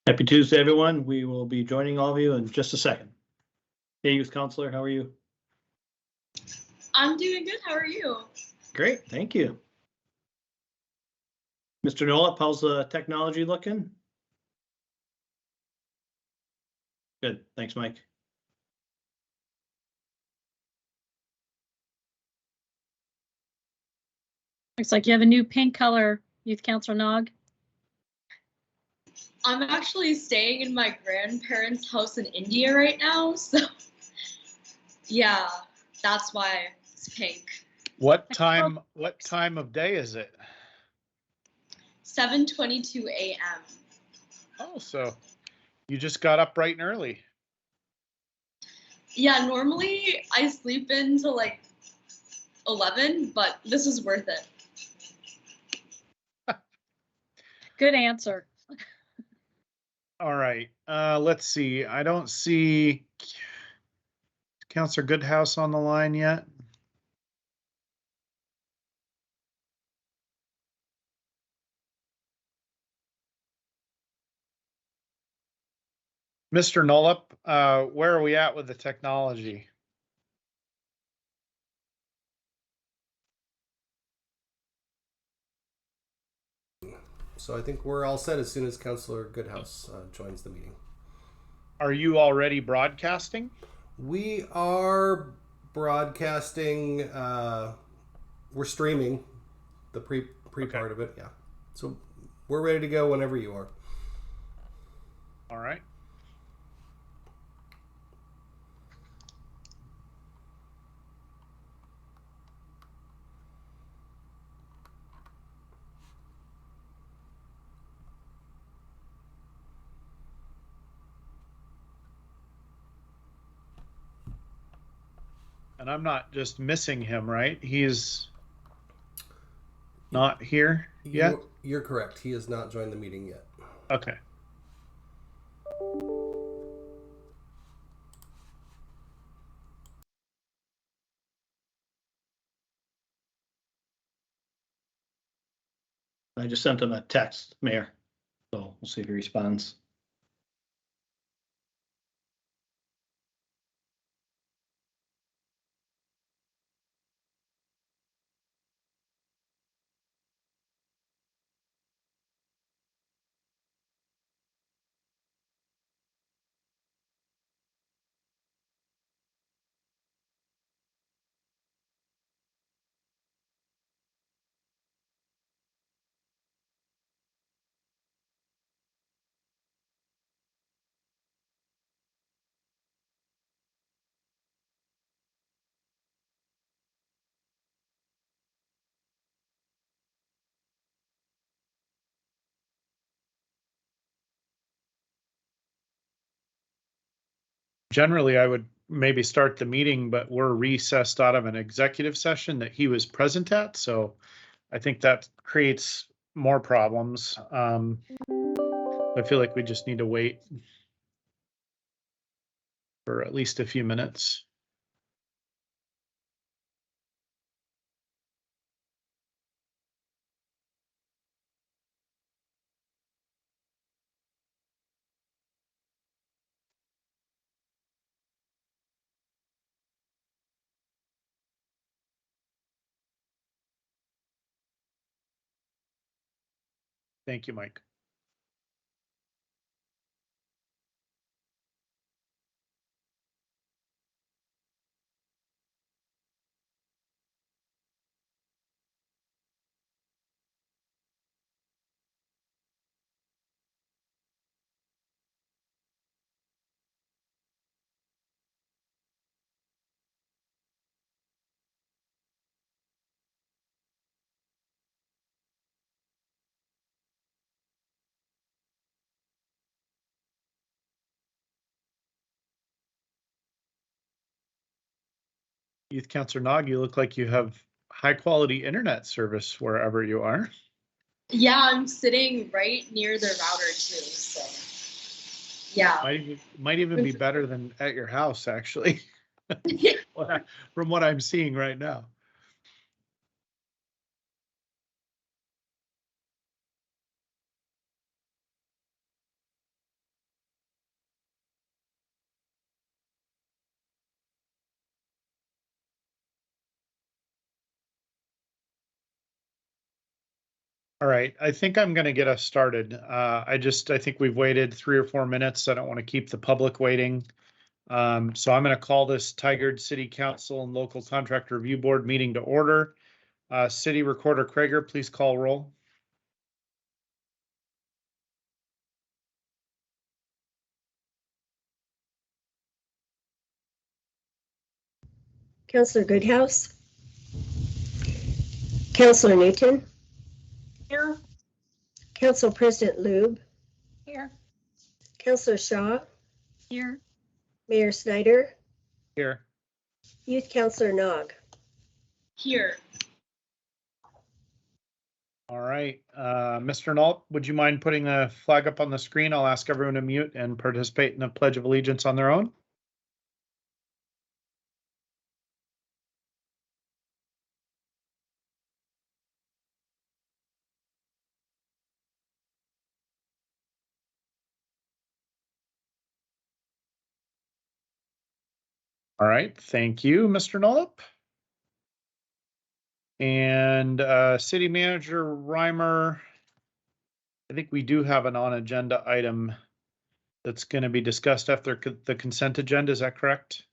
Happy Tuesday, everyone. We will be joining all of you in just a second. Hey, Youth Counselor, how are you? I'm doing good. How are you? Great, thank you. Mr. Nolip, how's the technology looking? Good, thanks, Mike. Looks like you have a new pink color, Youth Counselor Nog. I'm actually staying in my grandparents' house in India right now, so yeah, that's why it's pink. What time of day is it? 7:22 a.m. Oh, so you just got up bright and early. Yeah, normally I sleep until like 11, but this is worth it. Good answer. All right, let's see. I don't see Counselor Goodhouse on the line yet. Mr. Nolip, where are we at with the technology? So I think we're all set as soon as Councillor Goodhouse joins the meeting. Are you already broadcasting? We are broadcasting. We're streaming the pre Okay. part of it. Yeah. So we're ready to go whenever you are. All right. And I'm not just missing him, right? He's not here yet? You're correct. He has not joined the meeting yet. Okay. I just sent him a text, Mayor, so we'll see if he responds. Generally, I would maybe start the meeting, but we're recessed out of an executive session that he was present at. So I think that creates more problems. I feel like we just need to wait for at least a few minutes. Thank you, Mike. Youth Counselor Nog, you look like you have high quality internet service wherever you are. Yeah, I'm sitting right near the router too, so yeah. Might even be better than at your house, actually. From what I'm seeing right now. All right, I think I'm going to get us started. I think we've waited 3 or 4 minutes. I don't want to keep the public waiting. So I'm going to call this Tigard City Council and Local Contract Review Board meeting to order. City Recorder Krager, please call roll. Councillor Goodhouse. Councillor Newton. Here. Council President Lube. Here. Councillor Shaw. Here. Mayor Snyder. Here. Youth Councillor Nog. Here. All right, Mr. Nault, would you mind putting a flag up on the screen? I'll ask everyone to mute and participate in the Pledge of Allegiance on their own. All right, thank you, Mr. Nollop. And City Manager Reimer, I think we do have an on-agenda item that's going to be discussed after the consent agenda. Is that correct?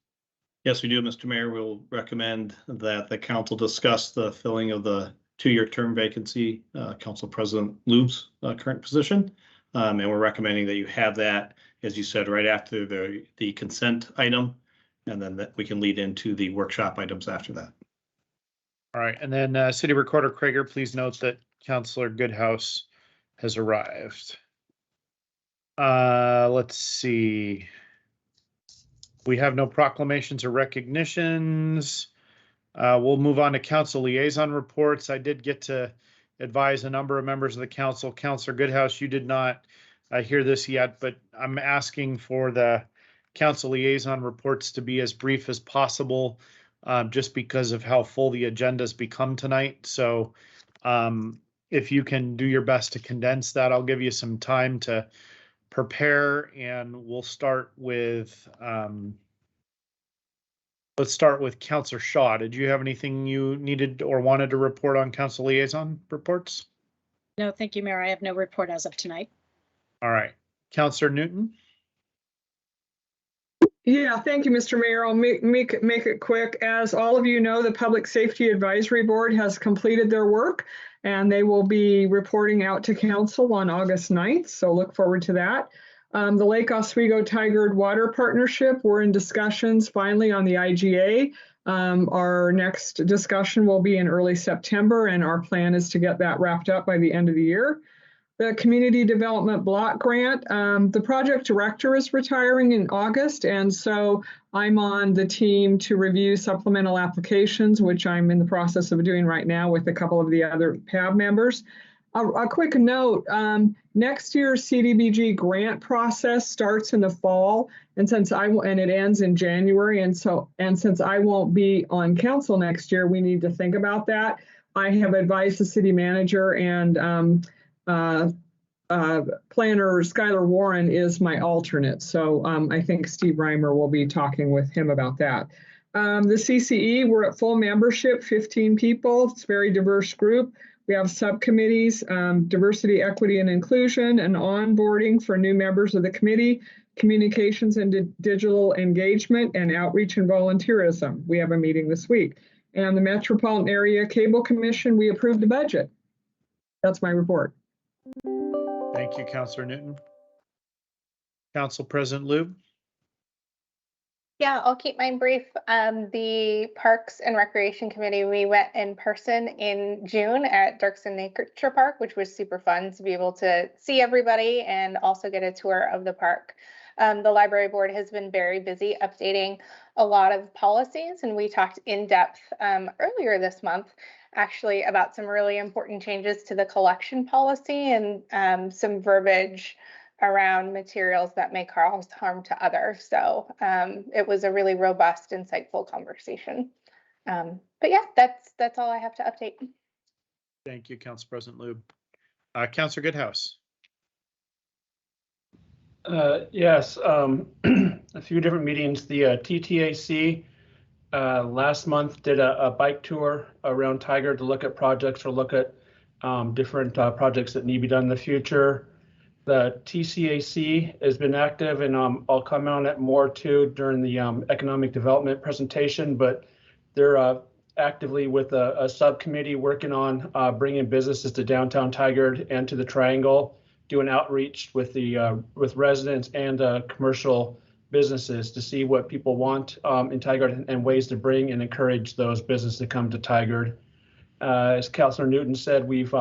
Yes, we do, Mr. Mayor. We'll recommend that the council discuss the filling of the 2-year term vacancy, Council President Lube's current position. And we're recommending that you have that, as you said, right after the consent item, and then that we can lead into the workshop items after that. All right, and then City Recorder Krager, please note that Councillor Goodhouse has arrived. Let's see. We have no proclamations or recognitions. We'll move on to council liaison reports. I did get to advise a number of members of the council. Councillor Goodhouse, you did not hear this yet, but I'm asking for the council liaison reports to be as brief as possible, just because of how full the agenda's become tonight. So if you can do your best to condense that, I'll give you some time to prepare, and we'll start with let's start with Councillor Shaw. Did you have anything you needed or wanted to report on council liaison reports? No, thank you, Mayor. I have no report as of tonight. All right, Councillor Newton. Yeah, thank you, Mr. Mayor. I'll make it quick. As all of you know, the Public Safety Advisory Board has completed their work, and they will be reporting out to council on August 9th. So look forward to that. The Lake Oswego Tigard Water Partnership, we're in discussions finally on the IGA. Our next discussion will be in early September, and our plan is to get that wrapped up by the end of the year. The Community Development Block Grant, the project director is retiring in August, and so I'm on the team to review supplemental applications, which I'm in the process of doing right now with a couple of the other PAB members. A quick note, next year's CDBG grant process starts in the fall, and it ends in January, and since I won't be on council next year, we need to think about that. I have advised the city manager, and planner Skylar Warren is my alternate. So I think Steve Reimer will be talking with him about that. The CCE, we're at full membership, 15 people. It's a very diverse group. We have subcommittees, diversity, equity, and inclusion, and onboarding for new members of the committee, communications and digital engagement, and outreach and volunteerism. We have a meeting this week. And the Metropolitan Area Cable Commission, we approved the budget. That's my report. Thank you, Councillor Newton. Council President Lube. Yeah, I'll keep mine brief. The Parks and Recreation Committee, we went in person in June at Dirksen Nature Park, which was super fun to be able to see everybody and also get a tour of the park. The library board has been very busy updating a lot of policies, and we talked in depth earlier this month actually about some really important changes to the collection policy and some verbiage around materials that may cause harm to others. So it was a really robust, insightful conversation. But yeah, that's all I have to update. Thank you, Council President Lube. Councillor Goodhouse. Yes, a few different meetings. The TTAC last month did a bike tour around Tigard to look at projects or look at different projects that need to be done in the future. The TCAC has been active, and I'll comment on it more too during the economic development presentation, but they're actively with a subcommittee working on bringing businesses to downtown Tigard and to the Triangle, doing outreach with the with residents and commercial businesses to see what people want in Tigard and ways to bring and encourage those businesses to come to Tigard. As Councilor Newton said, we've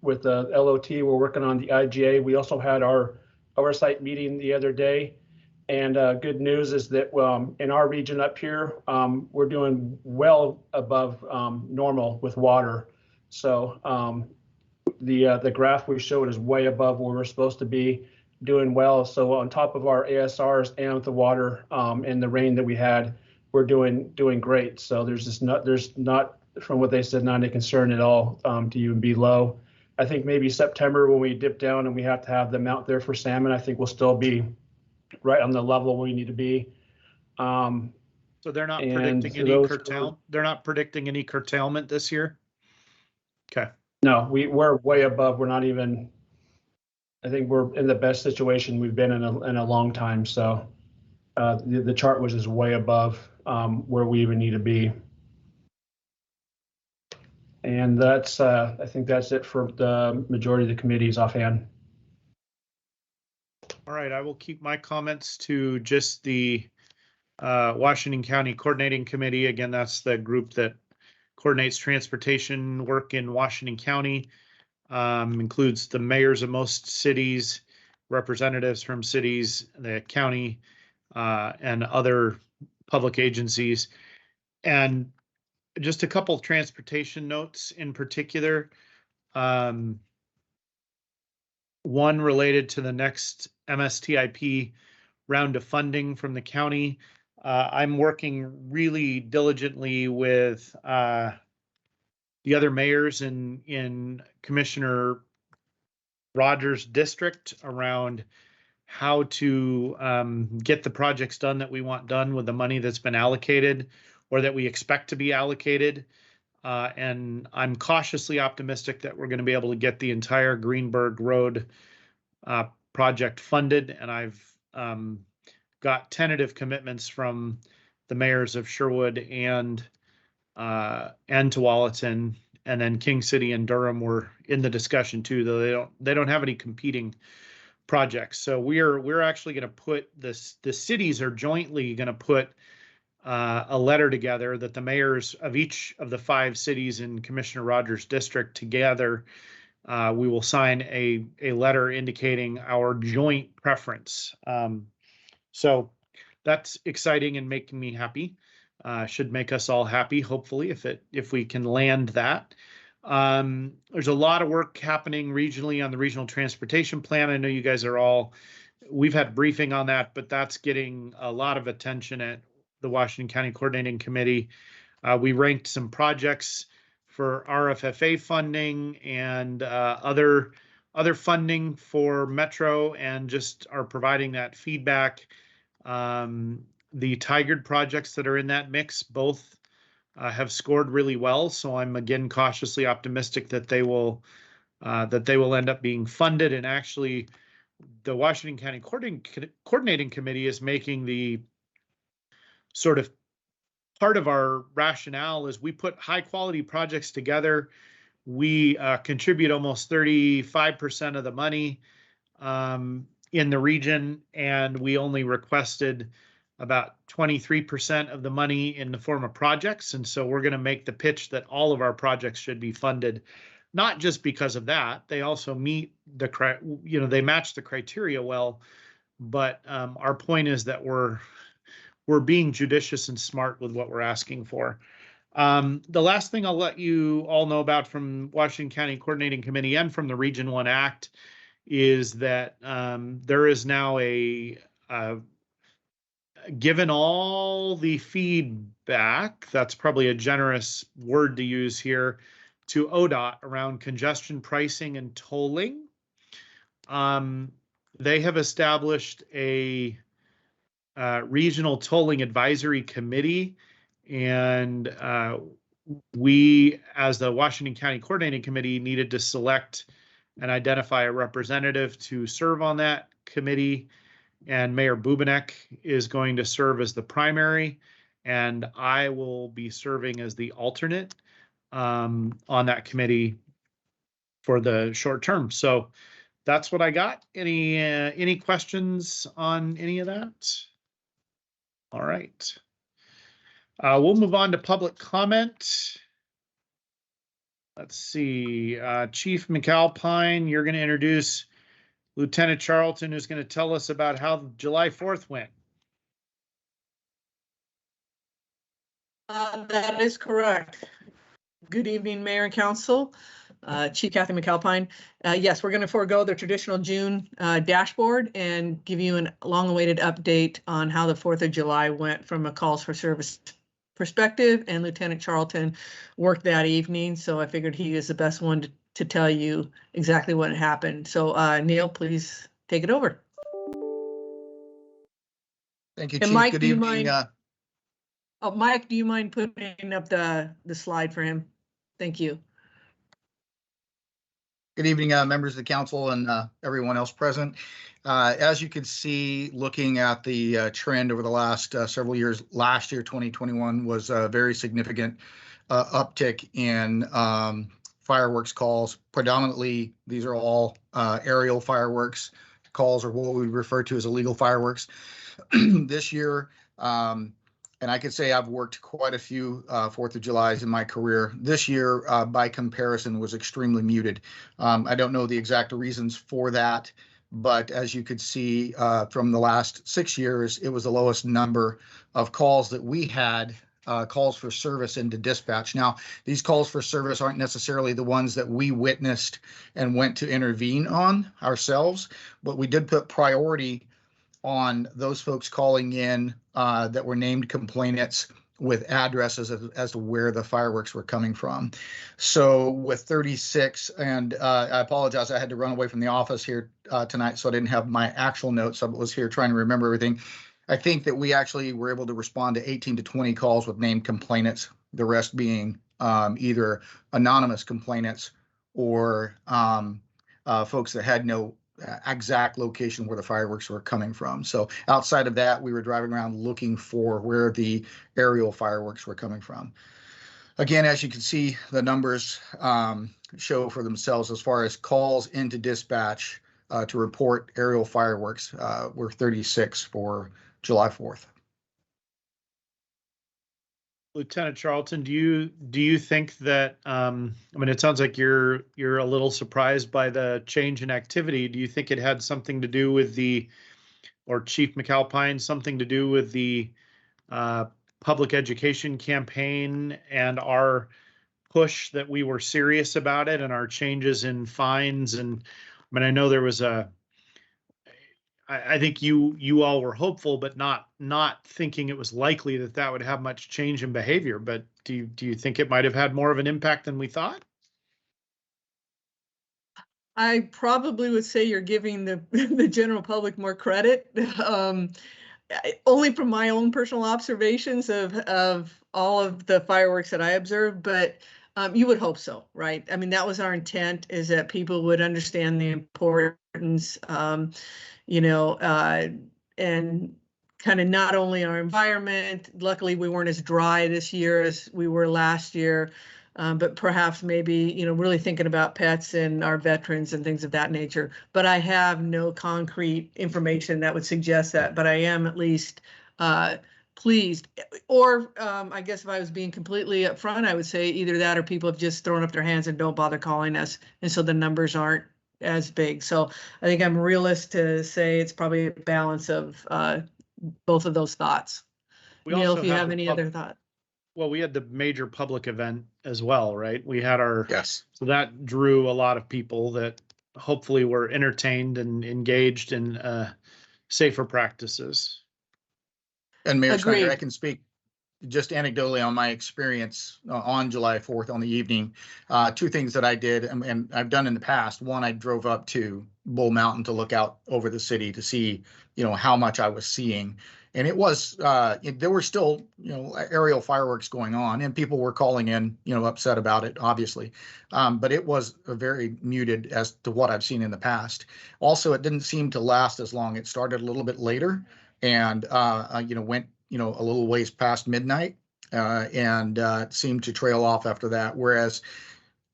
with the LOT, we're working on the IGA. We also had our oversight meeting the other day. And good news is that in our region up here, we're doing well above normal with water. So the graph we showed is way above where we're supposed to be, doing well. So on top of our ASRs and with the water and the rain that we had, we're doing great. So there's not from what they said, not any concern at all to even be low. I think maybe September when we dip down and we have to have them out there for salmon, I think we'll still be right on the level we need to be. So they're not predicting any they're not predicting any curtailment this year? Okay. No, we're way above. We're not even, I think we're in the best situation we've been in a long time. So the chart was just way above where we even need to be. And that's, I think that's it for the majority of the committees offhand. All right, I will keep my comments to just the Washington County Coordinating Committee. Again, that's the group that coordinates transportation work in Washington County. Includes the mayors of most cities, representatives from cities, the county, and other public agencies. And just a couple of transportation notes in particular. One related to the next MSTIP round of funding from the county. I'm working really diligently with the other mayors in Commissioner Rogers' district around how to get the projects done that we want done with the money that's been allocated or that we expect to be allocated. And I'm cautiously optimistic that we're going to be able to get the entire Greenberg Road project funded. And I've got tentative commitments from the mayors of Sherwood and Tualatin, and then King City and Durham were in the discussion too, though they don't have any competing projects. So we're actually going to put this, the cities are jointly going to put a letter together that the mayors of each of the 5 cities in Commissioner Rogers' district together, we will sign a letter indicating our joint preference. So that's exciting and making me happy. Should make us all happy, hopefully, if we can land that. There's a lot of work happening regionally on the regional transportation plan. I know you guys we've had briefing on that, but that's getting a lot of attention at the Washington County Coordinating Committee. We ranked some projects for RFFA funding and other funding for Metro, and just are providing that feedback. The Tigard projects that are in that mix both have scored really well, so I'm again cautiously optimistic that they will end up being funded. And actually, the Washington County Coordinating Committee is making the sort of part of our rationale is we put high quality projects together. We contribute almost 35% of the money in the region, and we only requested about 23% of the money in the form of projects. And so we're going to make the pitch that all of our projects should be funded, not just because of that. They also meet they match the criteria well. But our point is that we're being judicious and smart with what we're asking for. The last thing I'll let you all know about from Washington County Coordinating Committee and from the Region 1 Act is that there is now given all the feedback, that's probably a generous word to use here, to ODOT around congestion pricing and tolling. They have established a regional tolling advisory committee, and we, as the Washington County Coordinating Committee, needed to select and identify a representative to serve on that committee. And Mayor Bubenek is going to serve as the primary, and I will be serving as the alternate on that committee for the short term. So that's what I got. Any questions on any of that? All right. We'll move on to public comment. Let's see, Chief McAlpine, you're going to introduce Lieutenant Charlton, who's going to tell us about how July 4th went. That is correct. Good evening, Mayor and Council. Chief Kathy McAlpine. Yes, we're going to forego the traditional June dashboard and give you a long-awaited update on how the 4th of July went from a calls for service perspective, and Lieutenant Charlton worked that evening, so I figured he is the best one to tell you exactly what happened. So Neil, please take it over. Thank you, And Chief. Mike, Good do you evening. mind? Oh, Mike, do you mind putting up the slide for him? Thank you. Good evening, members of the council and everyone else present. As you can see, looking at the trend over the last several years, last year, 2021, was a very significant uptick in fireworks calls. Predominantly, these are all aerial fireworks calls, or what we refer to as illegal fireworks. This year, and I could say I've worked quite a few 4th of Julys in my career. This year, by comparison, was extremely muted. I don't know the exact reasons for that, but as you could see from the last 6 years, it was the lowest number of calls that we had, calls for service into dispatch. Now, these calls for service aren't necessarily the ones that we witnessed and went to intervene on ourselves, but we did put priority on those folks calling in that were named complainants with addresses as to where the fireworks were coming from. So with 36, and I apologize, I had to run away from the office here tonight, so I didn't have my actual notes. I was here trying to remember everything. I think that we actually were able to respond to 18 to 20 calls with named complainants, the rest being either anonymous complainants or folks that had no exact location where the fireworks were coming from. So outside of that, we were driving around looking for where the aerial fireworks were coming from. Again, as you can see, the numbers show for themselves as far as calls into dispatch to report aerial fireworks were 36 for July 4th. Lieutenant Charlton, do you think that I mean, it sounds like you're a little surprised by the change in activity. Do you think it had something to do with or Chief McAlpine, something to do with the public education campaign and our push that we were serious about it and our changes in fines? And I mean, I know there was I think you all were hopeful, but not thinking it was likely that would have much change in behavior. But do you think it might have had more of an impact than we thought? I probably would say you're giving the general public more credit, only from my own personal observations of all of the fireworks that I observed. But you would hope so, right? I mean, that was our intent, is that people would understand the importance. And kind of not only our environment. Luckily, we weren't as dry this year as we were last year, but perhaps maybe, really thinking about pets and our veterans and things of that nature. But I have no concrete information that would suggest that, but I am at least pleased. Or I guess if I was being completely upfront, I would say either that or people have just thrown up their hands and don't bother calling us. And so the numbers aren't as big. So I think I'm realist to say it's probably a balance of both of those thoughts. Neil, if you have any other thought. Well, we had the major public event as well, right? We had our, yes. So that drew a lot of people that hopefully were entertained and engaged in safer practices. And Mayor Snyder, I can speak just anecdotally on my experience on July 4th on the evening. Two things that I did and I've done in the past. One, I drove up to Bull Mountain to look out over the city to see, how much I was seeing. And it was, there were still, aerial fireworks going on, and people were calling in, upset about it, obviously. But it was very muted as to what I've seen in the past. Also, it didn't seem to last as long. It started a little bit later and, went, a little ways past midnight, and seemed to trail off after that. Whereas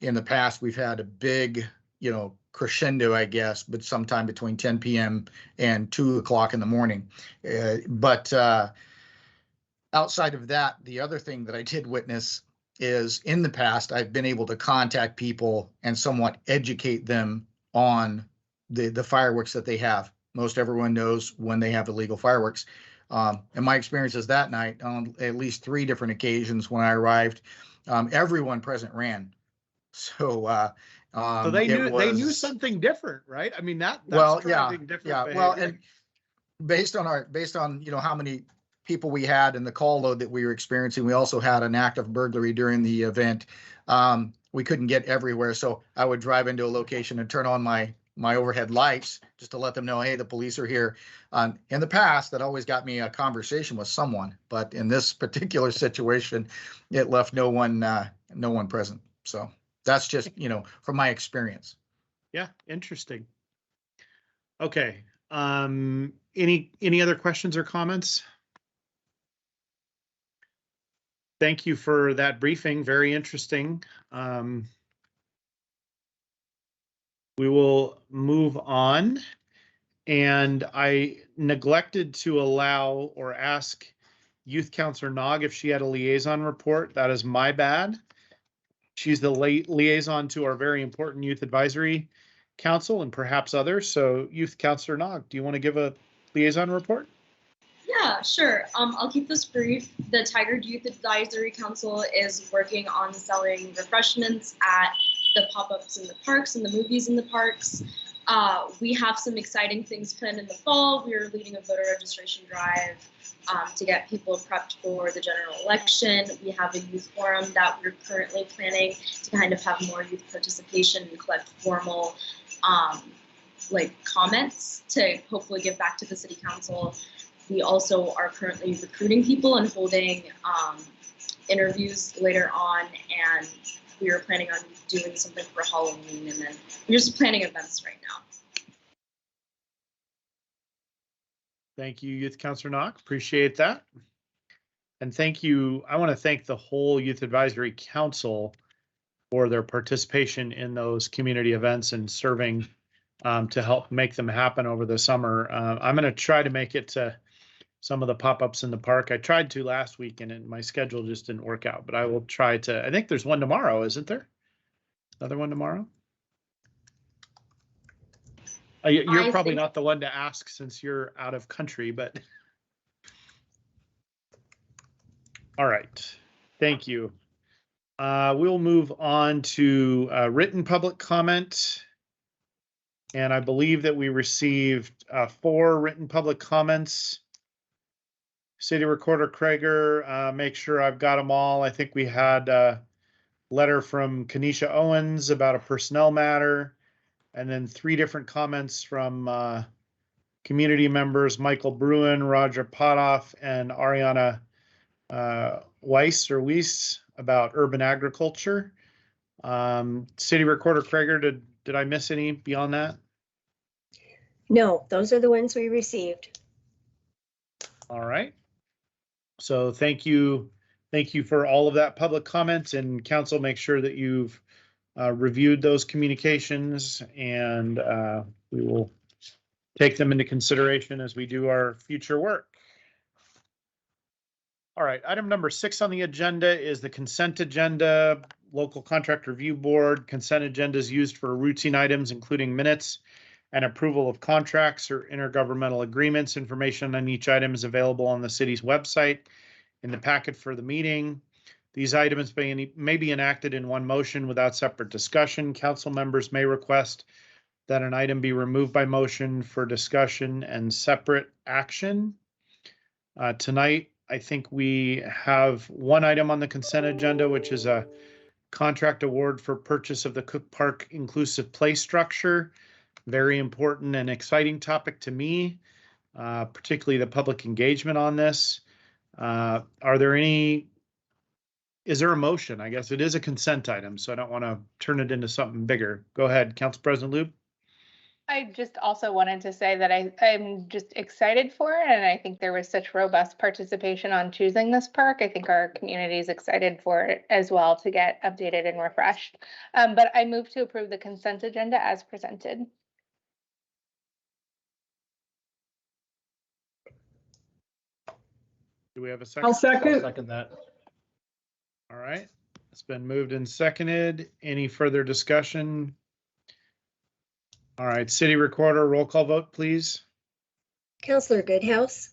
in the past, we've had a big, crescendo, I guess, but sometime between 10 p.m. and 2 o'clock in the morning. But outside of that, the other thing that I did witness is in the past, I've been able to contact people and somewhat educate them on the fireworks that they have. Most everyone knows when they have illegal fireworks. And my experiences that night, on at least 3 different occasions when I arrived, everyone present ran. So So they knew something different, right? I mean, that's driving different behavior. Well, and based on how many people we had and the call load that we were experiencing, we also had an active burglary during the event. We couldn't get everywhere, so I would drive into a location and turn on my overhead lights just to let them know, hey, the police are here. In the past, that always got me a conversation with someone, but in this particular situation, it left no one present. So that's just, from my experience. Yeah, interesting. Okay. Any other questions or comments? Thank you for that briefing. Very interesting. We will move on. And I neglected to allow or ask Youth Counselor Nog if she had a liaison report. That is my bad. She's the liaison to our very important Youth Advisory Council and perhaps others. So Youth Counselor Nog, do you want to give a liaison report? Yeah, sure. I'll keep this brief. The Tigard Youth Advisory Council is working on selling refreshments at the pop-ups in the parks and the movies in the parks. We have some exciting things planned in the fall. We are leading a voter registration drive to get people prepped for the general election. We have a youth forum that we're currently planning to kind of have more youth participation and collect formal comments to hopefully give back to the city council. We also are currently recruiting people and holding interviews later on, and we are planning on doing something for Halloween, and then we're just planning events right now. Thank you, Youth Counselor Knock. Appreciate that. And thank you. I want to thank the whole Youth Advisory Council for their participation in those community events and serving to help make them happen over the summer. I'm going to try to make it to some of the pop-ups in the park. I tried to last week and my schedule just didn't work out, but I will try to. I think there's one tomorrow, isn't there? Another one tomorrow? You're probably not the one to ask since you're out of country, but. All right, thank you. We'll move on to written public comment. And I believe that we received 4 written public comments. City Recorder Krager, make sure I've got them all. I think we had a letter from Kenesha Owens about a personnel matter, and then 3 different comments from community members, Michael Bruin, Roger Potoff, and Ariana Weiss about urban agriculture. City Recorder Krager, did I miss any beyond that? No, those are the ones we received. All right. So thank you for all of that public comment, and council, make sure that you've reviewed those communications, and we will take them into consideration as we do our future work. All right, item number 6 on the agenda is the consent agenda. Local Contract Review Board consent agenda is used for routine items, including minutes and approval of contracts or intergovernmental agreements. Information on each item is available on the city's website in the packet for the meeting. These items may be enacted in one motion without separate discussion. Council members may request that an item be removed by motion for discussion and separate action. Tonight, I think we have one item on the consent agenda, which is a contract award for purchase of the Cook Park inclusive play structure. Very important and exciting topic to me. particularly the public engagement on this. Is there a motion? I guess it is a consent item, so I don't want to turn it into something bigger. Go ahead, Council President Loop. I just also wanted to say that I'm just excited for it, and I think there was such robust participation on choosing this park. I think our community is excited for it as well to get updated and refreshed. But I move to approve the consent agenda as presented. Do we have a I'll second? second. Second that. All right, it's been moved and seconded. Any further discussion? All right, city recorder, roll call vote, please. Counselor Goodhouse,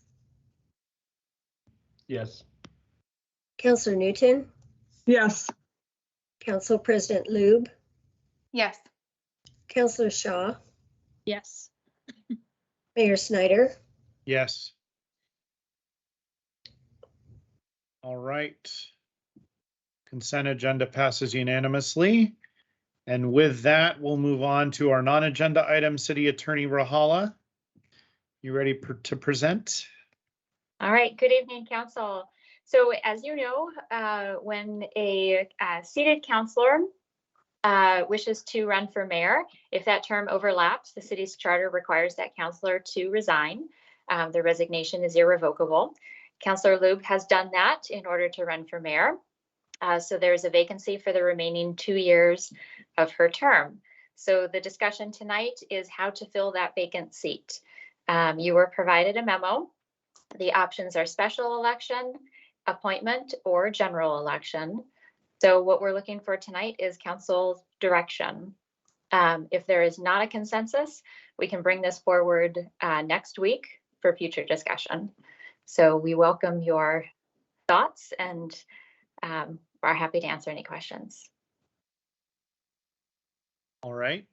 Yes. Counselor Newton, Yes. Council President Lube, Yes. Counselor Shaw, Yes. Mayor Snyder. Yes. All right. Consent agenda passes unanimously. And with that, we'll move on to our non-agenda item, City Attorney Rahala. You ready to present? All right, good evening, Council. So as you know, when a seated councilor wishes to run for mayor, if that term overlaps, the city's charter requires that councilor to resign. The resignation is irrevocable. Councilor Lube has done that in order to run for mayor. So there's a vacancy for the remaining 2 years of her term. So the discussion tonight is how to fill that vacant seat. You were provided a memo. The options are special election, appointment, or general election. So what we're looking for tonight is council's direction. If there is not a consensus, we can bring this forward next week for future discussion. So we welcome your thoughts and are happy to answer any questions. All right.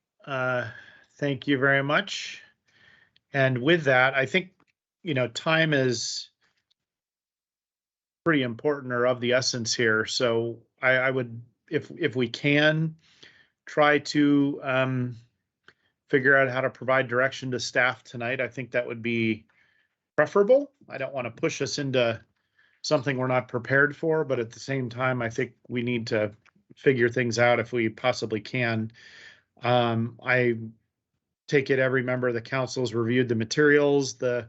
Thank you very much. And with that, I think, time is pretty important or of the essence here. So I would, if we can, try to figure out how to provide direction to staff tonight. I think that would be preferable. I don't want to push us into something we're not prepared for, but at the same time, I think we need to figure things out if we possibly can. I take it every member of the council's reviewed the materials. The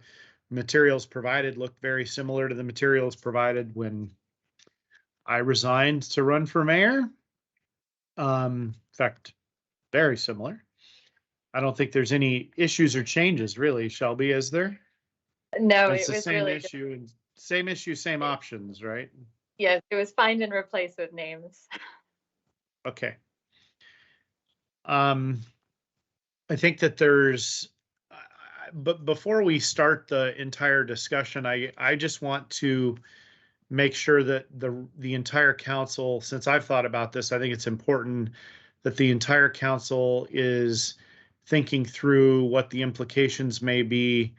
materials provided look very similar to the materials provided when I resigned to run for mayor. In fact, very similar. I don't think there's any issues or changes really, Shelby, is there? No, It's it the was same really issue and same issue, same options, right? yes, it was find and replace with names. Okay. I think that there's, but before we start the entire discussion, I just want to make sure that the entire council, since I've thought about this, I think it's important that the entire council is thinking through what the implications may be,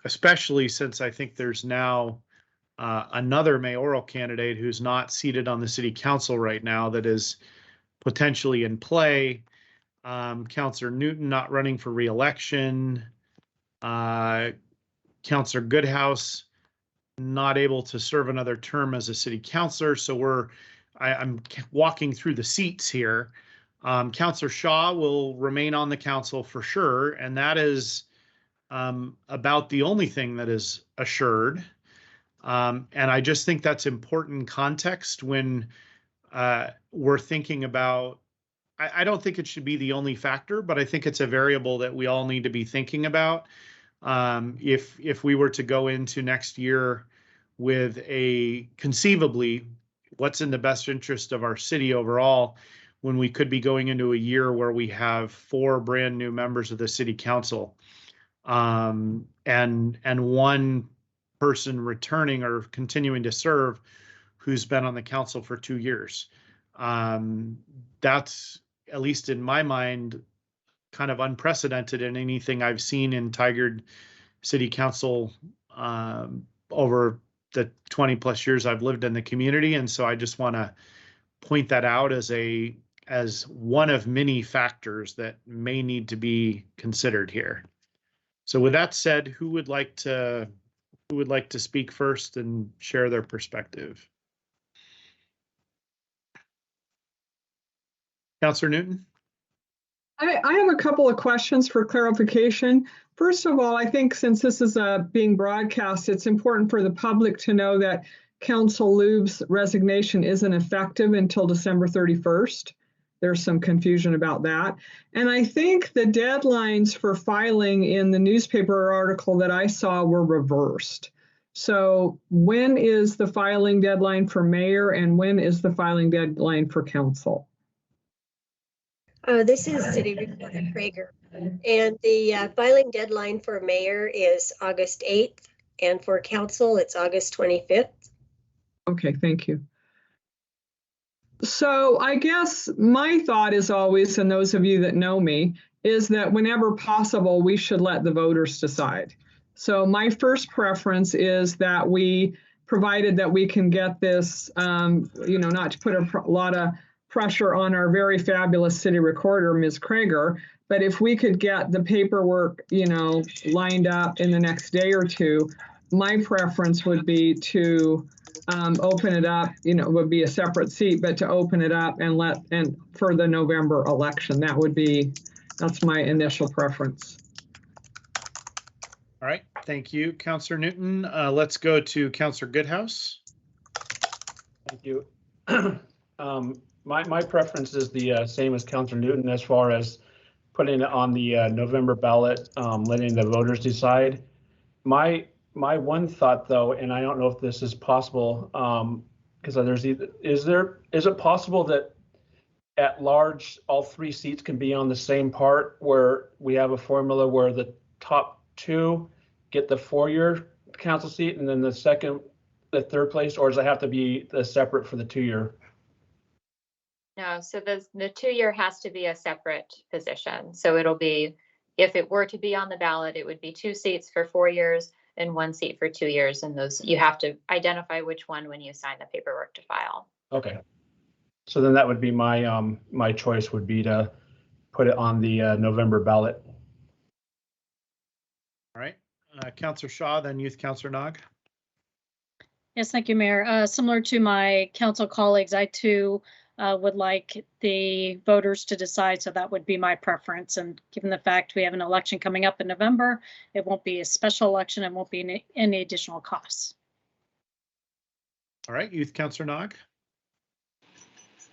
especially since I think there's now another mayoral candidate who's not seated on the city council right now that is potentially in play. Councillor Newton not running for re-election. Councillor Goodhouse not able to serve another term as a city councilor. So I'm walking through the seats here. Councillor Shaw will remain on the council for sure, and that is about the only thing that is assured. And I just think that's important context when we're thinking about, I don't think it should be the only factor, but I think it's a variable that we all need to be thinking about. If we were to go into next year with conceivably what's in the best interest of our city overall, when we could be going into a year where we have 4 brand new members of the city council, and one person returning or continuing to serve who's been on the council for 2 years. That's, at least in my mind, kind of unprecedented in anything I've seen in Tigard City Council over the 20 plus years I've lived in the community. And so I just want to point that out as one of many factors that may need to be considered here. So with that said, who would like to speak first and share their perspective? Councillor Newton? I have a couple of questions for clarification. First of all, I think since this is being broadcast, it's important for the public to know that Council Loob's resignation isn't effective until December 31st. There's some confusion about that. And I think the deadlines for filing in the newspaper article that I saw were reversed. So when is the filing deadline for mayor and when is the filing deadline for council? This is City Recorder Prager. And the filing deadline for mayor is August 8th. And for council, it's August 25th. Okay, thank you. So I guess my thought is always, and those of you that know me, is that whenever possible, we should let the voters decide. So my first preference is that we, provided that we can get this, not to put a lot of pressure on our very fabulous city recorder, Ms. Prager, but if we could get the paperwork, lined up in the next day or two, my preference would be to open it up, it would be a separate seat, but to open it up and for the November election, that's my initial preference. All right, thank you, Councillor Newton. Let's go to Councillor Goodhouse. Thank you. My preference is the same as Councillor Newton as far as putting it on the November ballot, letting the voters decide. My one thought though, and I don't know if this is possible, because is it possible that at large all 3 seats can be on the same part, where we have a formula where the top 2 get the 4-year council seat and then the 3rd place, or does it have to be separate for the 2-year? No, so the 2-year has to be a separate position. So it'll be, if it were to be on the ballot, it would be 2 seats for 4 years and 1 seat for 2 years. And those, you have to identify which one when you sign the paperwork to file. Okay. So then that would be my my choice would be to put it on the November ballot. All right, Councillor Shaw, then Youth Councillor Nog. Yes, thank you, Mayor. Similar to my council colleagues, I too would like the voters to decide, so that would be my preference. And given the fact we have an election coming up in November, it won't be a special election, it won't be any additional costs. All right, Youth Councillor Nog.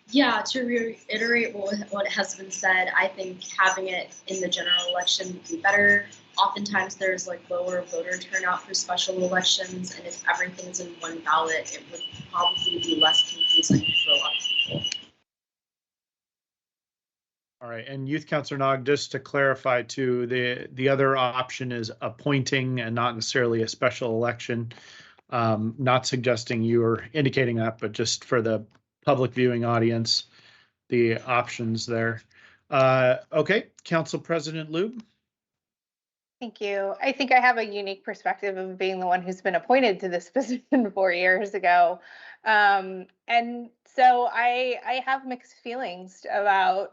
Yeah, to reiterate what has been said, I think having it in the general election would be better. Oftentimes there's lower voter turnout for special elections, and if everything's in one ballot, it would probably be less confusing for a lot of people. All right, and Youth Councillor Nog, just to clarify too, the other option is appointing and not necessarily a special election. Not suggesting you are indicating that, but just for the public viewing audience, the options there. Okay, Council President Loob. Thank you. I think I have a unique perspective of being the one who's been appointed to this position 4 years ago. And so I have mixed feelings about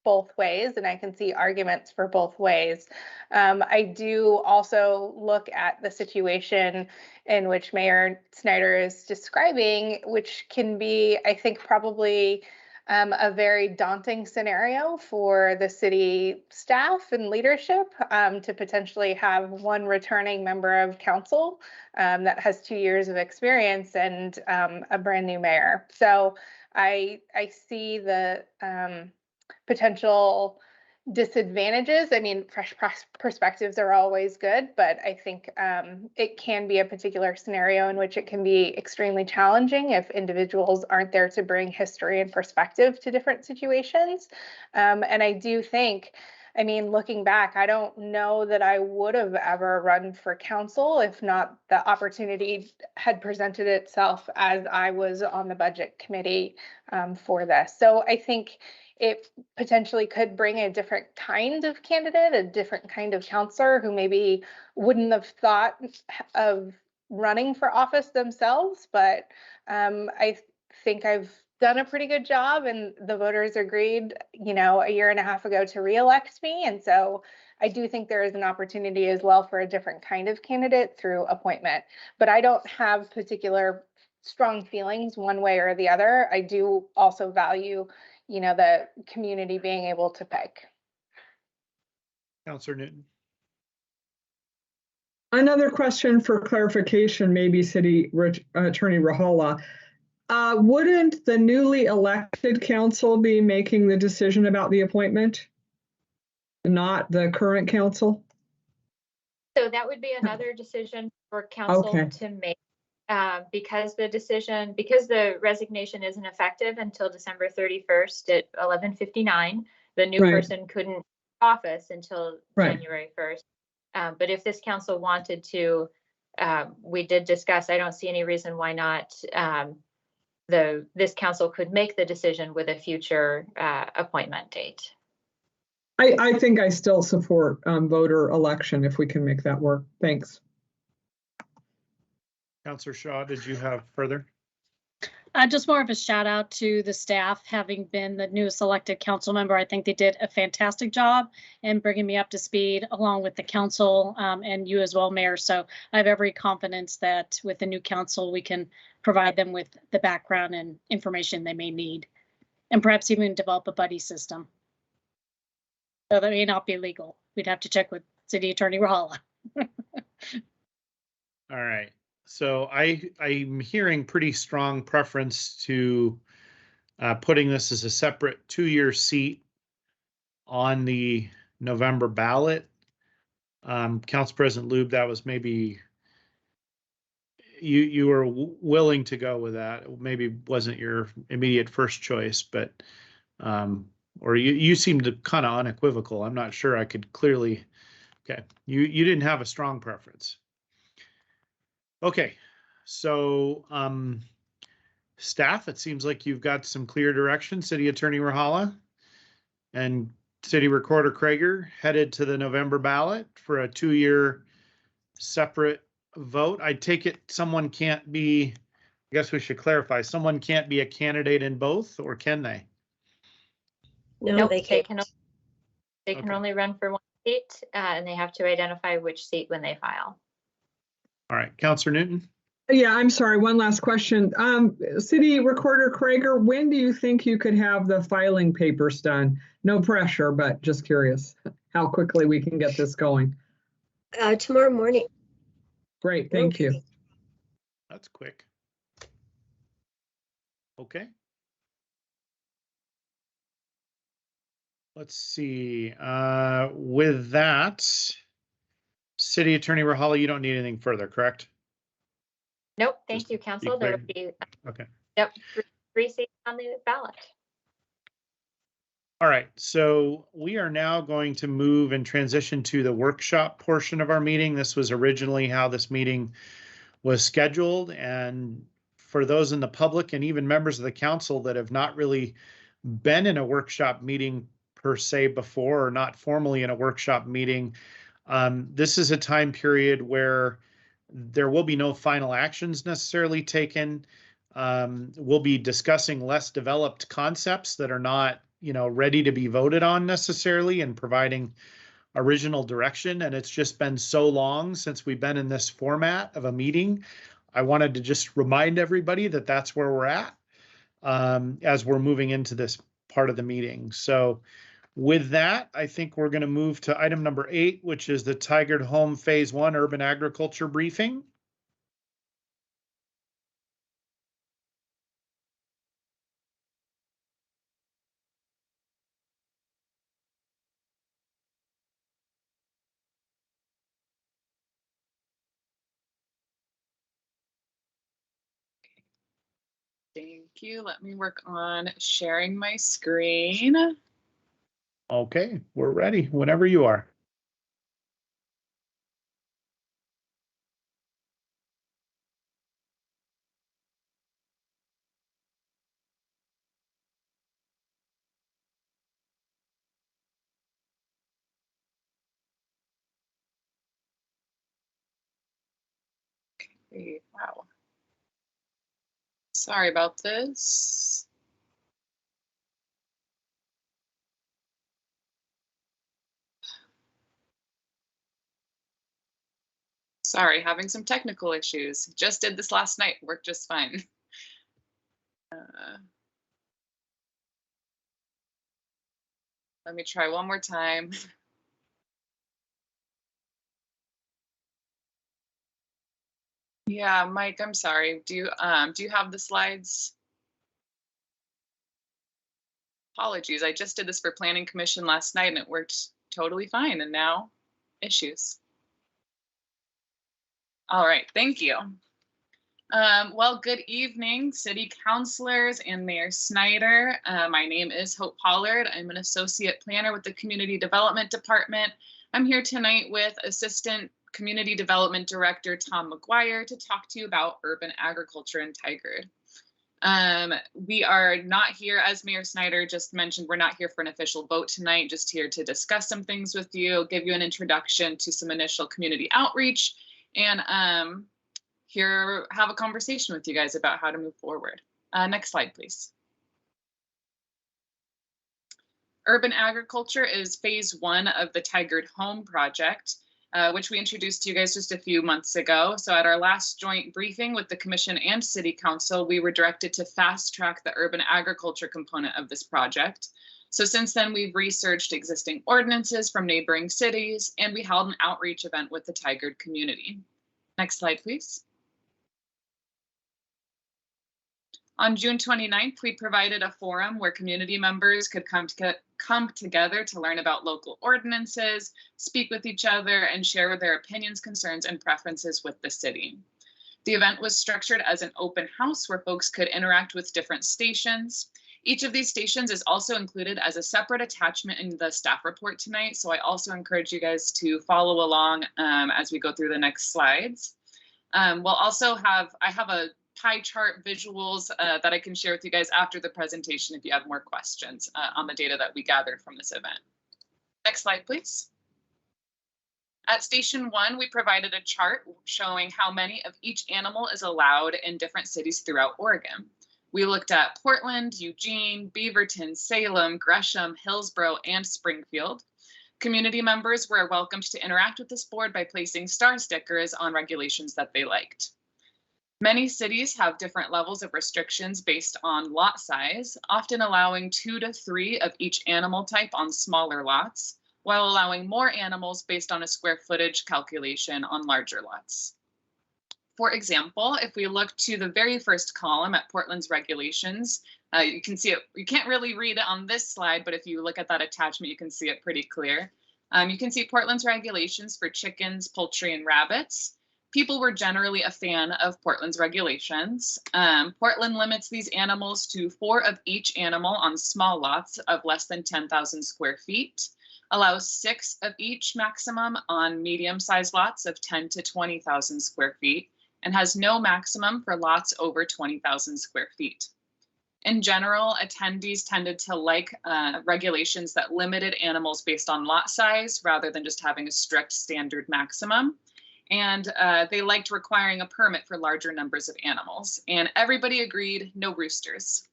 both ways, and I can see arguments for both ways. I do also look at the situation in which Mayor Snyder is describing, which can be, I think, probably a very daunting scenario for the city staff and leadership to potentially have one returning member of council that has 2 years of experience and a brand new mayor. So I see the potential disadvantages. I mean, fresh perspectives are always good, but I think it can be a particular scenario in which it can be extremely challenging if individuals aren't there to bring history and perspective to different situations. And I do think, I mean, looking back, I don't know that I would have ever run for council if not the opportunity had presented itself as I was on the budget committee for this. So I think it potentially could bring a different kind of candidate, a different kind of counselor who maybe wouldn't have thought of running for office themselves. But I think I've done a pretty good job, and the voters agreed, a year and a half ago to reelect me. And so I do think there is an opportunity as well for a different kind of candidate through appointment. But I don't have particular strong feelings one way or the other. I do also value, the community being able to pick. Councillor Newton. Another question for clarification, maybe City Attorney Rahala. Wouldn't the newly elected council be making the decision about the appointment? Not the current council? So that would be another decision for council Okay. to make. Because the resignation isn't effective until December 31st at 11:59, the new Right. person couldn't office until Right. January 1st. But if this council wanted to, we did discuss, I don't see any reason why not. This council could make the decision with a future appointment date. I think I still support voter election if we can make that work. Thanks. Councillor Shaw, did you have further? Just more of a shout out to the staff, having been the newest elected council member. I think they did a fantastic job in bringing me up to speed, along with the council and you as well, Mayor. So I have every confidence that with the new council, we can provide them with the background and information they may need, and perhaps even develop a buddy system. So that may not be legal. We'd have to check with City Attorney Rahala. All right. So I'm hearing pretty strong preference to putting this as a separate 2-year seat on the November ballot. Council President Lube, that was maybe you were willing to go with that. Maybe wasn't your immediate first choice, but or you seemed kind of unequivocal. I'm not sure I could clearly. Okay, you didn't have a strong preference. Okay, so staff, it seems like you've got some clear direction. City Attorney Rahala and City Recorder Krager headed to the November ballot for a 2-year separate vote. I take it someone can't be, I guess we should clarify, someone can't be a candidate in both, or can they? No, Nope, they can't. They can Okay. only run for one seat, and they have to identify which seat when they file. All right, Councillor Newton. Yeah, I'm sorry. One last question. City Recorder Krager, when do you think you could have the filing papers done? No pressure, but just curious how quickly we can get this going. Tomorrow morning. Great, thank you. That's quick. Okay. Let's see. With that, City Attorney Rahala, you don't need anything further, correct? Nope, thank Just you, be council. There clear. would be, Okay. yep, 3 seats on the ballot. All right, so we are now going to move and transition to the workshop portion of our meeting. This was originally how this meeting was scheduled, and for those in the public and even members of the council that have not really been in a workshop meeting per se before, or not formally in a workshop meeting, this is a time period where there will be no final actions necessarily taken. We'll be discussing less developed concepts that are not, ready to be voted on necessarily, and providing original direction. And it's just been so long since we've been in this format of a meeting. I wanted to just remind everybody that that's where we're at as we're moving into this part of the meeting. So with that, I think we're going to move to item number 8, which is the Tigard Home Phase 1 Urban Agriculture Briefing. Thank you. Let me work on sharing my screen. Okay, we're ready whenever you are. Wow. Sorry about this. Sorry, having some technical issues. Just did this last night, worked just fine. Let me try one more time. Yeah, Mike, I'm sorry. Do you have the slides? Apologies, I just did this for Planning Commission last night and it worked totally fine, and now issues. All right, thank you. Well, good evening, City Councilors and Mayor Snyder. My name is Hope Pollard. I'm an Associate Planner with the Community Development Department. I'm here tonight with Assistant Community Development Director Tom McGuire to talk to you about urban agriculture in Tigard. We are not here, as Mayor Snyder just mentioned, we're not here for an official vote tonight, just here to discuss some things with you, give you an introduction to some initial community outreach, and here have a conversation with you guys about how to move forward. Next slide, please. Urban agriculture is phase 1 of the Tigard Home project, which we introduced to you guys just a few months ago. So at our last joint briefing with the Commission and City Council, we were directed to fast track the urban agriculture component of this project. So since then, we've researched existing ordinances from neighboring cities, and we held an outreach event with the Tigard community. Next slide, please. On June 29th, we provided a forum where community members could come together to learn about local ordinances, speak with each other, and share their opinions, concerns, and preferences with the city. The event was structured as an open house where folks could interact with different stations. Each of these stations is also included as a separate attachment in the staff report tonight, so I also encourage you guys to follow along as we go through the next slides. We'll also have a pie chart visuals that I can share with you guys after the presentation if you have more questions on the data that we gathered from this event. Next slide, please. At Station 1, we provided a chart showing how many of each animal is allowed in different cities throughout Oregon. We looked at Portland, Eugene, Beaverton, Salem, Gresham, Hillsborough, and Springfield. Community members were welcomed to interact with this board by placing star stickers on regulations that they liked. Many cities have different levels of restrictions based on lot size, often allowing 2 to 3 of each animal type on smaller lots, while allowing more animals based on a square footage calculation on larger lots. For example, if we look to the very first column at Portland's regulations, you can see it, you can't really read it on this slide, but if you look at that attachment, you can see it pretty clear. You can see Portland's regulations for chickens, poultry, and rabbits. People were generally a fan of Portland's regulations. Portland limits these animals to 4 of each animal on small lots of less than 10,000 square feet, allows 6 of each maximum on medium-sized lots of 10 to 20,000 square feet, and has no maximum for lots over 20,000 square feet. In general, attendees tended to like regulations that limited animals based on lot size rather than just having a strict standard maximum. And they liked requiring a permit for larger numbers of animals. And everybody agreed, no roosters.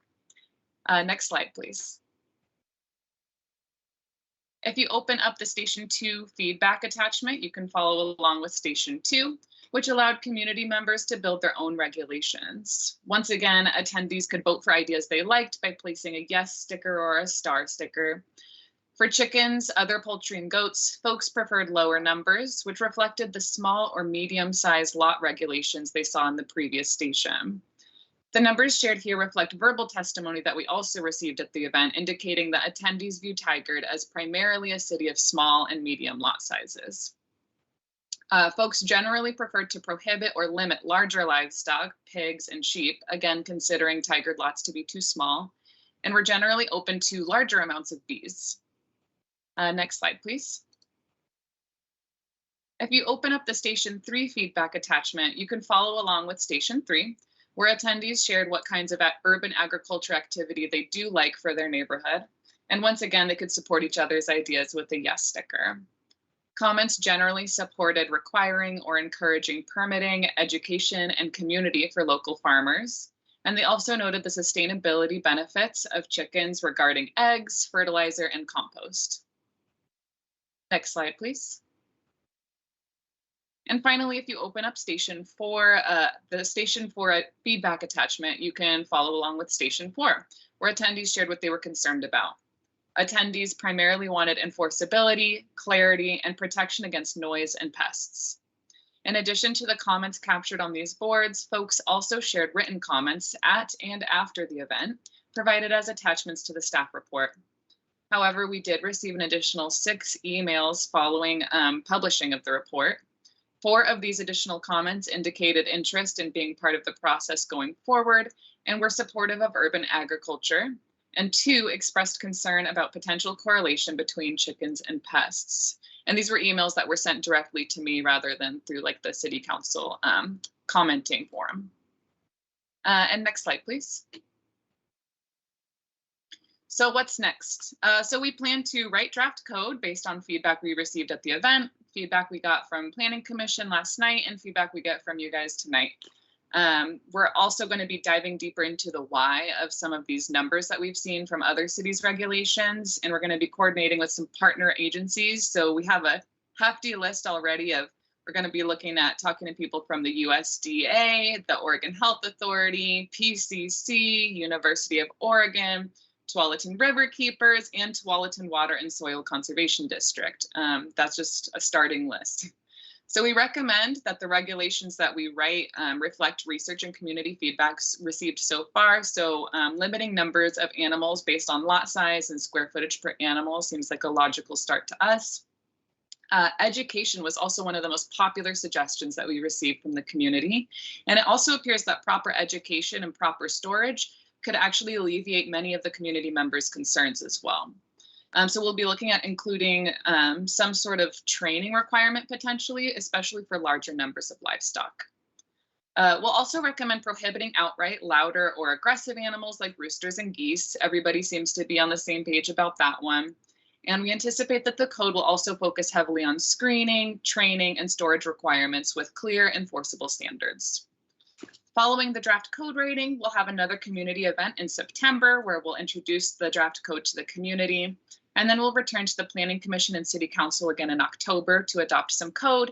Next slide, please. If you open up the Station 2 feedback attachment, you can follow along with Station 2, which allowed community members to build their own regulations. Once again, attendees could vote for ideas they liked by placing a yes sticker or a star sticker. For chickens, other poultry, and goats, folks preferred lower numbers, which reflected the small or medium-sized lot regulations they saw in the previous station. The numbers shared here reflect verbal testimony that we also received at the event, indicating that attendees view Tigard as primarily a city of small and medium lot sizes. Folks generally preferred to prohibit or limit larger livestock, pigs, and sheep, again considering Tigard lots to be too small, and were generally open to larger amounts of bees. Next slide, please. If you open up the Station 3 feedback attachment, you can follow along with Station 3, where attendees shared what kinds of urban agriculture activity they do like for their neighborhood. And once again, they could support each other's ideas with a yes sticker. Comments generally supported requiring or encouraging permitting, education, and community for local farmers. And they also noted the sustainability benefits of chickens regarding eggs, fertilizer, and compost. Next slide, please. And finally, if you open up Station 4, the Station 4 feedback attachment, you can follow along with Station 4, where attendees shared what they were concerned about. Attendees primarily wanted enforceability, clarity, and protection against noise and pests. In addition to the comments captured on these boards, folks also shared written comments at and after the event, provided as attachments to the staff report. However, we did receive an additional 6 emails following publishing of the report. 4 of these additional comments indicated interest in being part of the process going forward and were supportive of urban agriculture, and 2 expressed concern about potential correlation between chickens and pests. And these were emails that were sent directly to me rather than through like the city council commenting forum. And next slide, please. So what's next? So we plan to write draft code based on feedback we received at the event, feedback we got from Planning Commission last night, and feedback we get from you guys tonight. We're also going to be diving deeper into the why of some of these numbers that we've seen from other cities' regulations, and we're going to be coordinating with some partner agencies. So we have a hefty list already of, we're going to be looking at talking to people from the USDA, the Oregon Health Authority, PCC, University of Oregon, Tualatin River Keepers, and Tualatin Water and Soil Conservation District. That's just a starting list. So we recommend that the regulations that we write reflect research and community feedbacks received so far. So limiting numbers of animals based on lot size and square footage per animal seems like a logical start to us. Education was also one of the most popular suggestions that we received from the community. And it also appears that proper education and proper storage could actually alleviate many of the community members' concerns as well. So we'll be looking at including some sort of training requirement potentially, especially for larger numbers of livestock. We'll also recommend prohibiting outright louder or aggressive animals like roosters and geese. Everybody seems to be on the same page about that one. And we anticipate that the code will also focus heavily on screening, training, and storage requirements with clear enforceable standards. Following the draft code writing, we'll have another community event in September where we'll introduce the draft code to the community. And then we'll return to the Planning Commission and City Council again in October to adopt some code.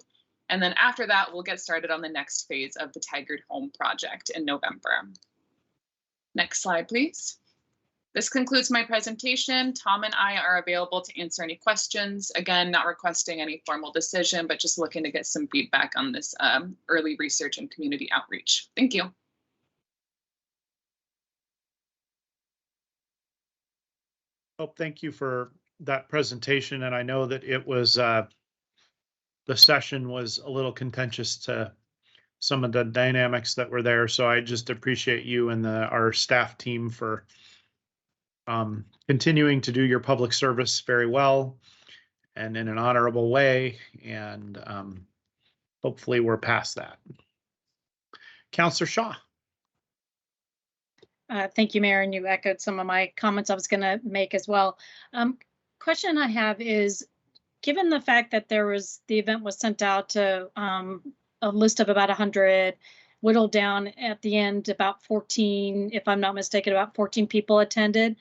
And then after that, we'll get started on the next phase of the Tigard Home project in November. Next slide, please. This concludes my presentation. Tom and I are available to answer any questions. Again, not requesting any formal decision, but just looking to get some feedback on this early research and community outreach. Thank you. Oh, thank you for that presentation. And I know that it was, the session was a little contentious to some of the dynamics that were there. So I just appreciate you and our staff team for continuing to do your public service very well and in an honorable way. And hopefully we're past that. Councillor Shaw. Thank you, Mayor, and you echoed some of my comments I was going to make as well. Question I have is, given the fact that the event was sent out to a list of about 100, whittled down at the end about 14, if I'm not mistaken, about 14 people attended.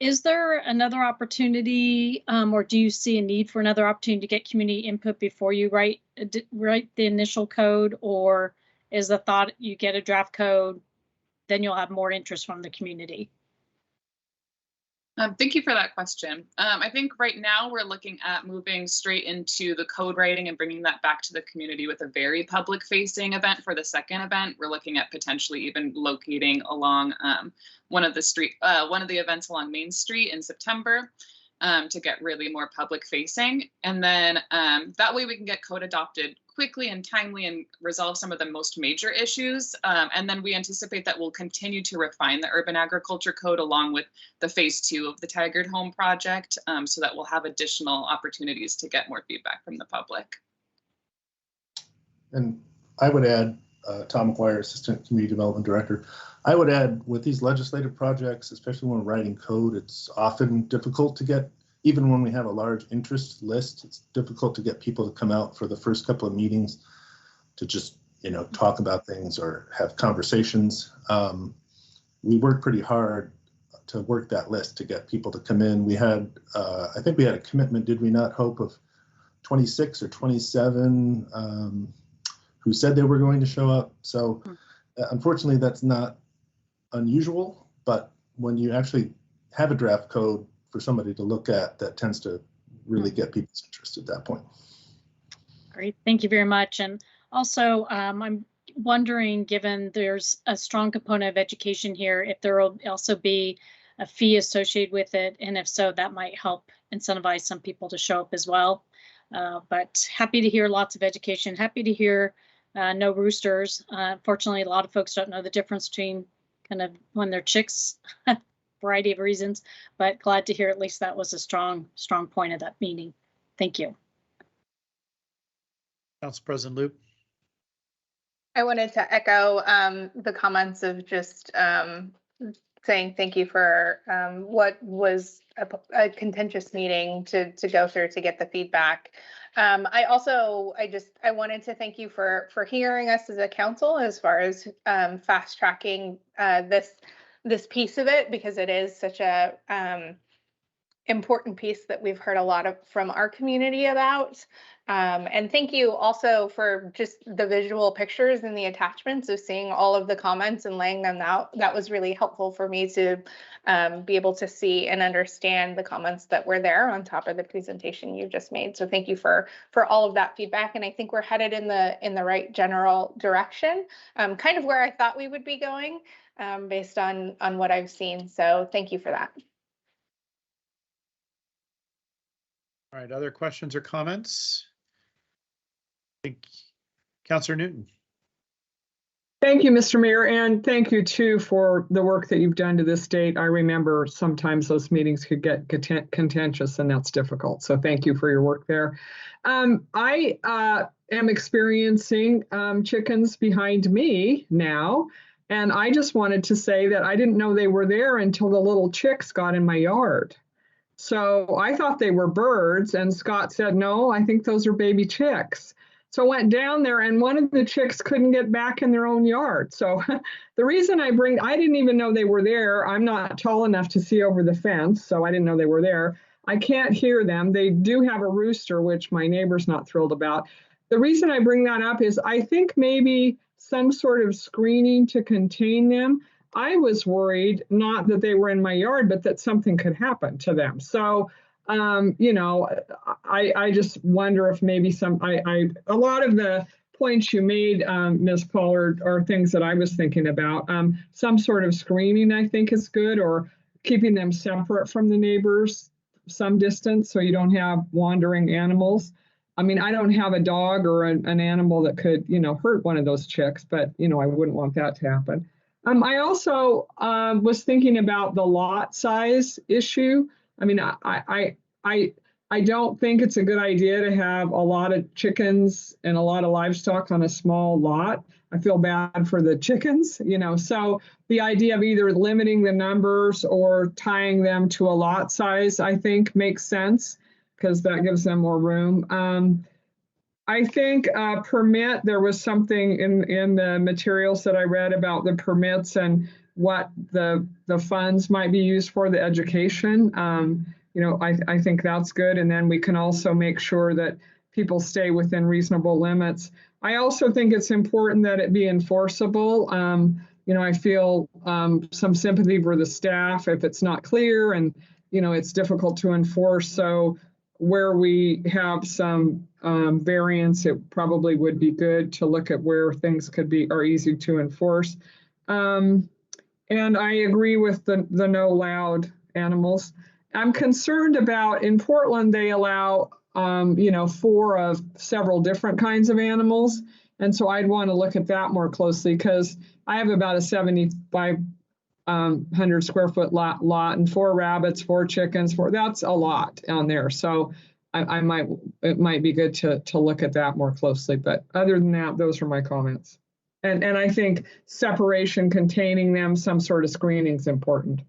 Is there another opportunity, or do you see a need for another opportunity to get community input before you write the initial code, or is the thought you get a draft code, then you'll have more interest from the community? Thank you for that question. I think right now we're looking at moving straight into the code writing and bringing that back to the community with a very public facing event for the second event. We're looking at potentially even locating along one of the events along Main Street in September to get really more public facing. And then that way we can get code adopted quickly and timely and resolve some of the most major issues. And then we anticipate that we'll continue to refine the urban agriculture code along with the phase 2 of the Tigard Home project, so that we'll have additional opportunities to get more feedback from the public. And I would add, Tom McGuire, Assistant Community Development Director, I would add with these legislative projects, especially when writing code, it's often difficult to get, even when we have a large interest list, it's difficult to get people to come out for the first couple of meetings to just, talk about things or have conversations. We worked pretty hard to work that list to get people to come in. We had, I think we had a commitment, did we not, Hope, of 26 or 27 who said they were going to show up. So unfortunately, that's not unusual, but when you actually have a draft code for somebody to look at, that tends to really get people's interest at that point. Great, thank you very much. And also, I'm wondering, given there's a strong component of education here, if there will also be a fee associated with it, and if so, that might help incentivize some people to show up as well. But happy to hear lots of education, happy to hear no roosters. Unfortunately, a lot of folks don't know the difference between kind of when they're chicks, variety of reasons, but glad to hear at least that was a strong point of that meeting. Thank you. Council President Loop. I wanted to echo the comments of just saying thank you for what was a contentious meeting to go through to get the feedback. I wanted to thank you for hearing us as a council as far as fast tracking this piece of it, because it is such a important piece that we've heard a lot from our community about. And thank you also for just the visual pictures and the attachments of seeing all of the comments and laying them out. That was really helpful for me to be able to see and understand the comments that were there on top of the presentation you just made. So thank you for all of that feedback. And I think we're headed in the right general direction, kind of where I thought we would be going based on what I've seen. So thank you for that. All right, other questions or comments? I think Councillor Newton. Thank you, Mr. Mayor, and thank you too for the work that you've done to this date. I remember sometimes those meetings could get contentious, and that's difficult. So thank you for your work there. I am experiencing chickens behind me now, and I just wanted to say that I didn't know they were there until the little chicks got in my yard. So I thought they were birds, and Scott said, no, I think those are baby chicks. So I went down there, and one of the chicks couldn't get back in their own yard. So the reason I didn't even know they were there. I'm not tall enough to see over the fence, so I didn't know they were there. I can't hear them. They do have a rooster, which my neighbor's not thrilled about. The reason I bring that up is I think maybe some sort of screening to contain them. I was worried not that they were in my yard, but that something could happen to them. So, you know, I just wonder if maybe a lot of the points you made, Ms. Pollard, are things that I was thinking about. Some sort of screening, I think, is good, or keeping them separate from the neighbors some distance so you don't have wandering animals. I mean, I don't have a dog or an animal that could, you know, hurt one of those chicks, but, you know, I wouldn't want that to happen. I also was thinking about the lot size issue. I mean, I don't think it's a good idea to have a lot of chickens and a lot of livestock on a small lot. I feel bad for the chickens, you know. So the idea of either limiting the numbers or tying them to a lot size, I think, makes sense because that gives them more room. I think permit, there was something in the materials that I read about the permits and what the funds might be used for, the education. You know, I think that's good. And then we can also make sure that people stay within reasonable limits. I also think it's important that it be enforceable. You know, I feel some sympathy for the staff if it's not clear and, you know, it's difficult to enforce. So where we have some variance, it probably would be good to look at where things are easy to enforce. And I agree with the no loud animals. I'm concerned about, in Portland, they allow, you know, 4 of several different kinds of animals. And so I'd want to look at that more closely because I have about a 7,500 square foot lot and 4 rabbits, 4 chickens, that's a lot on there. So it might be good to look at that more closely. But other than that, those are my comments. And I think separation, containing them, some sort of screening is important.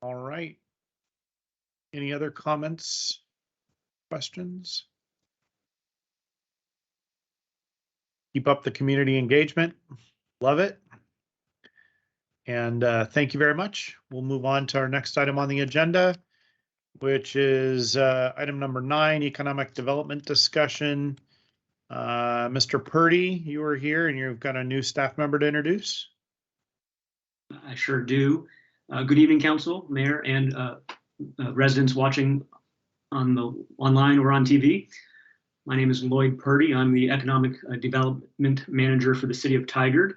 All right. Any other comments, questions? Keep up the community engagement. Love it. And thank you very much. We'll move on to our next item on the agenda, which is item number 9, economic development discussion. Mr. Purdy, you are here and you've got a new staff member to introduce. I sure do. Good evening, Council, Mayor, and residents watching on the online or on TV. My name is Lloyd Purdy. I'm the Economic Development Manager for the City of Tigard.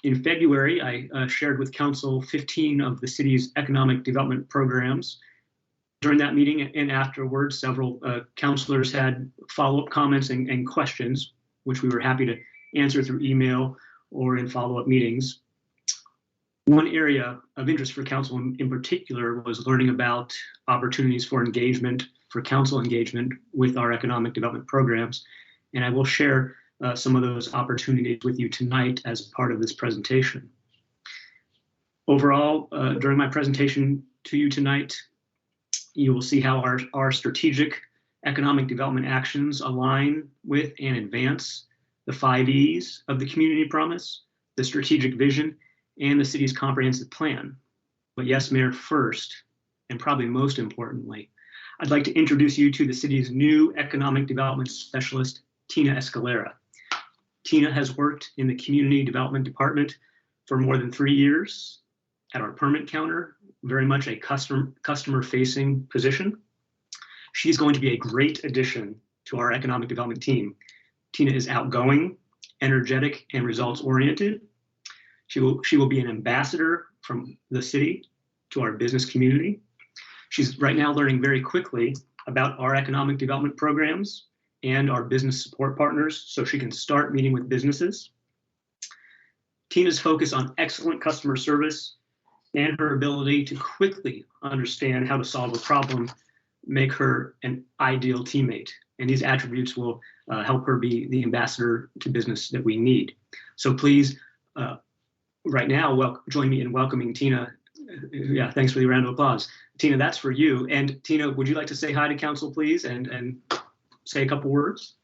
In February, I shared with Council 15 of the city's economic development programs. During that meeting and afterwards, several councilors had follow-up comments and questions, which we were happy to answer through email or in follow-up meetings. One area of interest for Council in particular was learning about opportunities for engagement, for Council engagement with our economic development programs. And I will share some of those opportunities with you tonight as part of this presentation. Overall, during my presentation to you tonight, you will see how our strategic economic development actions align with and advance the 5 E's of the community promise, the strategic vision, and the city's comprehensive plan. But yes, Mayor, first, and probably most importantly, I'd like to introduce you to the city's new economic development specialist, Tina Escalera. Tina has worked in the community development department for more than 3 years at our permit counter, very much a customer-facing position. She's going to be a great addition to our economic development team. Tina is outgoing, energetic, and results-oriented. She will be an ambassador from the city to our business community. She's right now learning very quickly about our economic development programs and our business support partners so she can start meeting with businesses. Tina's focus on excellent customer service and her ability to quickly understand how to solve a problem make her an ideal teammate. And these attributes will help her be the ambassador to business that we need. So please, right now, join me in welcoming Tina. Yeah, thanks for the round of applause. Tina, that's for you. And Tina, would you like to say hi to Council, please, and say a couple words?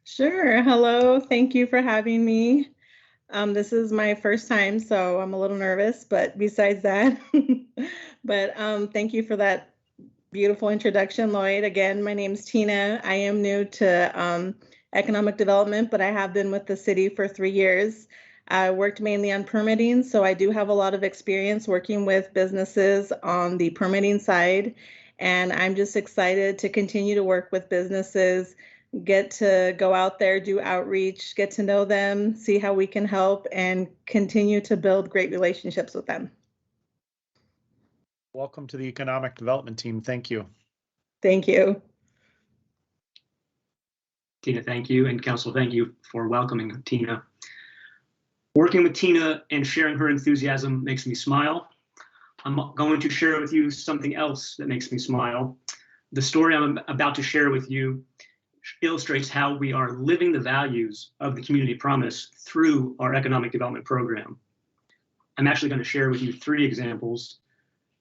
Sure. Hello. Thank you for having me. This is my first time, so I'm a little nervous, but besides that, thank you for that beautiful introduction, Lloyd. Again, my name's Tina. I am new to economic development, but I have been with the city for 3 years. I worked mainly on permitting, so I do have a lot of experience working with businesses on the permitting side, and I'm just excited to continue to work with businesses, get to go out there, do outreach, get to know them, see how we can help, and continue to build great relationships with them. Welcome to the economic development team. Thank you. Thank you. Tina, thank you. And Council, thank you for welcoming Tina. Working with Tina and sharing her enthusiasm makes me smile. I'm going to share with you something else that makes me smile. The story I'm about to share with you illustrates how we are living the values of the community promise through our economic development program. I'm actually going to share with you 3 examples,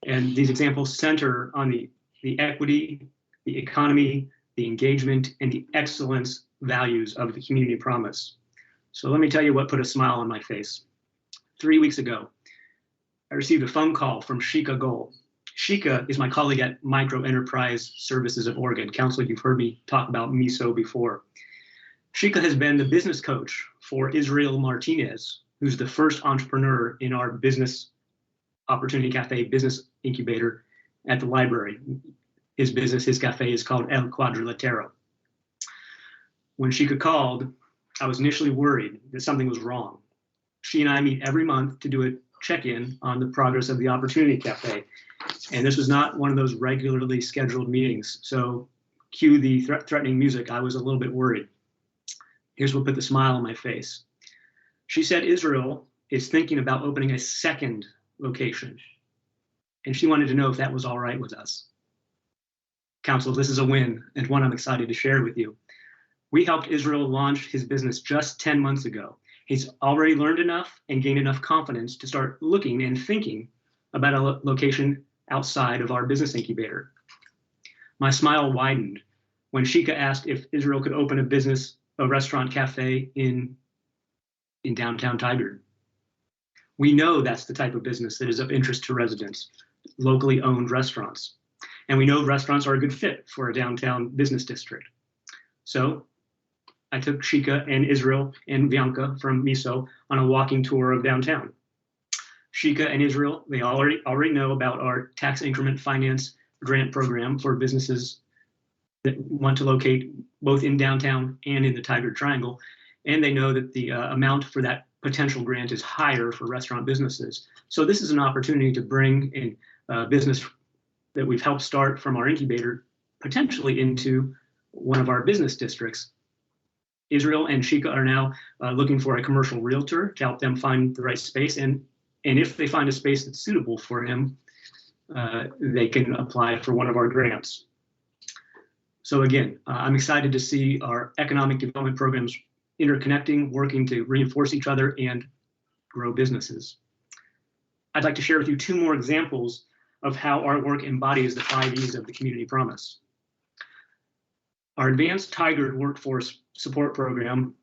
and these examples center on the equity, the economy, the engagement, and the excellence values of the community promise. So let me tell you what put a smile on my face. 3 weeks ago, I received a phone call from Shika Gold. Shika is my colleague at Micro Enterprise Services of Oregon. Council, you've heard me talk about MISO before. Shika has been the business coach for Israel Martinez, who's the first entrepreneur in our Business Opportunity Cafe business incubator at the library. His business, his cafe is called El Quadrilatero. When Shika called, I was initially worried that something was wrong. She and I meet every month to do a check-in on the progress of the Opportunity Cafe. And this was not one of those regularly scheduled meetings. So cue the threatening music. I was a little bit worried. Here's what put the smile on my face. She said Israel is thinking about opening a second location. And she wanted to know if that was all right with us. Council, this is a win and one I'm excited to share with you. We helped Israel launch his business just 10 months ago. He's already learned enough and gained enough confidence to start looking and thinking about a location outside of our business incubator. My smile widened when Shika asked if Israel could open a restaurant cafe in downtown Tigard. We know that's the type of business that is of interest to residents, locally owned restaurants. And we know restaurants are a good fit for a downtown business district. So I took Shika and Israel and Bianca from MISO on a walking tour of downtown. Shika and Israel, they already know about our tax increment finance grant program for businesses that want to locate both in downtown and in the Tigard Triangle. And they know that the amount for that potential grant is higher for restaurant businesses. So this is an opportunity to bring in business that we've helped start from our incubator potentially into one of our business districts. Israel and Shika are now looking for a commercial realtor to help them find the right space. And if they find a space that's suitable for him, they can apply for one of our grants. So again, I'm excited to see our economic development programs interconnecting, working to reinforce each other and grow businesses. I'd like to share with you 2 more examples of how our work embodies the 5 E's of the Community Promise. Our Advanced Tigard Workforce Support Program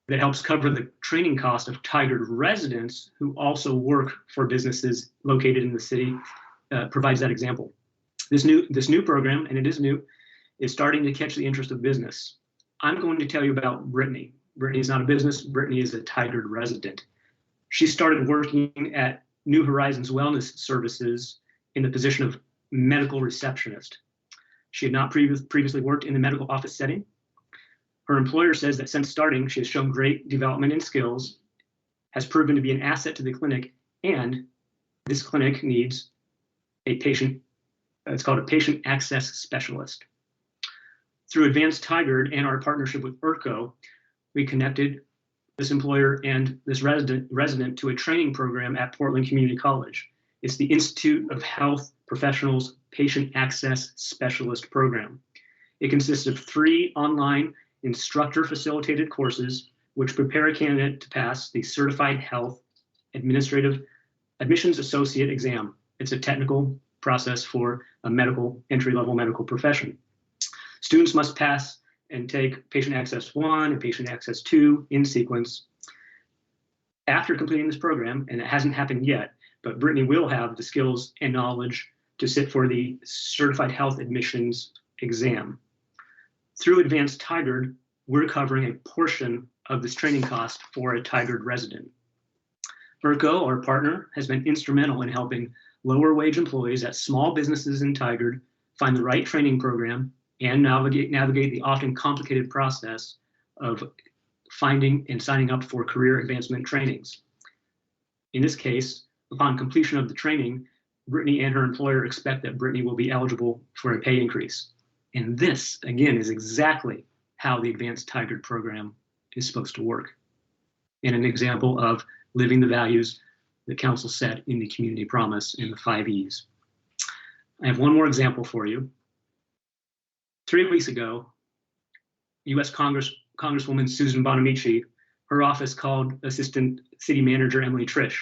that helps cover the training cost of Tigard residents who also work for businesses located in the city provides that example. This new program, and it is new, is starting to catch the interest of business. I'm going to tell you about Brittany. Brittany is not a business. Brittany is a Tigard resident. She started working at New Horizons Wellness Services in the position of medical receptionist. She had not previously worked in the medical office setting. Her employer says that since starting, she has shown great development in skills, has proven to be an asset to the clinic, and this clinic needs a patient, it's called a patient access specialist. Through Advanced Tigard and our partnership with ERCO, we connected this employer and this resident to a training program at Portland Community College. It's the Institute of Health Professionals Patient Access Specialist Program. It consists of 3 online instructor-facilitated courses which prepare a candidate to pass the Certified Health Administrative Admissions Associate exam. It's a technical process for a entry-level medical profession. Students must pass and take Patient Access 1 and Patient Access 2 in sequence. After completing this program, and it hasn't happened yet, but Brittany will have the skills and knowledge to sit for the Certified Health Admissions exam. Through Advanced Tigard, we're covering a portion of this training cost for a Tigard resident. ERCO, our partner, has been instrumental in helping lower wage employees at small businesses in Tigard find the right training program and navigate the often complicated process of finding and signing up for career advancement trainings. In this case, upon completion of the training, Brittany and her employer expect that Brittany will be eligible for a pay increase. And this, again, is exactly how the Advanced Tigard program is supposed to work. And an example of living the values the council set in the Community Promise in the 5 E's. I have one more example for you. 3 weeks ago, U.S. Congresswoman Susan Bonamici, her office called Assistant City Manager Emily Trish.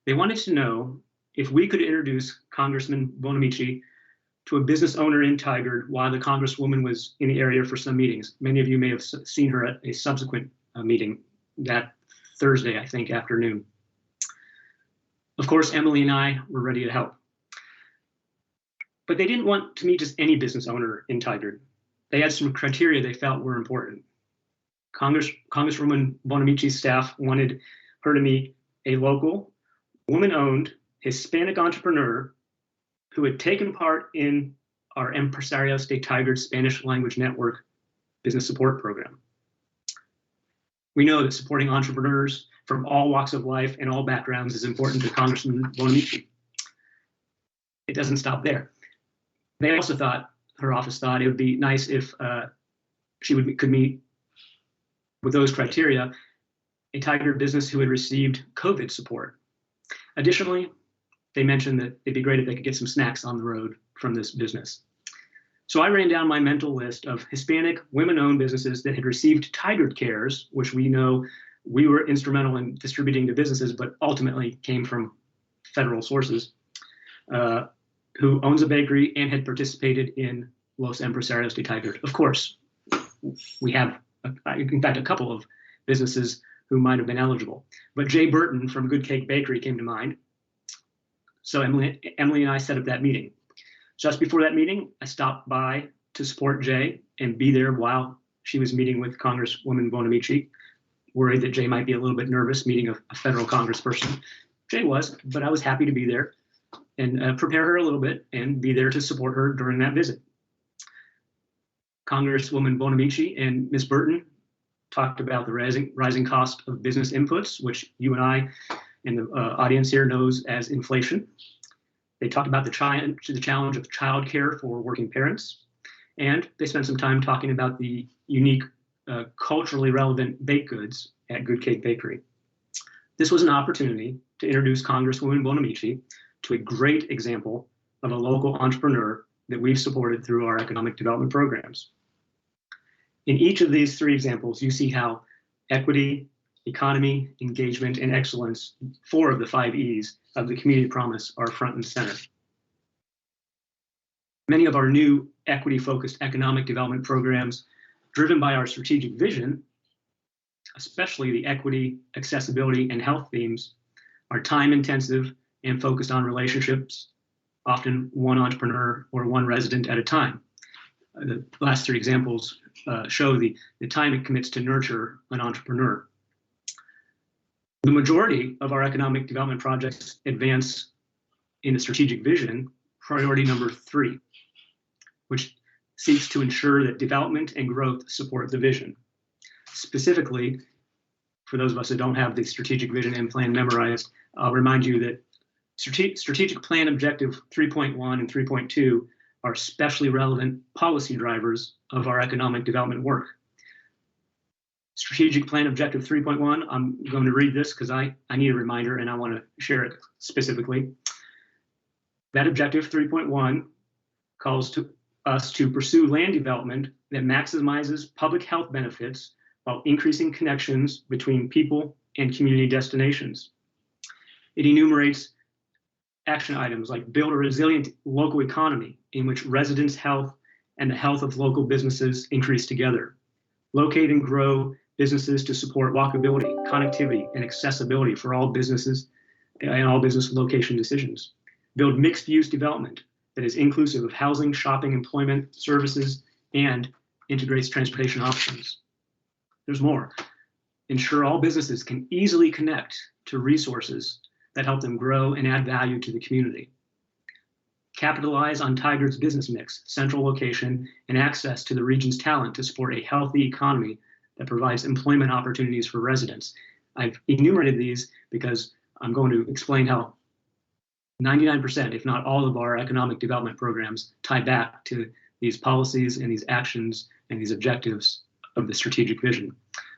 They wanted to know if we could introduce Congressman Bonamici to a business owner in Tigard while the Congresswoman was in the area for some meetings. Many of you may have seen her at a subsequent meeting that Thursday, I think, afternoon. Of course, Emily and I were ready to help. But they didn't want to meet just any business owner in Tigard. They had some criteria they felt were important. Congresswoman Bonamici's staff wanted her to meet a local, woman-owned Hispanic entrepreneur who had taken part in our Empresarios de Tigard Spanish Language Network business support program. We know that supporting entrepreneurs from all walks of life and all backgrounds is important to Congressman Bonamici. It doesn't stop there. They also thought, her office thought, it would be nice if she could meet with those criteria a Tigard business who had received COVID support. Additionally, they mentioned that it'd be great if they could get some snacks on the road from this business. So I ran down my mental list of Hispanic women-owned businesses that had received Tigard Cares, which we know we were instrumental in distributing to businesses, but ultimately came from federal sources, who owns a bakery and had participated in Los Empresarios de Tigard. Of course, we have, in fact, a couple of businesses who might have been eligible. But Jay Burton from Good Cake Bakery came to mind. So Emily and I set up that meeting. Just before that meeting, I stopped by to support Jay and be there while she was meeting with Congresswoman Bonamici, worried that Jay might be a little bit nervous meeting a federal congressperson. Jay was, but I was happy to be there and prepare her a little bit and be there to support her during that visit. Congresswoman Bonamici and Ms. Burton talked about the rising cost of business inputs, which you and I and the audience here knows as inflation. They talked about the challenge of childcare for working parents, and they spent some time talking about the unique, culturally relevant baked goods at Good Cake Bakery. This was an opportunity to introduce Congresswoman Bonamici to a great example of a local entrepreneur that we've supported through our economic development programs. In each of these three examples, you see how equity, economy, engagement, and excellence, 4 of the 5 E's of the community promise, are front and center. Many of our new equity-focused economic development programs, driven by our strategic vision, especially the equity, accessibility, and health themes, are time-intensive and focused on relationships, often one entrepreneur or one resident at a time. The last 3 examples show the time it commits to nurture an entrepreneur. The majority of our economic development projects advance in the strategic vision, priority number 3, which seeks to ensure that development and growth support the vision. Specifically, for those of us that don't have the strategic vision and plan memorized, I'll remind you that strategic plan objective 3.1 and 3.2 are especially relevant policy drivers of our economic development work. Strategic plan objective 3.1, I'm going to read this because I need a reminder and I want to share it specifically. That objective 3.1 calls to us to pursue land development that maximizes public health benefits while increasing connections between people and community destinations. It enumerates action items like build a resilient local economy in which residents' health and the health of local businesses increase together. Locate and grow businesses to support walkability, connectivity, and accessibility for all businesses and all business location decisions. Build mixed-use development that is inclusive of housing, shopping, employment, services, and integrates transportation options. There's more. Ensure all businesses can easily connect to resources that help them grow and add value to the community. Capitalize on Tigard's business mix, central location, and access to the region's talent to support a healthy economy that provides employment opportunities for residents. I've enumerated these because I'm going to explain how 99%, if not all of our economic development programs tie back to these policies and these actions and these objectives of the strategic vision.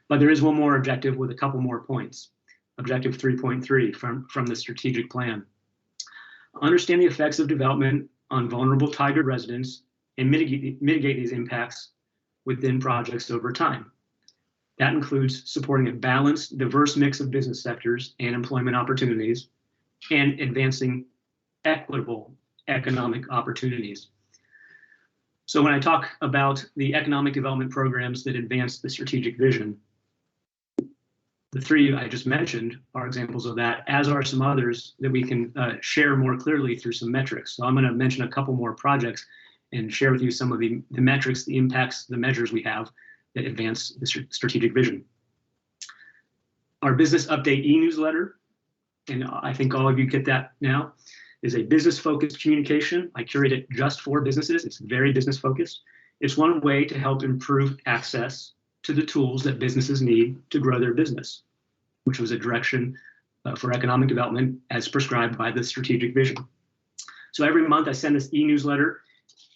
But there is one more objective with a couple more points. Objective 3.3 from the strategic plan. Understand the effects of development on vulnerable Tigard residents and mitigate these impacts within projects over time. That includes supporting a balanced, diverse mix of business sectors and employment opportunities, and advancing equitable economic opportunities. So when I talk about the economic development programs that advance the strategic vision, the 3 I just mentioned are examples of that, as are some others that we can share more clearly through some metrics. So I'm going to mention a couple more projects and share with you some of the metrics, the impacts, the measures we have that advance the strategic vision. Our business update e-newsletter, and I think all of you get that now, is a business-focused communication. I curate it just for businesses. It's very business-focused. It's one way to help improve access to the tools that businesses need to grow their business, which was a direction for economic development as prescribed by the strategic vision. So every month I send this e-newsletter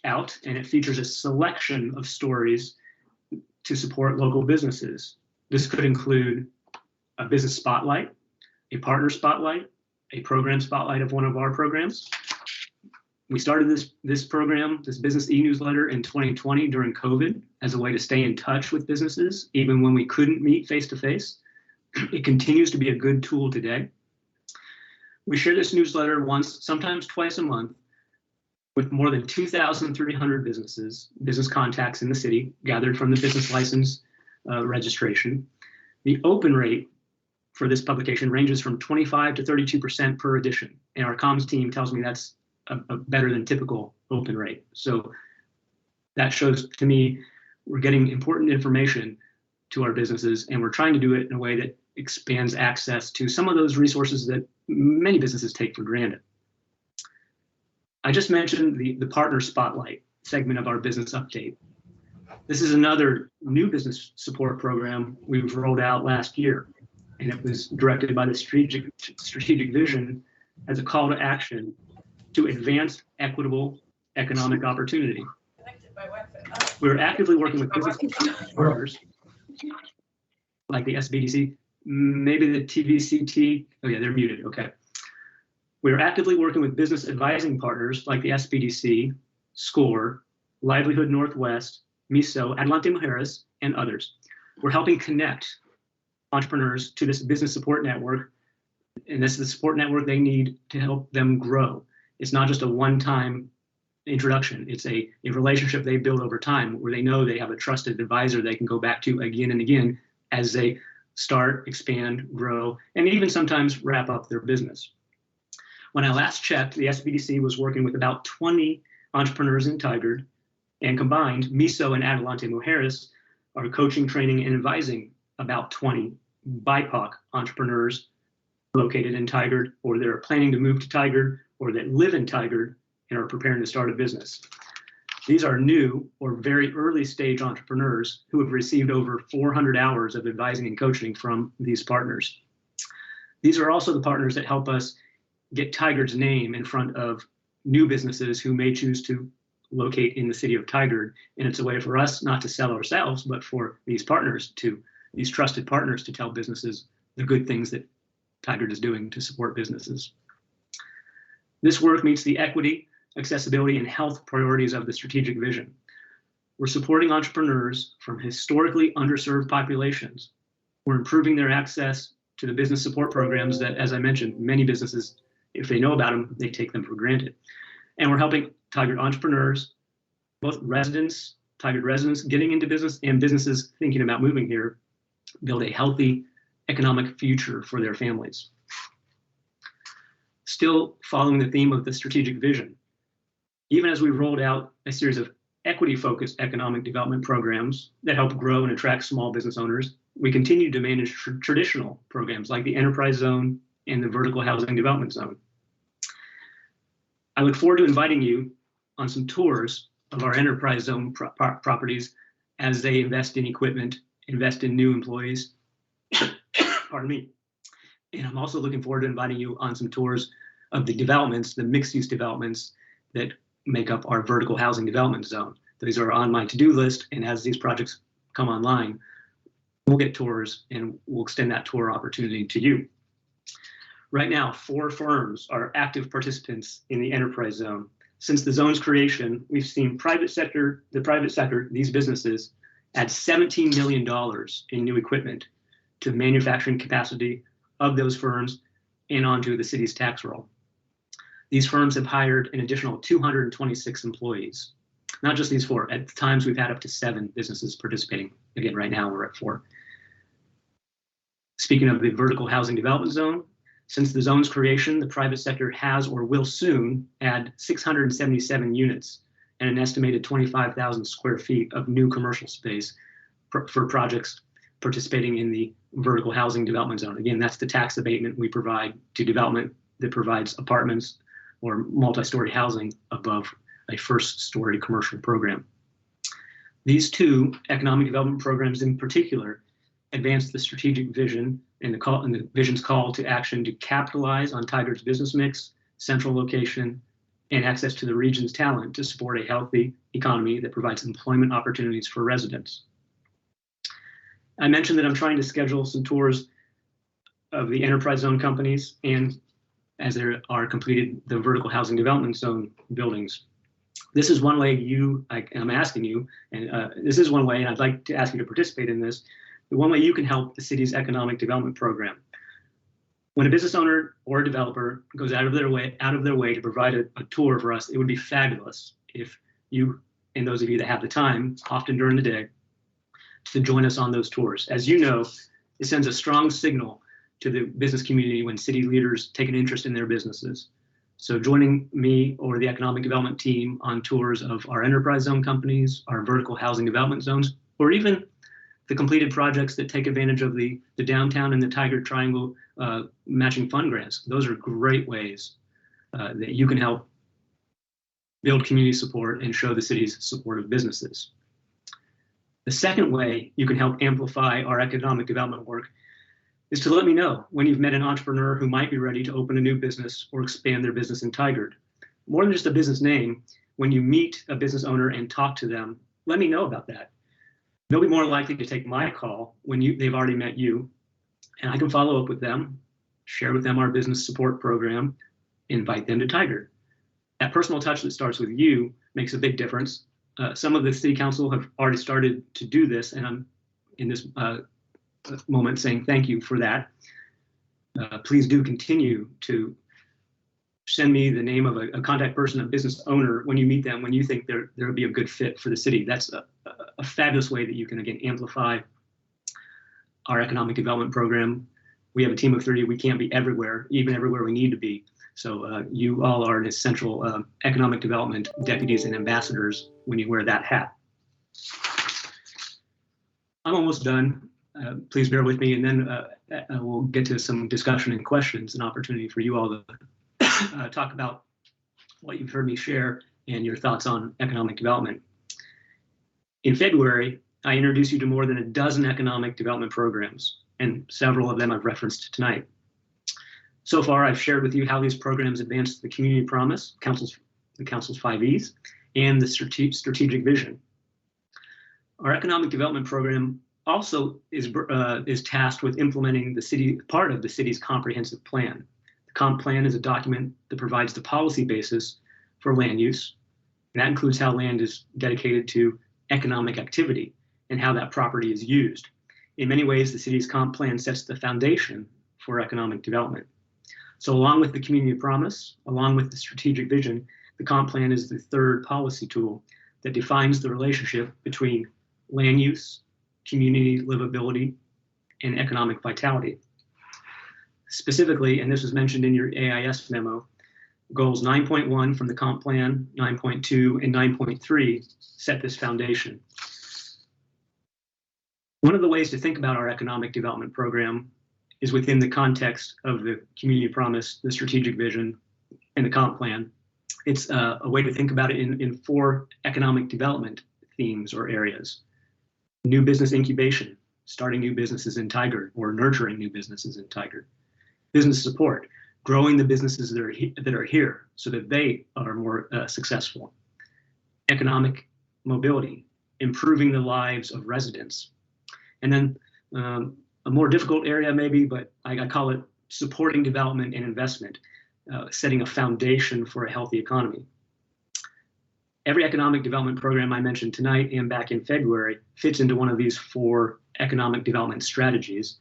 out, and it features a selection of stories to support local businesses. This could include a business spotlight, a partner spotlight, a program spotlight of one of our programs. We started this program, this business e-newsletter in 2020 during COVID as a way to stay in touch with businesses, even when we couldn't meet face-to-face. It continues to be a good tool today. We share this newsletter once, sometimes twice a month, with more than 2,300 business contacts in the city, gathered from the business license registration. The open rate for this publication ranges from 25 to 32% per edition. And our comms team tells me that's a better than typical open rate. So that shows to me we're getting important information to our businesses, and we're trying to do it in a way that expands access to some of those resources that many businesses take for granted. I just mentioned the Partner Spotlight segment of our business update. This is another new business support program we've rolled out last year, and it was directed by the strategic vision as a call to action to advance equitable economic opportunity. We're actively working with business partners like the SBDC, maybe the TVCT. Oh yeah, they're muted. Okay. We're actively working with business advising partners like the SBDC, SCORE, Livelihood Northwest, MISO, Adelante Mujeres, and others. We're helping connect entrepreneurs to this business support network, and this is the support network they need to help them grow. It's not just a one-time introduction. It's a relationship they build over time where they know they have a trusted advisor they can go back to again and again as they start, expand, grow, and even sometimes wrap up their business. When I last checked, the SBDC was working with about 20 entrepreneurs in Tigard, and combined, MISO and Adelante Mujeres are coaching, training, and advising about 20 BIPOC entrepreneurs located in Tigard, or that are planning to move to Tigard, or that live in Tigard and are preparing to start a business. These are new or very early stage entrepreneurs who have received over 400 hours of advising and coaching from these partners. These are also the partners that help us get Tigard's name in front of new businesses who may choose to locate in the city of Tigard. And it's a way for us not to sell ourselves, but for these partners these trusted partners to tell businesses the good things that Tigard is doing to support businesses. This work meets the equity, accessibility, and health priorities of the strategic vision. We're supporting entrepreneurs from historically underserved populations. We're improving their access to the business support programs that, as I mentioned, many businesses, if they know about them, they take them for granted. And we're helping Tigard entrepreneurs, both residents, Tigard residents getting into business and businesses thinking about moving here, build a healthy economic future for their families. Still following the theme of the strategic vision, even as we rolled out a series of equity-focused economic development programs that help grow and attract small business owners, we continue to manage traditional programs like the Enterprise Zone and the Vertical Housing Development Zone. I look forward to inviting you on some tours of our Enterprise Zone properties as they invest in equipment, invest in new employees. Pardon me. And I'm also looking forward to inviting you on some tours of the developments, the mixed-use developments that make up our Vertical Housing Development Zone. These are on my to-do list, and as these projects come online, we'll get tours and we'll extend that tour opportunity to you. Right now, 4 firms are active participants in the Enterprise Zone. Since the zone's creation, we've seen the private sector, these businesses, add $17 million in new equipment to the manufacturing capacity of those firms and onto the city's tax roll. These firms have hired an additional 226 employees. Not just these 4. At times, we've had up to 7 businesses participating. Again, right now, we're at 4. Speaking of the Vertical Housing Development Zone, since the zone's creation, the private sector has or will soon add 677 units and an estimated 25,000 square feet of new commercial space for projects participating in the Vertical Housing Development Zone. Again, that's the tax abatement we provide to development that provides apartments or multi-story housing above a first-story commercial program. These 2 economic development programs in particular advance the strategic vision and the vision's call to action to capitalize on Tigard's business mix, central location, and access to the region's talent to support a healthy economy that provides employment opportunities for residents. I mentioned that I'm trying to schedule some tours of the Enterprise Zone companies and, as they are completed, the Vertical Housing Development Zone buildings. This is one way I'm asking you, and this is one way, and I'd like to ask you to participate in this, the one way you can help the city's economic development program. When a business owner or a developer goes out of their way to provide a tour for us, it would be fabulous if you, and those of you that have the time, often during the day, to join us on those tours. As you know, it sends a strong signal to the business community when city leaders take an interest in their businesses. So joining me or the economic development team on tours of our enterprise zone companies, our vertical housing development zones, or even the completed projects that take advantage of the downtown and the Tigard Triangle matching fund grants. Those are great ways that you can help build community support and show the city's support of businesses. The second way you can help amplify our economic development work is to let me know when you've met an entrepreneur who might be ready to open a new business or expand their business in Tigard. More than just a business name, when you meet a business owner and talk to them, let me know about that. They'll be more likely to take my call when they've already met you, and I can follow up with them, share with them our business support program, invite them to Tigard. That personal touch that starts with you makes a big difference. Some of the city council have already started to do this, and I'm in this moment saying thank you for that. Please do continue to send me the name of a contact person, a business owner, when you meet them, when you think there would be a good fit for the city. That's a fabulous way that you can, again, amplify our economic development program. We have a team of 30. We can't be everywhere, even everywhere we need to be. So you all are an essential economic development deputies and ambassadors when you wear that hat. I'm almost done. Please bear with me, and then we'll get to some discussion and questions, an opportunity for you all to talk about what you've heard me share and your thoughts on economic development. In February, I introduced you to more than a dozen economic development programs, and several of them I've referenced tonight. So far, I've shared with you how these programs advance the community promise, the council's 5 E's, and the strategic vision. Our economic development program also is tasked with implementing part of the city's comprehensive plan. The comp plan is a document that provides the policy basis for land use, and that includes how land is dedicated to economic activity and how that property is used. In many ways, the city's comp plan sets the foundation for economic development. So along with the community promise, along with the strategic vision, the comp plan is the third policy tool that defines the relationship between land use, community livability, and economic vitality. Specifically, and this was mentioned in your AIS memo, goals 9.1 from the comp plan, 9.2, and 9.3 set this foundation. One of the ways to think about our economic development program is within the context of the community promise, the strategic vision, and the comp plan. It's a way to think about it in 4 economic development themes or areas. New business incubation, starting new businesses in Tigard or nurturing new businesses in Tigard. Business support, growing the businesses that are here so that they are more successful. Economic mobility, improving the lives of residents. And then a more difficult area maybe, but I call it supporting development and investment, setting a foundation for a healthy economy. Every economic development program I mentioned tonight and back in February fits into one of these 4 economic development strategies.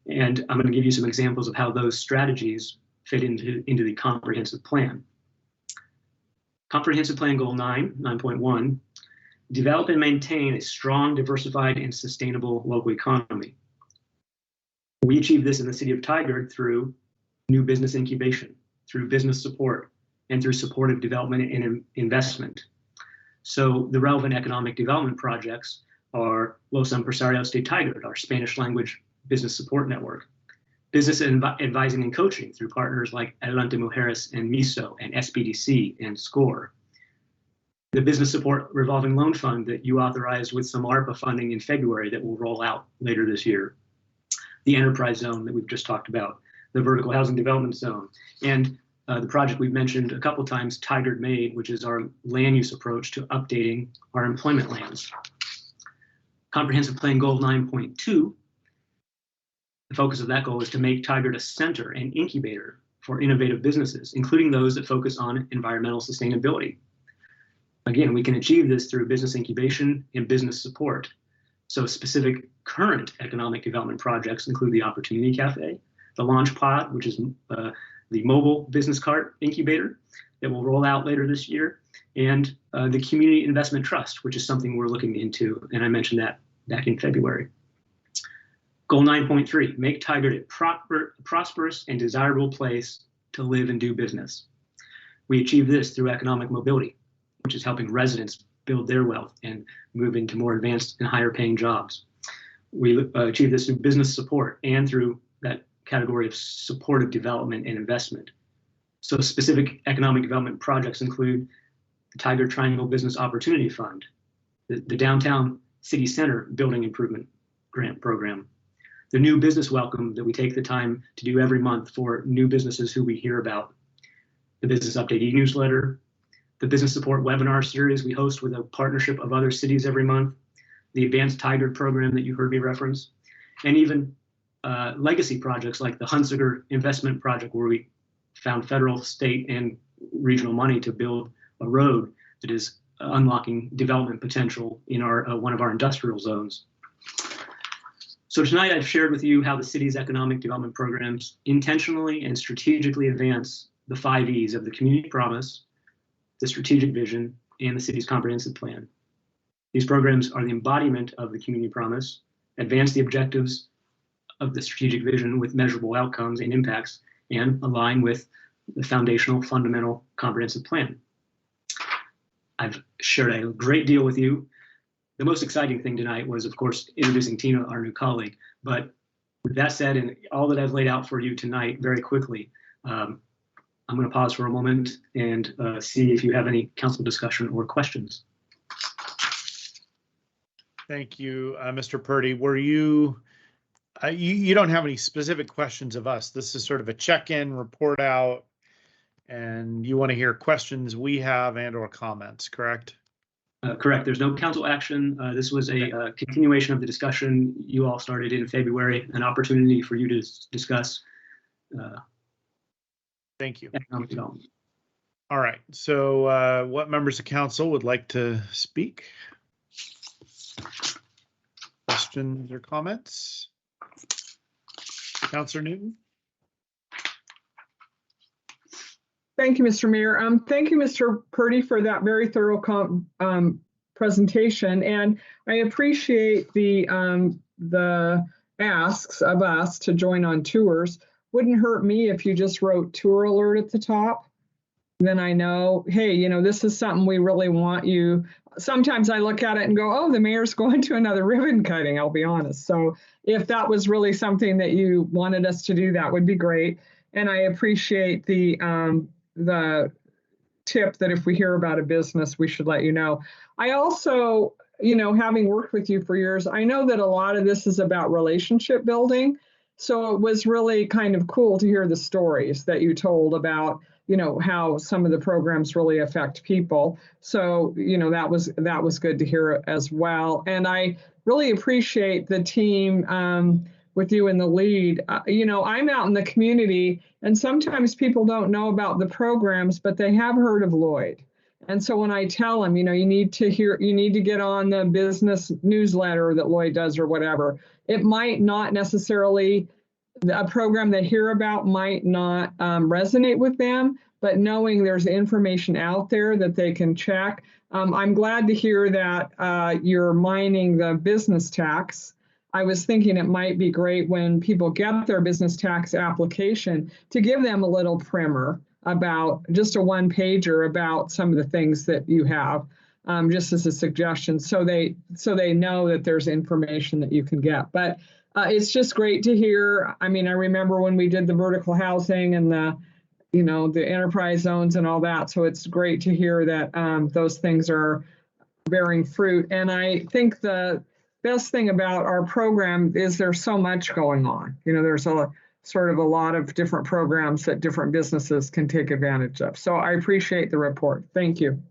And I'm going to give you some examples of how those strategies fit into the comprehensive plan. Comprehensive plan goal 9.1, develop and maintain a strong, diversified, and sustainable local economy. We achieve this in the city of Tigard through new business incubation, through business support, and through supportive development and investment. So the relevant economic development projects are Los Empresarios de Tigard, our Spanish language business support network, business advising and coaching through partners like Adelante Mujeres and MISO and SBDC and SCORE. The business support revolving loan fund that you authorized with some ARPA funding in February that will roll out later this year. The enterprise zone that we've just talked about, the vertical housing development zone, and the project we've mentioned a couple times, Tigard Made, which is our land use approach to updating our employment lands. Comprehensive Plan Goal 9.2, the focus of that goal is to make Tigard a center and incubator for innovative businesses, including those that focus on environmental sustainability. Again, we can achieve this through business incubation and business support. So specific current economic development projects include the Opportunity Cafe, the Launch Pod, which is the mobile business cart incubator that will roll out later this year, and the Community Investment Trust, which is something we're looking into, and I mentioned that back in February. Goal 9.3, make Tigard a prosperous and desirable place to live and do business. We achieve this through economic mobility, which is helping residents build their wealth and move into more advanced and higher paying jobs. We achieve this through business support and through that category of supportive development and investment. So specific economic development projects include the Tigard Triangle Business Opportunity Fund, the Downtown City Center Building Improvement Grant Program, the new business welcome that we take the time to do every month for new businesses who we hear about, the Business Update e-newsletter, the business support webinar series we host with a partnership of other cities every month, the Advanced Tigard program that you heard me reference, and even legacy projects like the Hunsiger Investment Project, where we found federal, state, and regional money to build a road that is unlocking development potential in our one of our industrial zones. So tonight I've shared with you how the city's economic development programs intentionally and strategically advance the 5 E's of the community promise, the strategic vision, and the city's comprehensive plan. These programs are the embodiment of the community promise, advance the objectives of the strategic vision with measurable outcomes and impacts, and align with the foundational, fundamental, comprehensive plan. I've shared a great deal with you. The most exciting thing tonight was, of course, introducing Tina, our new colleague. But with that said, and all that I've laid out for you tonight very quickly, I'm going to pause for a moment and see if you have any council discussion or questions. Thank you, Mr. Purdy. Were you, you don't have any specific questions of us. This is sort of a check-in, report out, and you want to hear questions we have and or comments, correct? Correct. There's no council action. This was a continuation of the discussion you all started in February, an opportunity for you to discuss. Thank you. Economic development. All right. So what members of council would like to speak? Questions or comments? Councilor Newton? Thank you, Mr. Mayor. Thank you, Mr. Purdy, for that very thorough presentation. And I appreciate the asks of us to join on tours. Wouldn't hurt me if you just wrote tour alert at the top. Then I know, hey, you know, this is something we really want you. Sometimes I look at it and go, oh, the mayor's going to another ribbon cutting, I'll be honest. So if that was really something that you wanted us to do, that would be great. And I appreciate the tip that if we hear about a business, we should let you know. I also, you know, having worked with you for years, I know that a lot of this is about relationship building. So it was really kind of cool to hear the stories that you told about, you know, how some of the programs really affect people. So, you know, that was good to hear as well. And I really appreciate the team with you in the lead. You know, I'm out in the community and sometimes people don't know about the programs, but they have heard of Lloyd. And so when I tell them, you know, you need to get on the business newsletter that Lloyd does or whatever, it might not necessarily, a program they hear about might not resonate with them, but knowing there's information out there that they can check. I'm glad to hear that you're mining the business tax. I was thinking it might be great when people get their business tax application to give them a little primer about just a one-pager about some of the things that you have, just as a suggestion, so they know that there's information that you can get. But it's just great to hear. I mean, I remember when we did the vertical housing and the, you know, the enterprise zones and all that. So it's great to hear that those things are bearing fruit. And I think the best thing about our program is there's so much going on. You know, there's a sort of a lot of different programs that different businesses can take advantage of. So I appreciate the report. Thank you.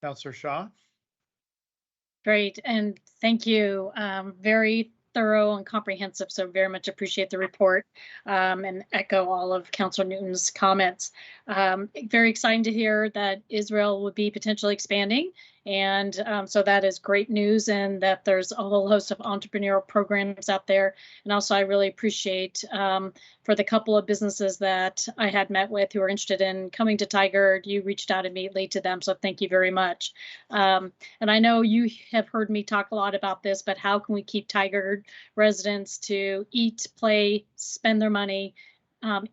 Councilor Shaw? Great, and thank you. Very thorough and comprehensive, so very much appreciate the report and echo all of Councilor Newton's comments. Very exciting to hear that Israel would be potentially expanding And so that is great news, and that there's a whole host of entrepreneurial programs out there. And also I really appreciate for the couple of businesses that I had met with who are interested in coming to Tigard, you reached out immediately to them. So thank you very much. And I know you have heard me talk a lot about this, but how can we keep Tigard residents to eat, play, spend their money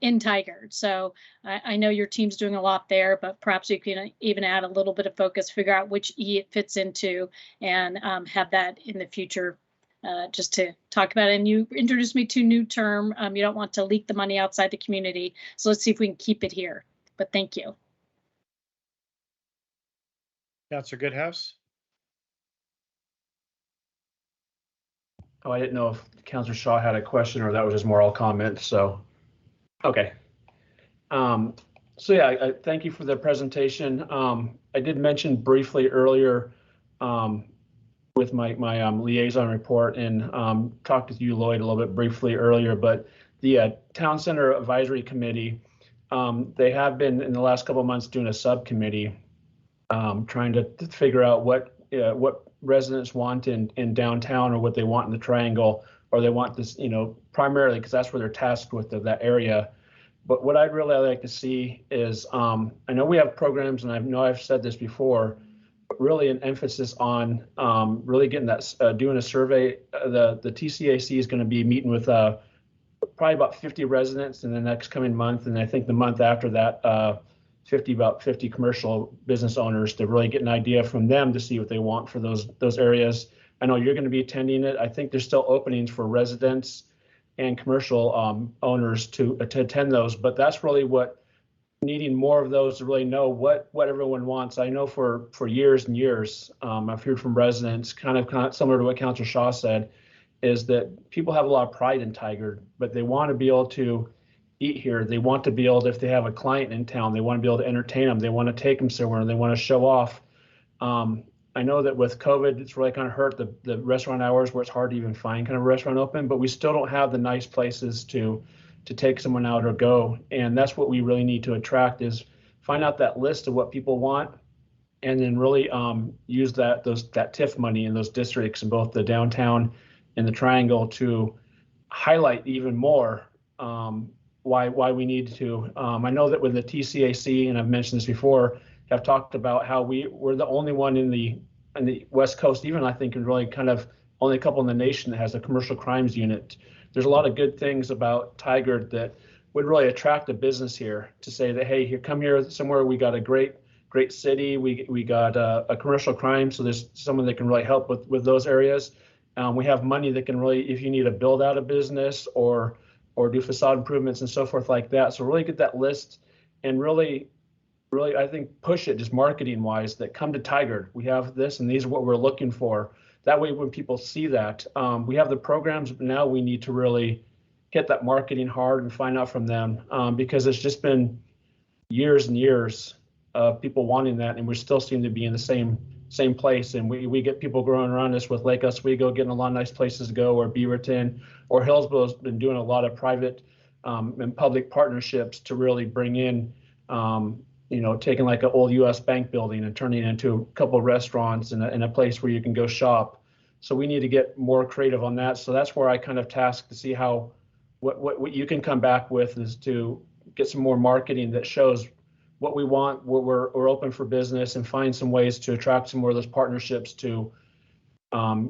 in Tigard? So I know your team's doing a lot there, but perhaps you can even add a little bit of focus, figure out which E it fits into, and have that in the future just to talk about it. And you introduced me to a new term. You don't want to leak the money outside the community. So let's see if we can keep it here. But thank you. Councilor Goodhouse. Oh, I didn't know if Councilor Shaw had a question or that was just more all comments. So, okay. So yeah, I thank you for the presentation. I did mention briefly earlier with my liaison report, and talked with you, Lloyd, a little bit briefly earlier, but the Town Center Advisory Committee, they have been in the last couple of months doing a subcommittee trying to figure out what residents want in downtown, or what they want in the Triangle, or they want this, primarily because that's where they're tasked with that area. But what I'd really like to see is, I know we have programs, and I know I've said this before, but really an emphasis on really getting that, doing a survey. The TCAC is going to be meeting with probably about 50 residents in the next coming month, and I think the month after that, about 50 commercial business owners, to really get an idea from them to see what they want for those areas. I know you're going to be attending it. I think there's still openings for residents and commercial owners to attend those, but that's really what, needing more of those to really know what everyone wants. I know for years and years, I've heard from residents, kind of similar to what Councilor Shaw said, is that people have a lot of pride in Tigard, but they want to be able to eat here. They want to be able to, if they have a client in town, they want to be able to entertain them. They want to take them somewhere. They want to show off. I know that with COVID, it's really kind of hurt the restaurant hours, where it's hard to even find kind of a restaurant open, but we still don't have the nice places to take someone out or go. And that's what we really need to attract, is find out that list of what people want, and then really use that TIF money in those districts in both the downtown and the Triangle to highlight even more why we need to. I know that with the TCAC, and I've mentioned this before, have talked about how we're the only one in the West Coast, even I think, and really kind of only a couple in the nation that has a commercial crimes unit. There's a lot of good things about Tigard that would really attract a business here, to say that, hey, here, come here somewhere. We got a great city. We got a commercial crime, so there's someone that can really help with those areas. We have money that can really, if you need to build out a business or do facade improvements and so forth like that. So really get that list, and really, I think, push it just marketing wise, that come to Tigard. We have this, and these are what we're looking for. That way, when people see that, we have the programs, but now we need to really hit that marketing hard and find out from them, because it's just been years and years of people wanting that, and we still seem to be in the same place. And we get people growing around us with Lake Oswego getting a lot of nice places to go, or Beaverton, or Hillsboro's been doing a lot of private and public partnerships to really bring in, taking like an old U.S. Bank building and turning it into a couple of restaurants and a place where you can go shop. So we need to get more creative on that. So that's where I kind of task to see how, what you can come back with, is to get some more marketing that shows what we want, what we're open for business, and find some ways to attract some more of those partnerships to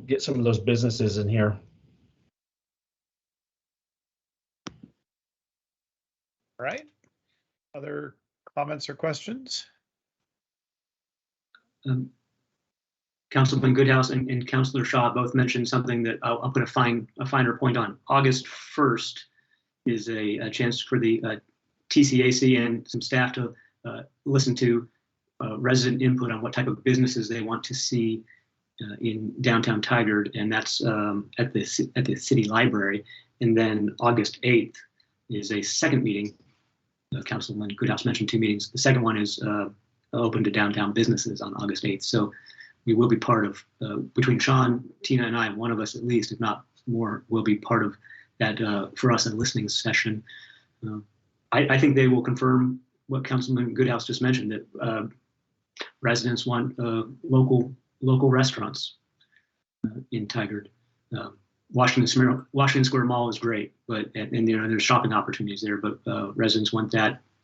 get some of those businesses in here. All right. Other comments or questions? Councilman Goodhouse and Councilor Shaw both mentioned something that I'll put a finer point on. August 1st is a chance for the TCAC and some staff to listen to resident input on what type of businesses they want to see in downtown Tigard, and that's at the city library. And then August 8th is a second meeting. Councilman Goodhouse mentioned 2 meetings. The second one is open to downtown businesses on August 8th. So we will be part of, between Sean, Tina, and I, one of us at least, if not more, will be part of that for us, a listening session. I think they will confirm what Councilman Goodhouse just mentioned, that residents want local restaurants in Tigard. Washington Square Mall is great, but and there's shopping opportunities there. But residents want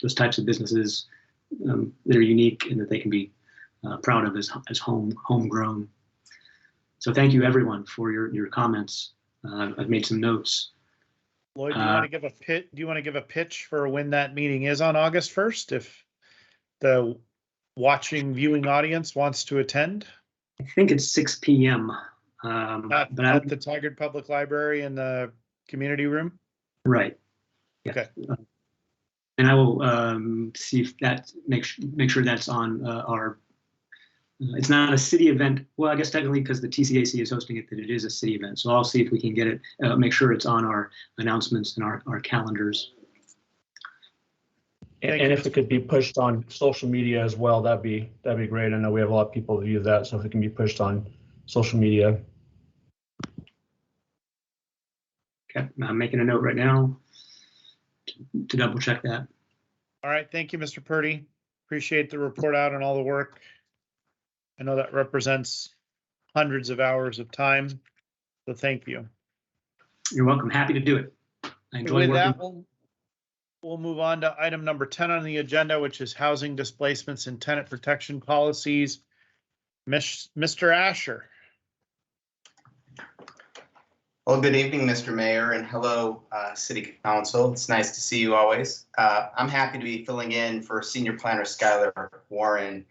those types of businesses that are unique and that they can be proud of as homegrown. So thank you everyone for your comments. I've made some notes. Lloyd, do you want to give a pitch for when that meeting is on August 1st? If the viewing audience wants to attend? I think it's 6 p.m. At the Tigard Public Library in the community room? Right. Yeah. Okay. And I will see if that make sure that's on our. It's not a city event. Well, I guess technically because the TCAC is hosting it, that it is a city event. So I'll see if we can get it. Make sure it's on our announcements and our calendars. And if it could be pushed on social media as well, that'd be great. I know we have a lot of people that use that, so if it can be pushed on social media. Okay, I'm making a note right now to double check that. All right, thank you, Mr. Purdy. Appreciate the report out and all the work. I know that represents hundreds of hours of time, so thank you. You're welcome. Happy to do it. I enjoy With working. that, we'll move on to item number 10 on the agenda, which is housing displacements and tenant protection policies. Mr. Asher. Well, good evening, Mr. Mayor, and hello, City Council. It's nice to see you always. I'm happy to be filling in for Senior Planner Skylar Warren,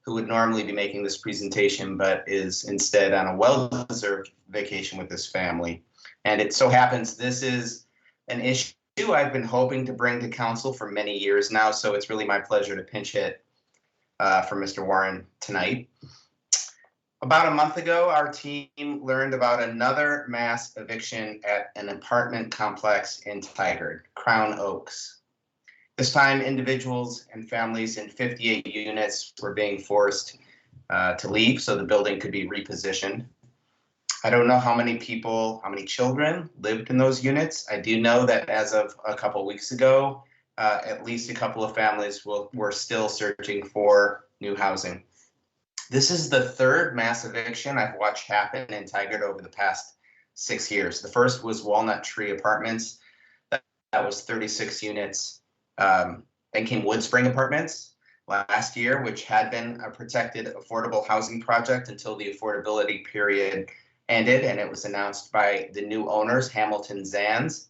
who would normally be making this presentation, but is instead on a well-deserved vacation with his family. And it so happens this is an issue I've been hoping to bring to Council for many years now, so it's really my pleasure to pinch hit for Mr. Warren tonight. About a month ago, our team learned about another mass eviction at an apartment complex in Tigard, Crown Oaks. This time, individuals and families in 58 units were being forced to leave so the building could be repositioned. I don't know how many children lived in those units. I do know that as of a couple weeks ago, at least a couple of families were still searching for new housing. This is the third mass eviction I've watched happen in Tigard over the past 6 years. The first was Walnut Tree Apartments. That was 36 units. Then came Wood Spring Apartments last year, which had been a protected affordable housing project until the affordability period ended, and it was announced by the new owners, Hamilton Zands,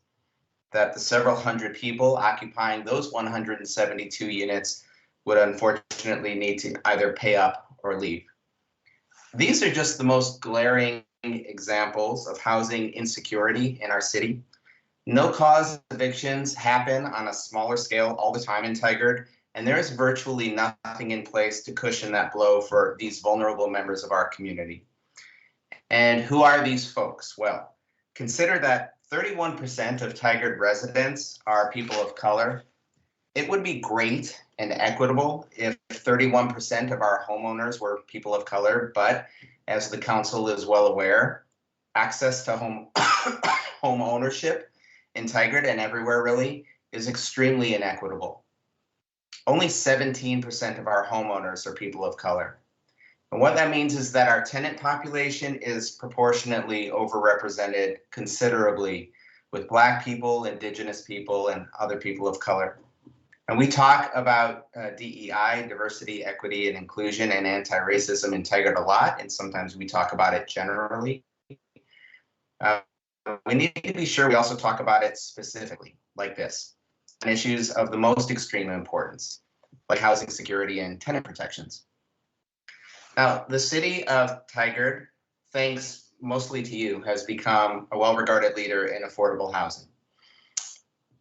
that the several hundred people occupying those 172 units would unfortunately need to either pay up or leave. These are just the most glaring examples of housing insecurity in our city. No cause evictions happen on a smaller scale all the time in Tigard, and there is virtually nothing in place to cushion that blow for these vulnerable members of our community. And who are these folks? Well, consider that 31% of Tigard residents are people of color. It would be great and equitable if 31% of our homeowners were people of color, but as the council is well aware, access to home ownership in Tigard and everywhere really is extremely inequitable. Only 17% of our homeowners are people of color. And what that means is that our tenant population is proportionately overrepresented considerably with Black people, Indigenous people, and other people of color. And we talk about DEI, diversity, equity, and inclusion, and anti-racism in Tigard a lot, and sometimes we talk about it generally. We need to be sure we also talk about it specifically, like this, on issues of the most extreme importance, like housing security and tenant protections. Now, the city of Tigard, thanks mostly to you, has become a well-regarded leader in affordable housing.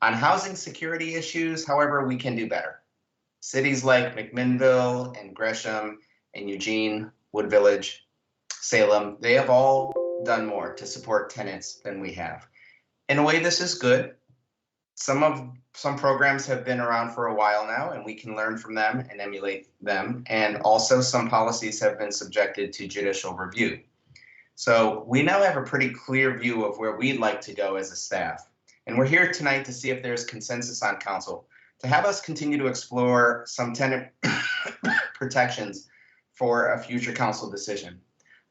On housing security issues, however, we can do better. Cities like McMinnville and Gresham and Eugene, Wood Village, Salem, they have all done more to support tenants than we have. In a way, this is good. Some programs have been around for a while now, and we can learn from them and emulate them. And also some policies have been subjected to judicial review. So we now have a pretty clear view of where we'd like to go as a staff. And we're here tonight to see if there's consensus on council to have us continue to explore some tenant protections for a future council decision.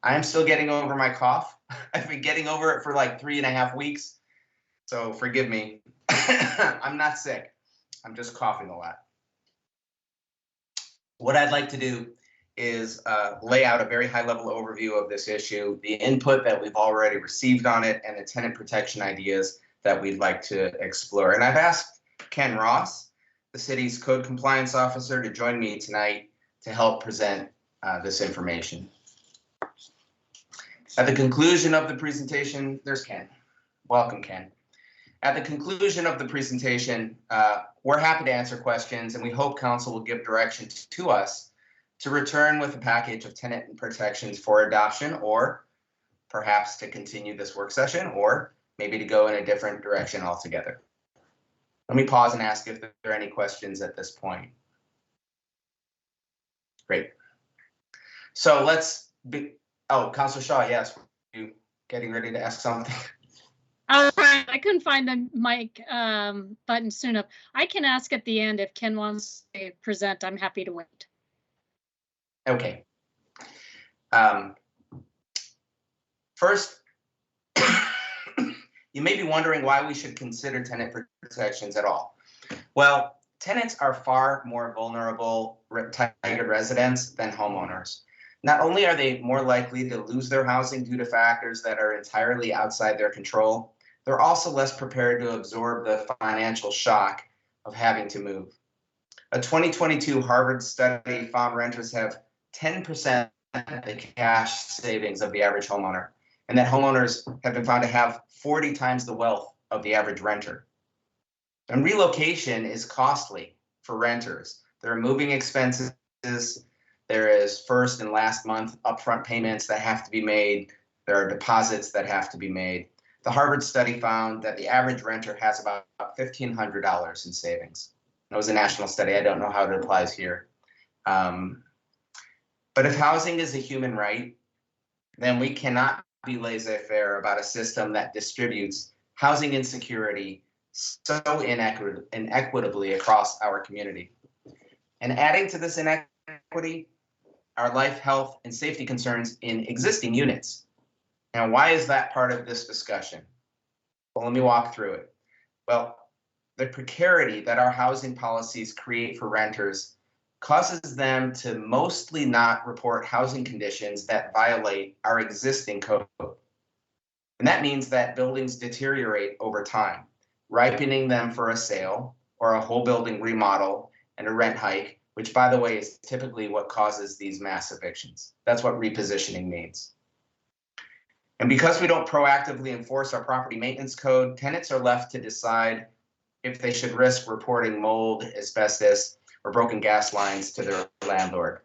I am still getting over my cough. I've been getting over it for like 3.5 weeks. So forgive me. I'm not sick. I'm just coughing a lot. What I'd like to do is lay out a very high level overview of this issue, the input that we've already received on it, and the tenant protection ideas that we'd like to explore. And I've asked Ken Ross, the city's code compliance officer, to join me tonight to help present this information. At the conclusion of the presentation, there's Ken. Welcome, Ken. At the conclusion of the presentation, we're happy to answer questions, and we hope council will give direction to us to return with a package of tenant protections for adoption, or perhaps to continue this work session, or maybe to go in a different direction altogether. Let me pause and ask if there are any questions at this point. Great. So let's be, oh, Councilor Shaw, yes, you getting ready to ask something? I couldn't find the mic button soon enough. I can ask at the end if Ken wants to present. I'm happy to wait. Okay. First, you may be wondering why we should consider tenant protections at all. Well, tenants are far more vulnerable Tigard residents than homeowners. Not only are they more likely to lose their housing due to factors that are entirely outside their control, they're also less prepared to absorb the financial shock of having to move. A 2022 Harvard study found renters have 10% of the cash savings of the average homeowner, and that homeowners have been found to have 40 times the wealth of the average renter. And relocation is costly for renters. There are moving expenses. There is first and last month upfront payments that have to be made. There are deposits that have to be made. The Harvard study found that the average renter has about $1,500 in savings. It was a national study. I don't know how it applies here. But if housing is a human right, then we cannot be laissez-faire about a system that distributes housing insecurity so inequitably across our community. And adding to this inequity are life, health, and safety concerns in existing units. Now, why is that part of this discussion? Well, let me walk through it. Well, the precarity that our housing policies create for renters causes them to mostly not report housing conditions that violate our existing code. And that means that buildings deteriorate over time, ripening them for a sale or a whole building remodel and a rent hike, which, by the way, is typically what causes these mass evictions. That's what repositioning means. And because we don't proactively enforce our property maintenance code, tenants are left to decide if they should risk reporting mold, asbestos, or broken gas lines to their landlord.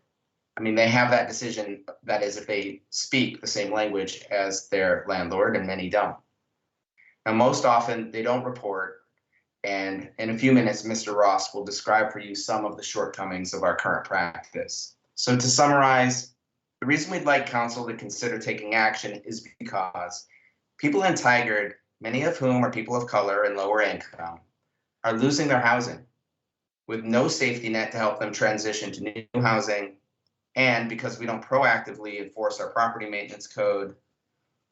I mean, they have that decision, that is, if they speak the same language as their landlord, and many don't. Now, most often they don't report, and in a few minutes, Mr. Ross will describe for you some of the shortcomings of our current practice. So to summarize, the reason we'd like council to consider taking action is because people in Tigard, many of whom are people of color and lower income, are losing their housing with no safety net to help them transition to new housing. And because we don't proactively enforce our property maintenance code,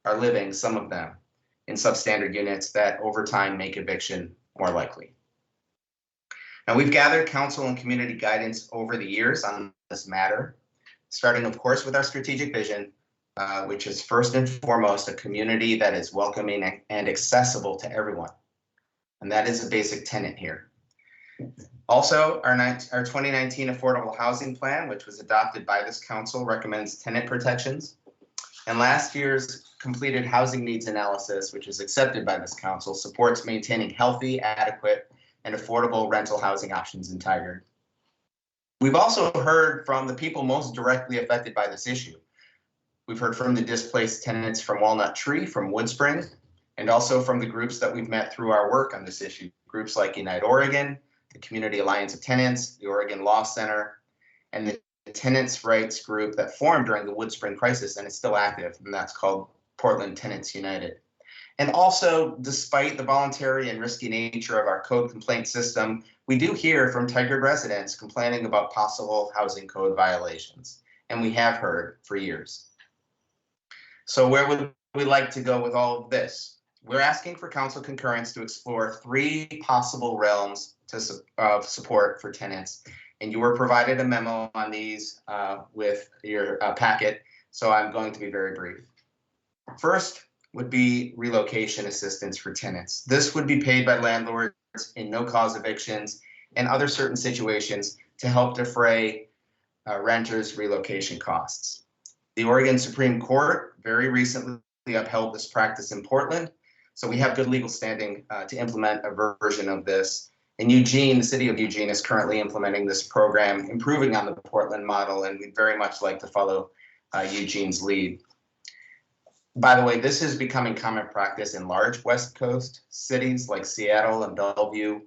are living, some of them, in substandard units that over time make eviction more likely. Now, we've gathered council and community guidance over the years on this matter, starting, of course, with our strategic vision, which is first and foremost a community that is welcoming and accessible to everyone. And that is a basic tenet here. Also, our 2019 Affordable Housing Plan, which was adopted by this council, recommends tenant protections. And last year's completed housing needs analysis, which is accepted by this council, supports maintaining healthy, adequate, and affordable rental housing options in Tigard. We've also heard from the people most directly affected by this issue. We've heard from the displaced tenants from Walnut Tree, from Woodspring, and also from the groups that we've met through our work on this issue. Groups like Unite Oregon, the Community Alliance of Tenants, the Oregon Law Center, and the tenants' rights group that formed during the Woodspring crisis and is still active, and that's called Portland Tenants United. And also, despite the voluntary and risky nature of our code complaint system, we do hear from Tigard residents complaining about possible housing code violations. and we have heard for years. So where would we like to go with all of this? We're asking for council concurrence to explore 3 possible realms of support for tenants, and you were provided a memo on these with your packet, so I'm going to be very brief. First would be relocation assistance for tenants. This would be paid by landlords in no-cause evictions and other certain situations to help defray renters' relocation costs. The Oregon Supreme Court very recently upheld this practice in Portland, so we have good legal standing to implement a version of this. In Eugene, the city of Eugene is currently implementing this program, improving on the Portland model, and we'd very much like to follow Eugene's lead. By the way, this is becoming common practice in large West Coast cities like Seattle and Bellevue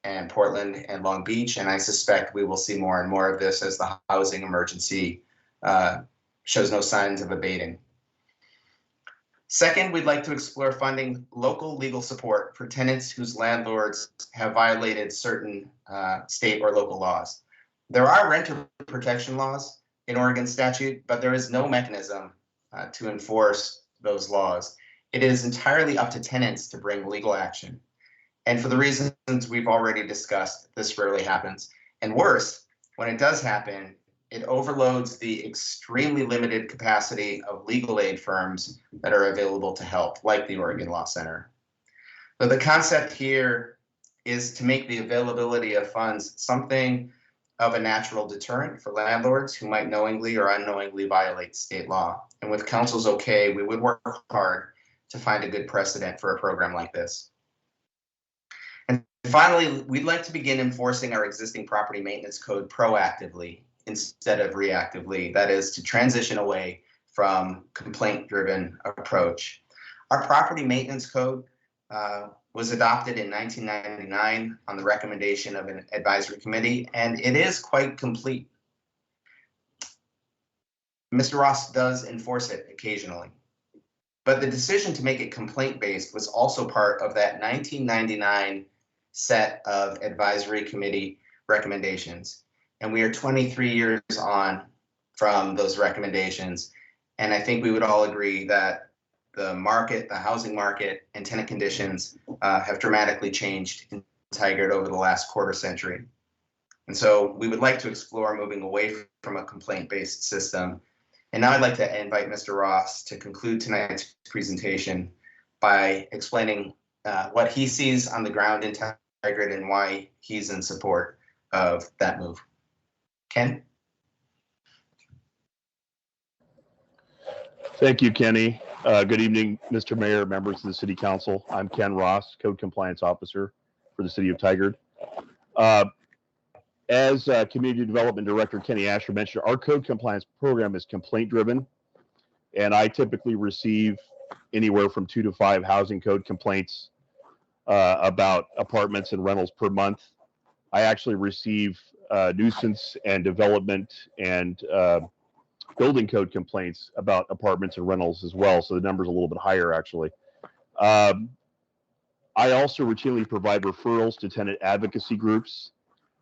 and Portland and Long Beach, and I suspect we will see more and more of this as the housing emergency shows no signs of abating. Second, we'd like to explore funding local legal support for tenants whose landlords have violated certain state or local laws. There are renter protection laws in Oregon statute, but there is no mechanism to enforce those laws. It is entirely up to tenants to bring legal action. And for the reasons we've already discussed, this rarely happens. And worse, when it does happen, it overloads the extremely limited capacity of legal aid firms that are available to help, like the Oregon Law Center. So the concept here is to make the availability of funds something of a natural deterrent for landlords who might knowingly or unknowingly violate state law. And with council's okay, we would work hard to find a good precedent for a program like this. And finally, we'd like to begin enforcing our existing property maintenance code proactively instead of reactively. That is, to transition away from complaint-driven approach. Our property maintenance code was adopted in 1999 on the recommendation of an advisory committee, and it is quite complete. Mr. Ross does enforce it occasionally, but the decision to make it complaint-based was also part of that 1999 set of advisory committee recommendations. And we are 23 years on from those recommendations, and I think we would all agree that the market, the housing market, and tenant conditions have dramatically changed in Tigard over the last quarter century. And so we would like to explore moving away from a complaint-based system. And now I'd like to invite Mr. Ross to conclude tonight's presentation by explaining what he sees on the ground in Tigard and why he's in support of that move. Ken? Thank you, Kenny. Good evening, Mr. Mayor, members of the City Council. I'm Ken Ross, Code Compliance Officer for the City of Tigard. As Community Development Director Kenny Asher mentioned, our code compliance program is complaint-driven, and I typically receive anywhere from 2 to 5 housing code complaints about apartments and rentals per month. I actually receive nuisance and development and building code complaints about apartments and rentals as well, so the number's a little bit higher actually. I also routinely provide referrals to tenant advocacy groups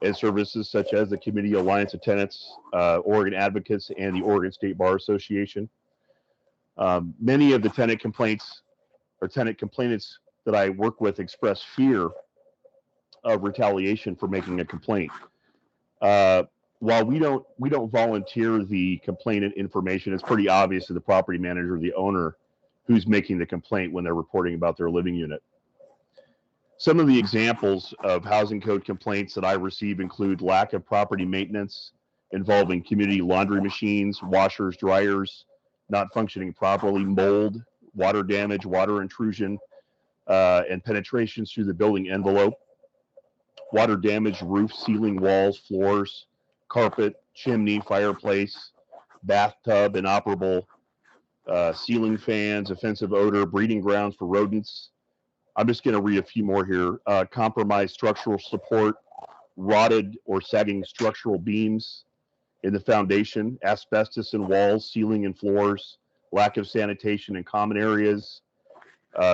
and services such as the Community Alliance of Tenants, Oregon Advocates, and the Oregon State Bar Association. Many of the tenant complaints or tenant complainants that I work with express fear of retaliation for making a complaint. While we don't volunteer the complainant information, it's pretty obvious to the property manager or the owner who's making the complaint when they're reporting about their living unit. Some of the examples of housing code complaints that I receive include lack of property maintenance involving community laundry machines, washers, dryers not functioning properly, mold, water damage, water intrusion, and penetrations through the building envelope, water damage, roof, ceiling, walls, floors, carpet, chimney, fireplace, bathtub, inoperable, ceiling fans, offensive odor, breeding grounds for rodents. I'm just going to read a few more here. Compromised structural support, rotted or sagging structural beams in the foundation, asbestos in walls, ceiling, and floors, lack of sanitation in common areas,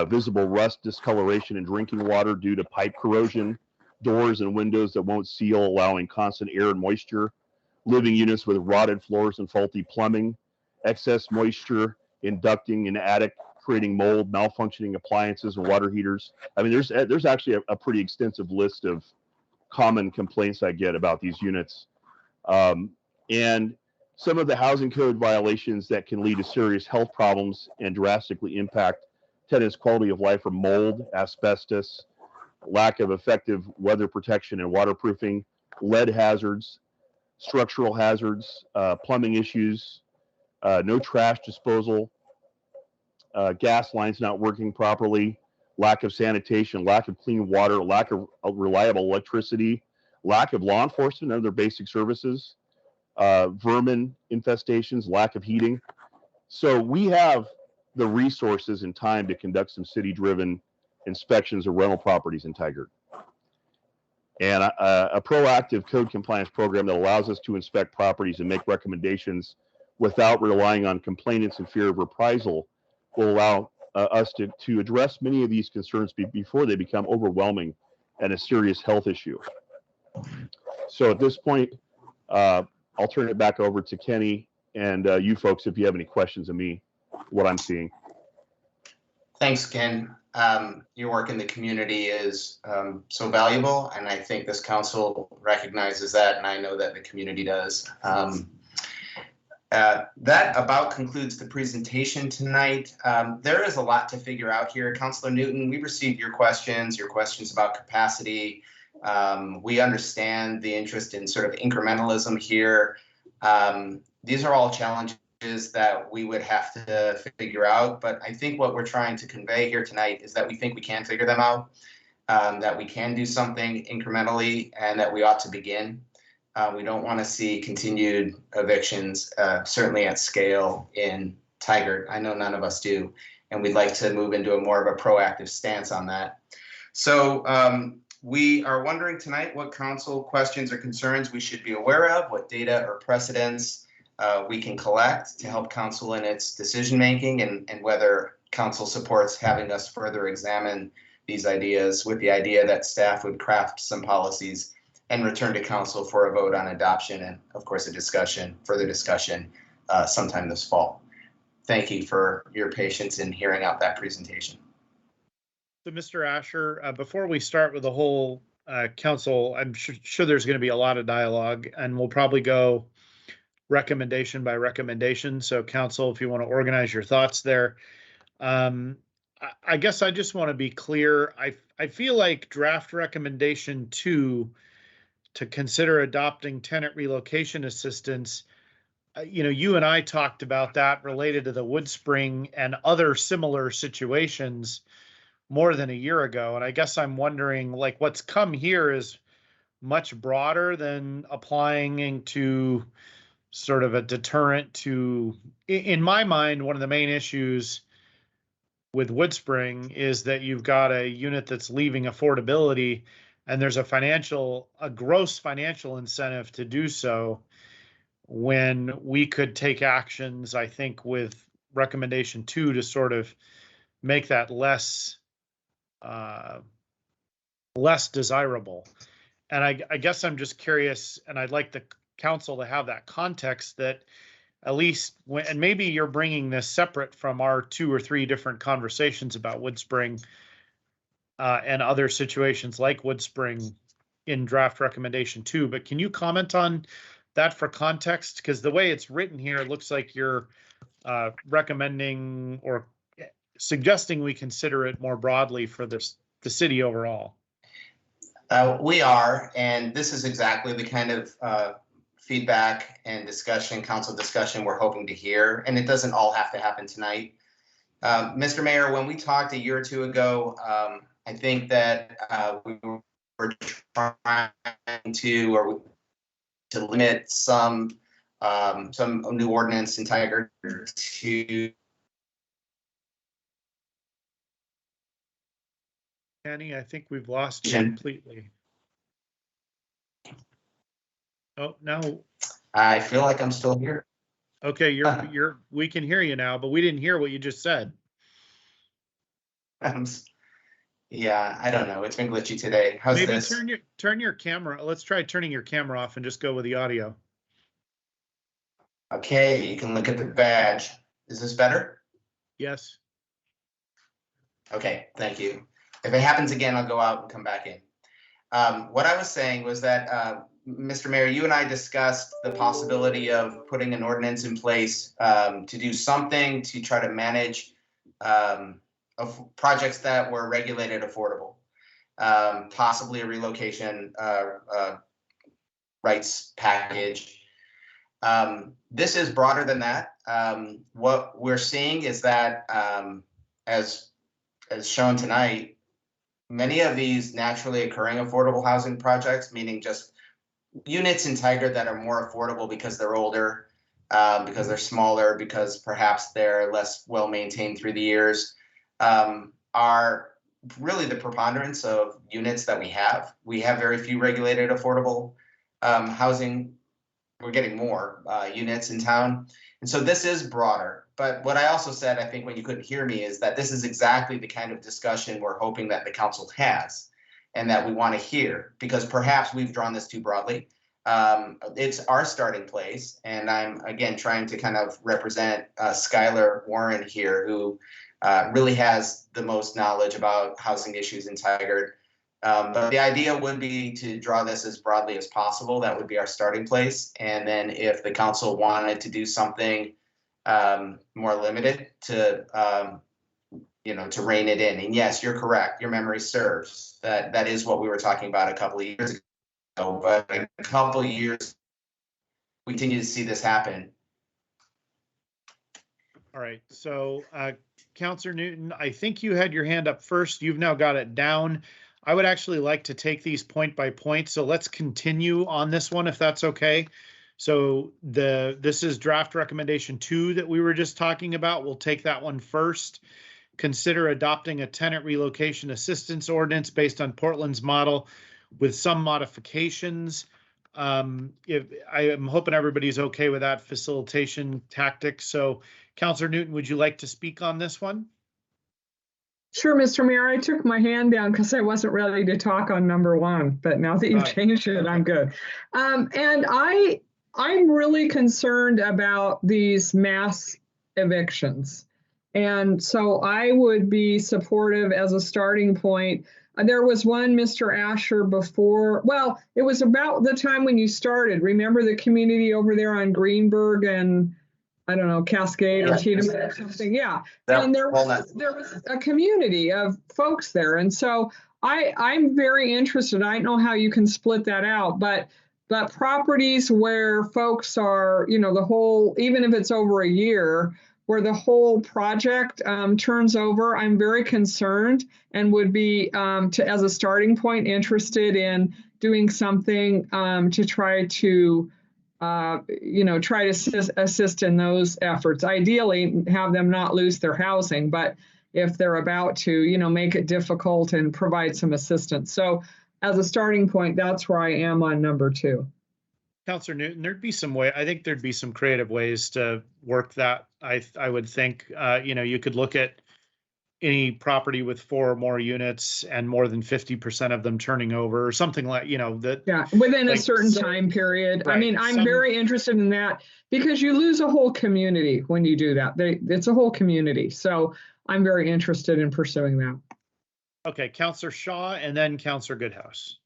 visible rust, discoloration in drinking water due to pipe corrosion, doors and windows that won't seal, allowing constant air and moisture, living units with rotted floors and faulty plumbing, excess moisture in ducting in attic, creating mold, malfunctioning appliances and water heaters. I mean, there's actually a pretty extensive list of common complaints I get about these units. And some of the housing code violations that can lead to serious health problems and drastically impact tenants' quality of life are mold, asbestos, lack of effective weather protection and waterproofing, lead hazards, structural hazards, plumbing issues, no trash disposal, gas lines not working properly, lack of sanitation, lack of clean water, lack of reliable electricity, lack of law enforcement and other basic services, vermin infestations, lack of heating. So we have the resources and time to conduct some city-driven inspections of rental properties in Tigard. And a proactive code compliance program that allows us to inspect properties and make recommendations without relying on complainants and fear of reprisal will allow us to address many of these concerns before they become overwhelming and a serious health issue. So at this point, I'll turn it back over to Kenny and you folks if you have any questions of me, what I'm seeing. Thanks, Ken. Your work in the community is so valuable, and I think this council recognizes that, and I know that the community does. That about concludes the presentation tonight. There is a lot to figure out here. Councilor Newton, we received your questions about capacity. We understand the interest in sort of incrementalism here. These are all challenges that we would have to figure out, but I think what we're trying to convey here tonight is that we think we can figure them out, that we can do something incrementally, and that we ought to begin. We don't want to see continued evictions, certainly at scale in Tigard. I know none of us do, and we'd like to move into a more of a proactive stance on that. So we are wondering tonight what council questions or concerns we should be aware of, what data or precedents we can collect to help council in its decision making, and whether council supports having us further examine these ideas with the idea that staff would craft some policies and return to council for a vote on adoption and, of course, further discussion sometime this fall. Thank you for your patience in hearing out that presentation. So, Mr. Asher, before we start with the whole council, I'm sure there's going to be a lot of dialogue, and we'll probably go recommendation by recommendation. So, council, if you want to organize your thoughts there. I guess I just want to be clear. I feel like draft recommendation 2 to consider adopting tenant relocation assistance. You and I talked about that related to the Woodspring and other similar situations more than a year ago. And I guess I'm wondering, like, what's come here is much broader than applying into sort of a deterrent to, in my mind, one of the main issues with Woodspring is that you've got a unit that's leaving affordability, and there's a gross financial incentive to do so, when we could take actions, I think, with recommendation 2 to sort of make that less desirable. And I guess I'm just curious, and I'd like the council to have that context that at least when, and maybe you're bringing this separate from our 2 or 3 different conversations about Woodspring and other situations like Woodspring in draft recommendation 2, but can you comment on that for context? Because the way it's written here, it looks like you're recommending or suggesting we consider it more broadly for the city overall. We are, and this is exactly the kind of feedback and discussion, council discussion we're hoping to hear, and it doesn't all have to happen tonight. Mr. Mayor, when we talked a year or 2 ago, I think that we were trying to limit some new ordinance in Tigard to. Kenny, I think we've lost you completely. Oh, no. I feel like I'm still here. Okay, we can hear you now, but we didn't hear what you just said. Yeah, I don't know. It's been glitchy today. How's Maybe this? turn your camera. Let's try turning your camera off and just go with the audio. Okay, you can look at the badge. Is this better? Yes. Okay, thank you. If it happens again, I'll go out and come back in. What I was saying was that, Mr. Mayor, you and I discussed the possibility of putting an ordinance in place to do something to try to manage of projects that were regulated affordable, possibly a relocation rights package. This is broader than that. What we're seeing is that, as shown tonight, many of these naturally occurring affordable housing projects, meaning just units in Tigard that are more affordable because they're older, because they're smaller, because perhaps they're less well maintained through the years, are really the preponderance of units that we have. We have very few regulated affordable housing. We're getting more units in town. And so this is broader. But what I also said, I think when you couldn't hear me, is that this is exactly the kind of discussion we're hoping that the council has and that we want to hear, because perhaps we've drawn this too broadly. It's our starting place. And I'm, again, trying to kind of represent Skylar Warren here, who really has the most knowledge about housing issues in Tigard. But the idea would be to draw this as broadly as possible. That would be our starting place. And then if the council wanted to do something more limited to, to rein it in. And yes, you're correct. Your memory serves. That is what we were talking about a couple of years ago. But a couple of years, we continue to see this happen. All right. So, Councilor Newton, I think you had your hand up first. You've now got it down. I would actually like to take these point by point. So let's continue on this one, if that's okay. So this is draft recommendation 2 that we were just talking about. We'll take that one first. Consider adopting a tenant relocation assistance ordinance based on Portland's model with some modifications. If I am hoping everybody's okay with that facilitation tactic. So Councilor Newton, would you like to speak on this one? Sure, Mr. Mayor, I took my hand down because I wasn't ready to talk on number 1, but now that you've changed it, I'm good. And I'm really concerned about these mass evictions. And so I would be supportive as a starting point. There was one, Mr. Asher, before, well, it was about the time when you started. Remember the community over there on Greenberg and I don't know, Cascade or Cheatham or something. Yeah. And there was a community of folks there. And so I'm very interested. I don't know how you can split that out, but properties where folks are, the whole, even if it's over a year, where the whole project turns over, I'm very concerned and would be, as a starting point, interested in doing something to try to try to assist in those efforts. Ideally, have them not lose their housing, but if they're about to, make it difficult and provide some assistance. So as a starting point, that's where I am on number 2. Councilor Newton, there'd be some way, I think there'd be some creative ways to work that. I would think, you could look at any property with 4 or more units and more than 50% of them turning over or something like, that. Yeah, within a certain time period. Right. I mean, I'm very interested in that because you lose a whole community when you do that. It's a whole community. So I'm very interested in pursuing that. Okay, Councilor Shaw and then Councilor Goodhouse.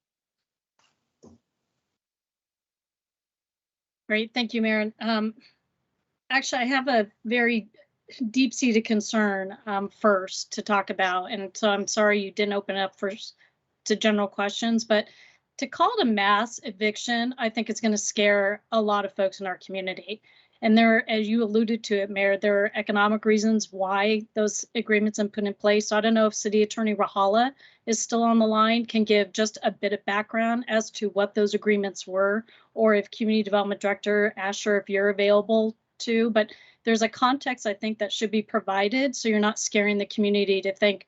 Great, thank you, Mayor. Actually, I have a very deep-seated concern first to talk about, and so I'm sorry you didn't open up first to general questions, but to call it a mass eviction, I think it's going to scare a lot of folks in our community. And there, as you alluded to it, Mayor, there are economic reasons why those agreements have been put in place. So I don't know if City Attorney Rahala is still on the line, can give just a bit of background as to what those agreements were, or if Community Development Director Asher, if you're available to. But there's a context, I think, that should be provided so you're not scaring the community to think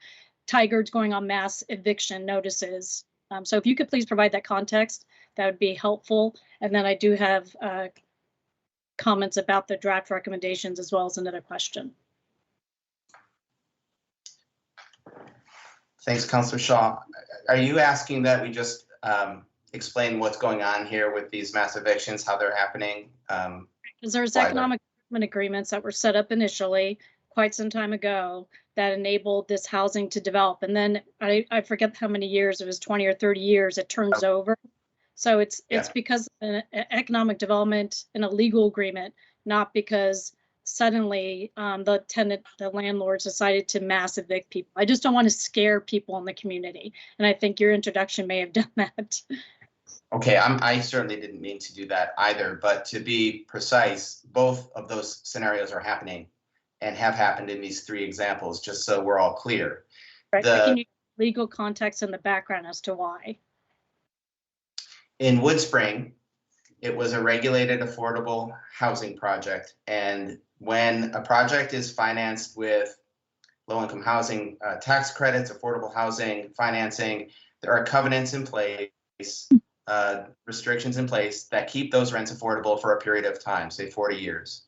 Tigard's going on mass eviction notices. So if you could please provide that context, that would be helpful. And then I do have comments about the draft recommendations as well as another question. Thanks, Councilor Shaw. Are you asking that we just explain what's going on here with these mass evictions, how they're happening? Because there's Why, economic development agreements that were set up initially quite some time ago that enabled this housing to develop. And then I forget how many years, it was 20 or 30 years, it turns over. So it's because of an economic development and a legal agreement, not because suddenly the landlords decided to mass evict people. I just don't want to scare people in the community. And I think your introduction may have done that. Okay, I certainly didn't mean to do that either, but to be precise, both of those scenarios are happening and have happened in these 3 examples, just so we're all clear. Right, but can you legal context and the background as to why? In Woodspring, it was a regulated affordable housing project. And when a project is financed with low-income housing tax credits, affordable housing financing, there are covenants in place, restrictions in place that keep those rents affordable for a period of time, say 40 years.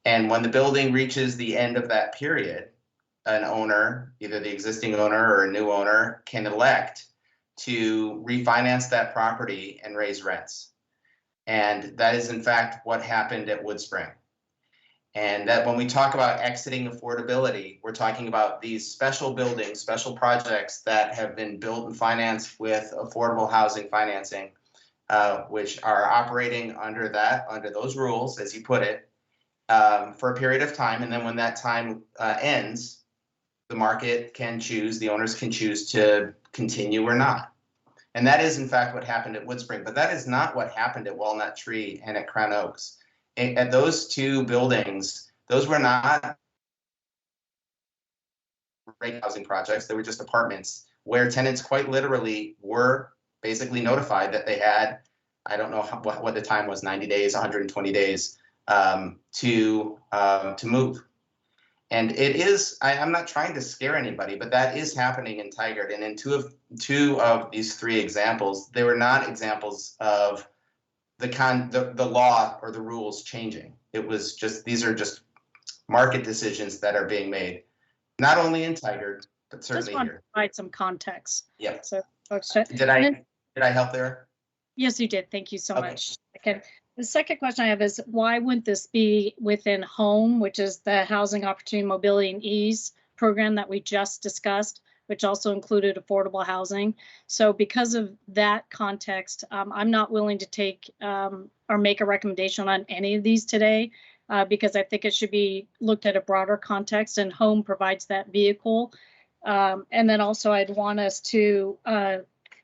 And when the building reaches the end of that period, an owner, either the existing owner or a new owner, can elect to refinance that property and raise rents. And that is in fact what happened at Woodspring. And that when we talk about exiting affordability, we're talking about these special buildings, special projects that have been built and financed with affordable housing financing, which are operating under those rules, as you put it, for a period of time. And then when that time ends, the market can choose, the owners can choose to continue or not. And that is in fact what happened at Woodspring, but that is not what happened at Walnut Tree and at Crown Oaks. At those 2 buildings, those were not housing projects, they were just apartments where tenants quite literally were basically notified that they had, I don't know what the time was, 90 days, 120 days to move. And it is, I'm not trying to scare anybody, but that is happening in Tigard. And in two of these 3 examples, they were not examples of the law or the rules changing. It was just, these are just market decisions that are being made, not only in Tigard, but certainly just want here. to provide some context. Yeah. So folks, Did I help there? Yes, you did. Thank you so Okay. much. Okay. The second question I have is, why wouldn't this be within HOME, which is the Housing Opportunity, Mobility, and Ease program that we just discussed, which also included affordable housing? So because of that context, I'm not willing to take or make a recommendation on any of these today, because I think it should be looked at a broader context, and HOME provides that vehicle. And then also I'd want us to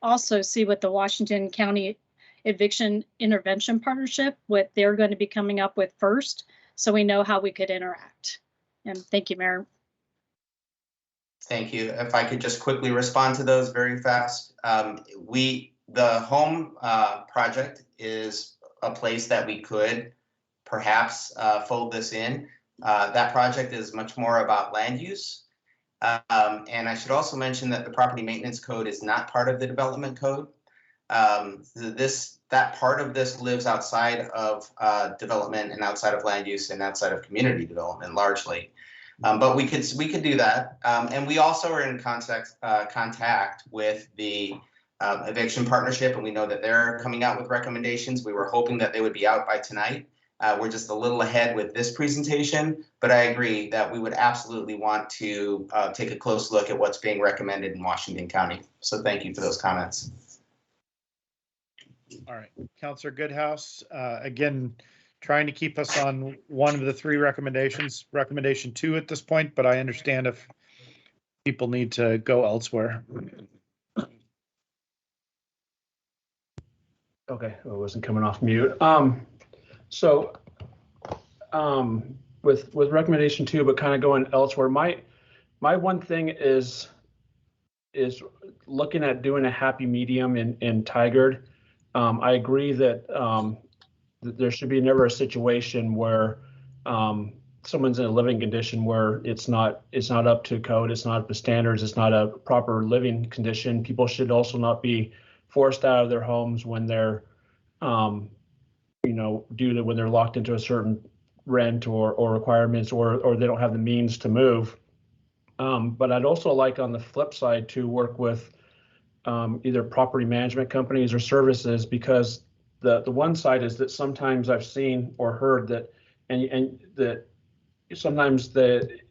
also see what the Washington County Eviction Intervention Partnership, what they're going to be coming up with first, so we know how we could interact. And thank you, Mayor. Thank you. If I could just quickly respond to those very fast. The HOME project is a place that we could perhaps fold this in. That project is much more about land use. And I should also mention that the property maintenance code is not part of the development code. That part of this lives outside of development and outside of land use and outside of community development largely. But we could do that. And we also are in contact with the eviction partnership, and we know that they're coming out with recommendations. We were hoping that they would be out by tonight. We're just a little ahead with this presentation, but I agree that we would absolutely want to take a close look at what's being recommended in Washington County. So thank you for those comments. All right, Councilor Goodhouse, again, trying to keep us on one of the 3 recommendations, recommendation 2 at this point, but I understand if people need to go elsewhere. Okay, I wasn't coming off mute. So with recommendation 2, but kind of going elsewhere, my one thing is looking at doing a happy medium in Tigard. I agree that there should be never a situation where someone's in a living condition where it's not up to code, it's not up to standards, it's not a proper living condition. People should also not be forced out of their homes when they're due to when they're locked into a certain rent or requirements, or they don't have the means to move. But I'd also like, on the flip side, to work with either property management companies or services, because The one side is that sometimes I've seen or heard that, and that sometimes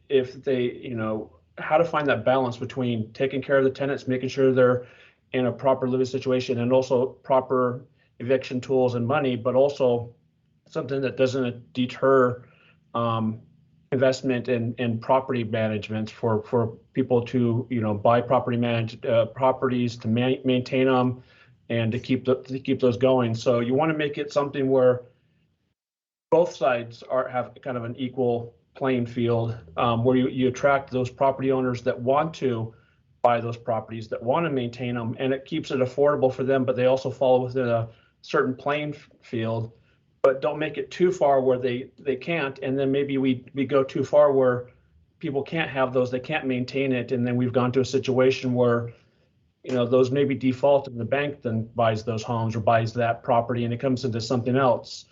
if they, you know, how to find that balance between taking care of the tenants, making sure they're in a proper living situation, and also proper eviction tools and money, but also something that doesn't deter investment in property management for people to, you know, buy properties, to maintain them, and to keep those going. So you want to make it something where both sides have kind of an equal playing field, where you attract those property owners that want to buy those properties, that want to maintain them, and it keeps it affordable for them, but they also fall within a certain playing field. But don't make it too far where they can't, and then maybe we go too far where people can't have those, they can't maintain it, and then we've gone to a situation where, you know, those maybe default and the bank then buys those homes or buys that property and it comes into something else.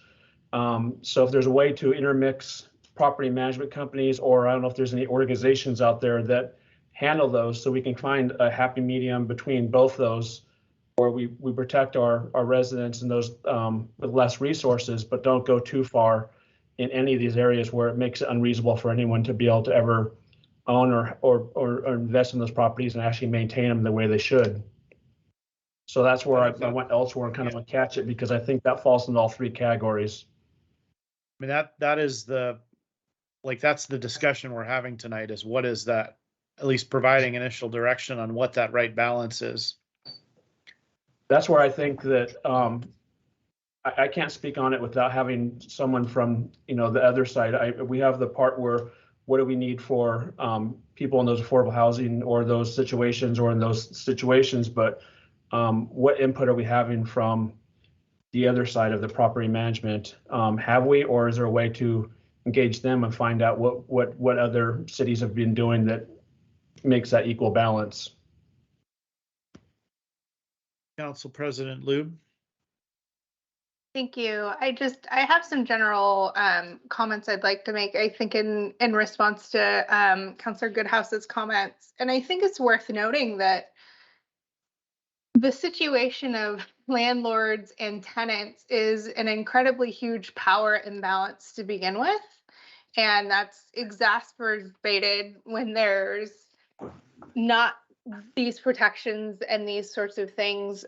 So if there's a way to intermix property management companies, or I don't know if there's any organizations out there that handle those, so we can find a happy medium between both those, where we protect our residents and those with less resources, but don't go too far in any of these areas where it makes it unreasonable for anyone to be able to ever own or invest in those properties and actually maintain them the way they should. So that's where I went elsewhere and kind of catch it, because I think that falls into all three categories. I mean, that is that's the discussion we're having tonight, is what is that, at least providing initial direction on what that right balance is. That's where I think that I can't speak on it without having someone from, you know, the other side. We have the part where, what do we need for people in those affordable housing or those situations, or in those situations, but what input are we having from the other side of the property management? Have we, or is there a way to engage them and find out what other cities have been doing that makes that equal balance? Council President Lube. Thank you. I have some general comments I'd like to make, I think in response to Councilor Goodhouse's comments. And I think it's worth noting that the situation of landlords and tenants is an incredibly huge power imbalance to begin with. And that's exacerbated when there's not these protections and these sorts of things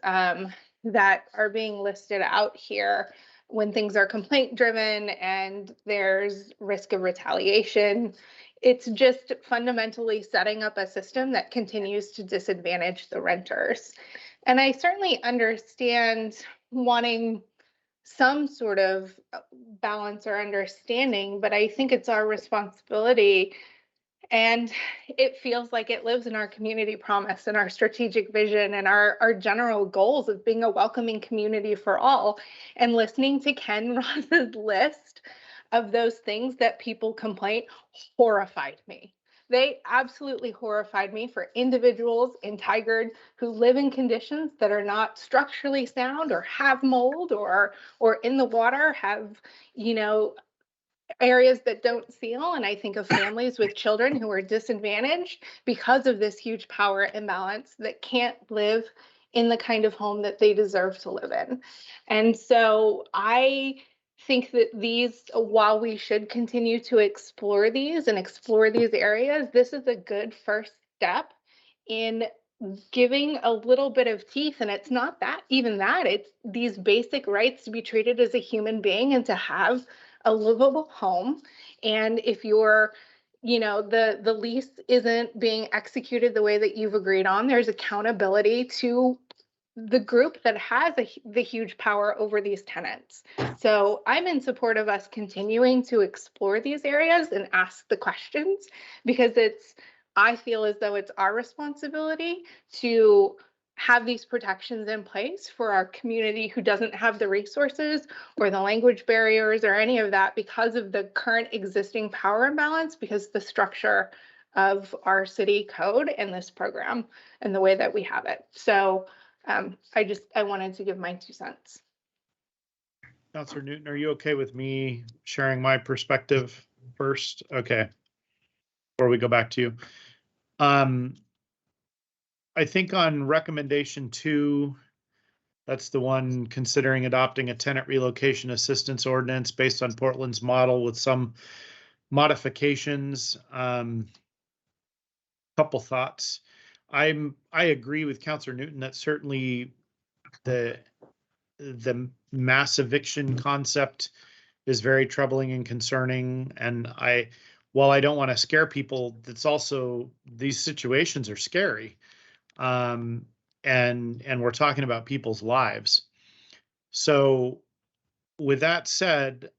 that are being listed out here, when things are complaint driven and there's risk of retaliation. It's just fundamentally setting up a system that continues to disadvantage the renters. And I certainly understand wanting some sort of balance or understanding, but I think it's our responsibility, and it feels like it lives in our community promise and our strategic vision and our general goals of being a welcoming community for all. And listening to Ken Ross's list of those things that people complain horrified me. They absolutely horrified me, for individuals in Tigard who live in conditions that are not structurally sound, or have mold, or in the water have, you know, areas that don't seal. And I think of families with children who are disadvantaged because of this huge power imbalance, that can't live in the kind of home that they deserve to live in. And so I think that these, while we should continue to explore these areas, this is a good first step in giving a little bit of teeth. And it's not that, it's these basic rights to be treated as a human being and to have a livable home. And if you're, you know, the lease isn't being executed the way that you've agreed on, there's accountability to the group that has the huge power over these tenants. So I'm in support of us continuing to explore these areas and ask the questions, because I feel as though it's our responsibility to have these protections in place for our community who doesn't have the resources or the language barriers or any of that because of the current existing power imbalance, because the structure of our city code and this program and the way that we have it. So I wanted to give my 2 cents. Councilor Newton, are you okay with me sharing my perspective first? Okay. Before we go back to you. I think on recommendation 2, That's the one considering adopting a tenant relocation assistance ordinance based on Portland's model with some modifications. Couple thoughts. I agree with Councilor Newton that certainly the mass eviction concept is very troubling and concerning. And while I don't want to scare people, it's also, these situations are scary. And we're talking about people's lives. So with that said,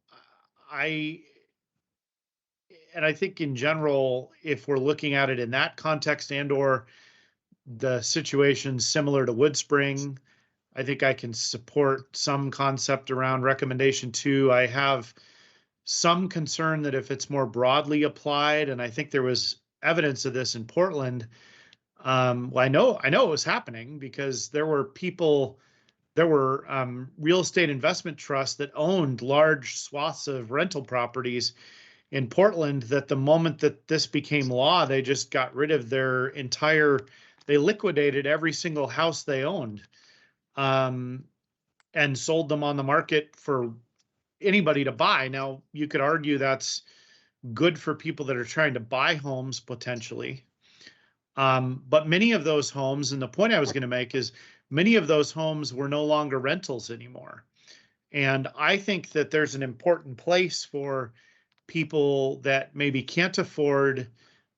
I think in general, if we're looking at it in that context and or the situation similar to Woodspring, I think I can support some concept around recommendation 2. I have some concern that if it's more broadly applied, and I think there was evidence of this in Portland. Well, I know it was happening because there were real estate investment trusts that owned large swaths of rental properties in Portland that the moment that this became law, they just got rid of they liquidated every single house they owned, and sold them on the market for anybody to buy. Now, you could argue that's good for people that are trying to buy homes potentially. But many of those homes, and the point I was going to make is many of those homes were no longer rentals anymore. And I think that there's an important place for people that maybe can't afford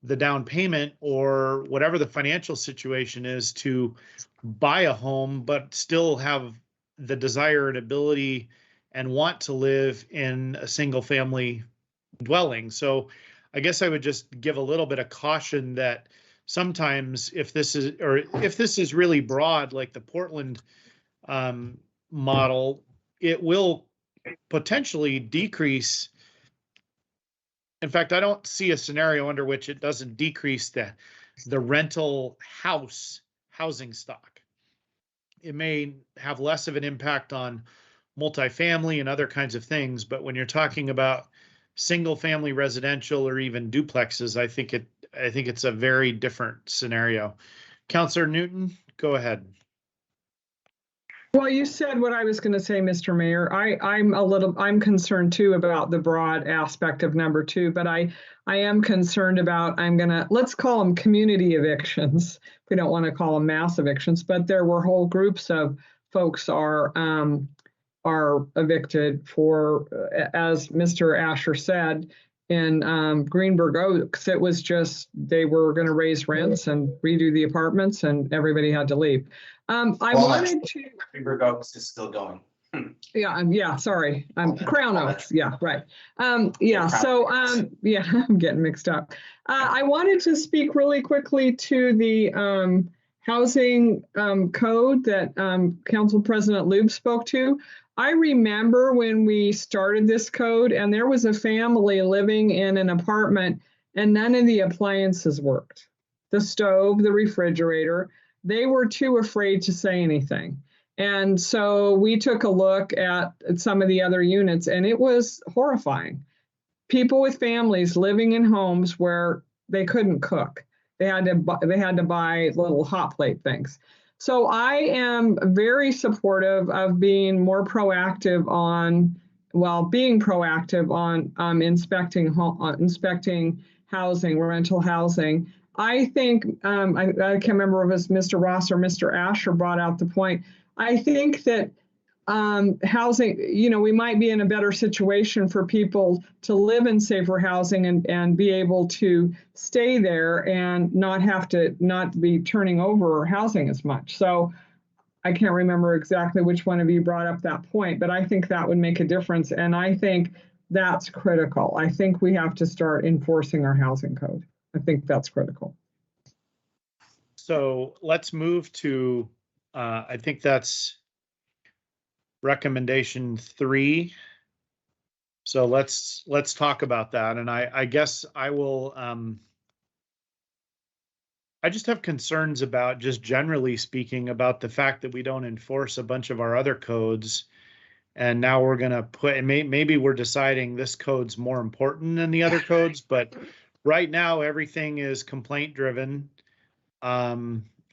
the down payment or whatever the financial situation is to buy a home, but still have the desire and ability and want to live in a single family dwelling. So I guess I would just give a little bit of caution that sometimes if this is really broad, like the Portland model, it will potentially decrease. In fact, I don't see a scenario under which it doesn't decrease the rental housing stock. It may have less of an impact on multifamily and other kinds of things, but when you're talking about single family residential or even duplexes, I think it's a very different scenario. Councilor Newton, go ahead. Well, you said what I was going to say, Mr. Mayor. I'm concerned too about the broad aspect of number 2, but I am concerned about, let's call them community evictions. We don't want to call them mass evictions, but there were whole groups of folks are evicted for, as Mr. Asher said, in Greenberg Oaks, it was just, they were going to raise rents and redo the apartments and everybody had to leave. Greenberg Oaks is still going. Yeah, sorry. Crown Oaks. Yeah, right. I'm getting mixed up. I wanted to speak really quickly to the housing code that Council President Lube spoke to. I remember when we started this code and there was a family living in an apartment and none of the appliances worked. The stove, the refrigerator, they were too afraid to say anything. And so we took a look at some of the other units and it was horrifying. People with families living in homes where they couldn't cook. They had to buy little hot plate things. So I am very supportive of being more proactive on inspecting housing, rental housing. I think, I can't remember if it was Mr. Ross or Mr. Asher brought out the point. I think that housing, we might be in a better situation for people to live in safer housing and be able to stay there and not be turning over housing as much. So I can't remember exactly which one of you brought up that point, but I think that would make a difference. And I think that's critical. I think we have to start enforcing our housing code. I think that's critical. So let's move to, I think that's recommendation 3. So let's talk about that. And I guess I will, I just have concerns about, just generally speaking, about the fact that we don't enforce a bunch of our other codes. And now we're going to maybe we're deciding this code's more important than the other codes, but right now everything is complaint driven. I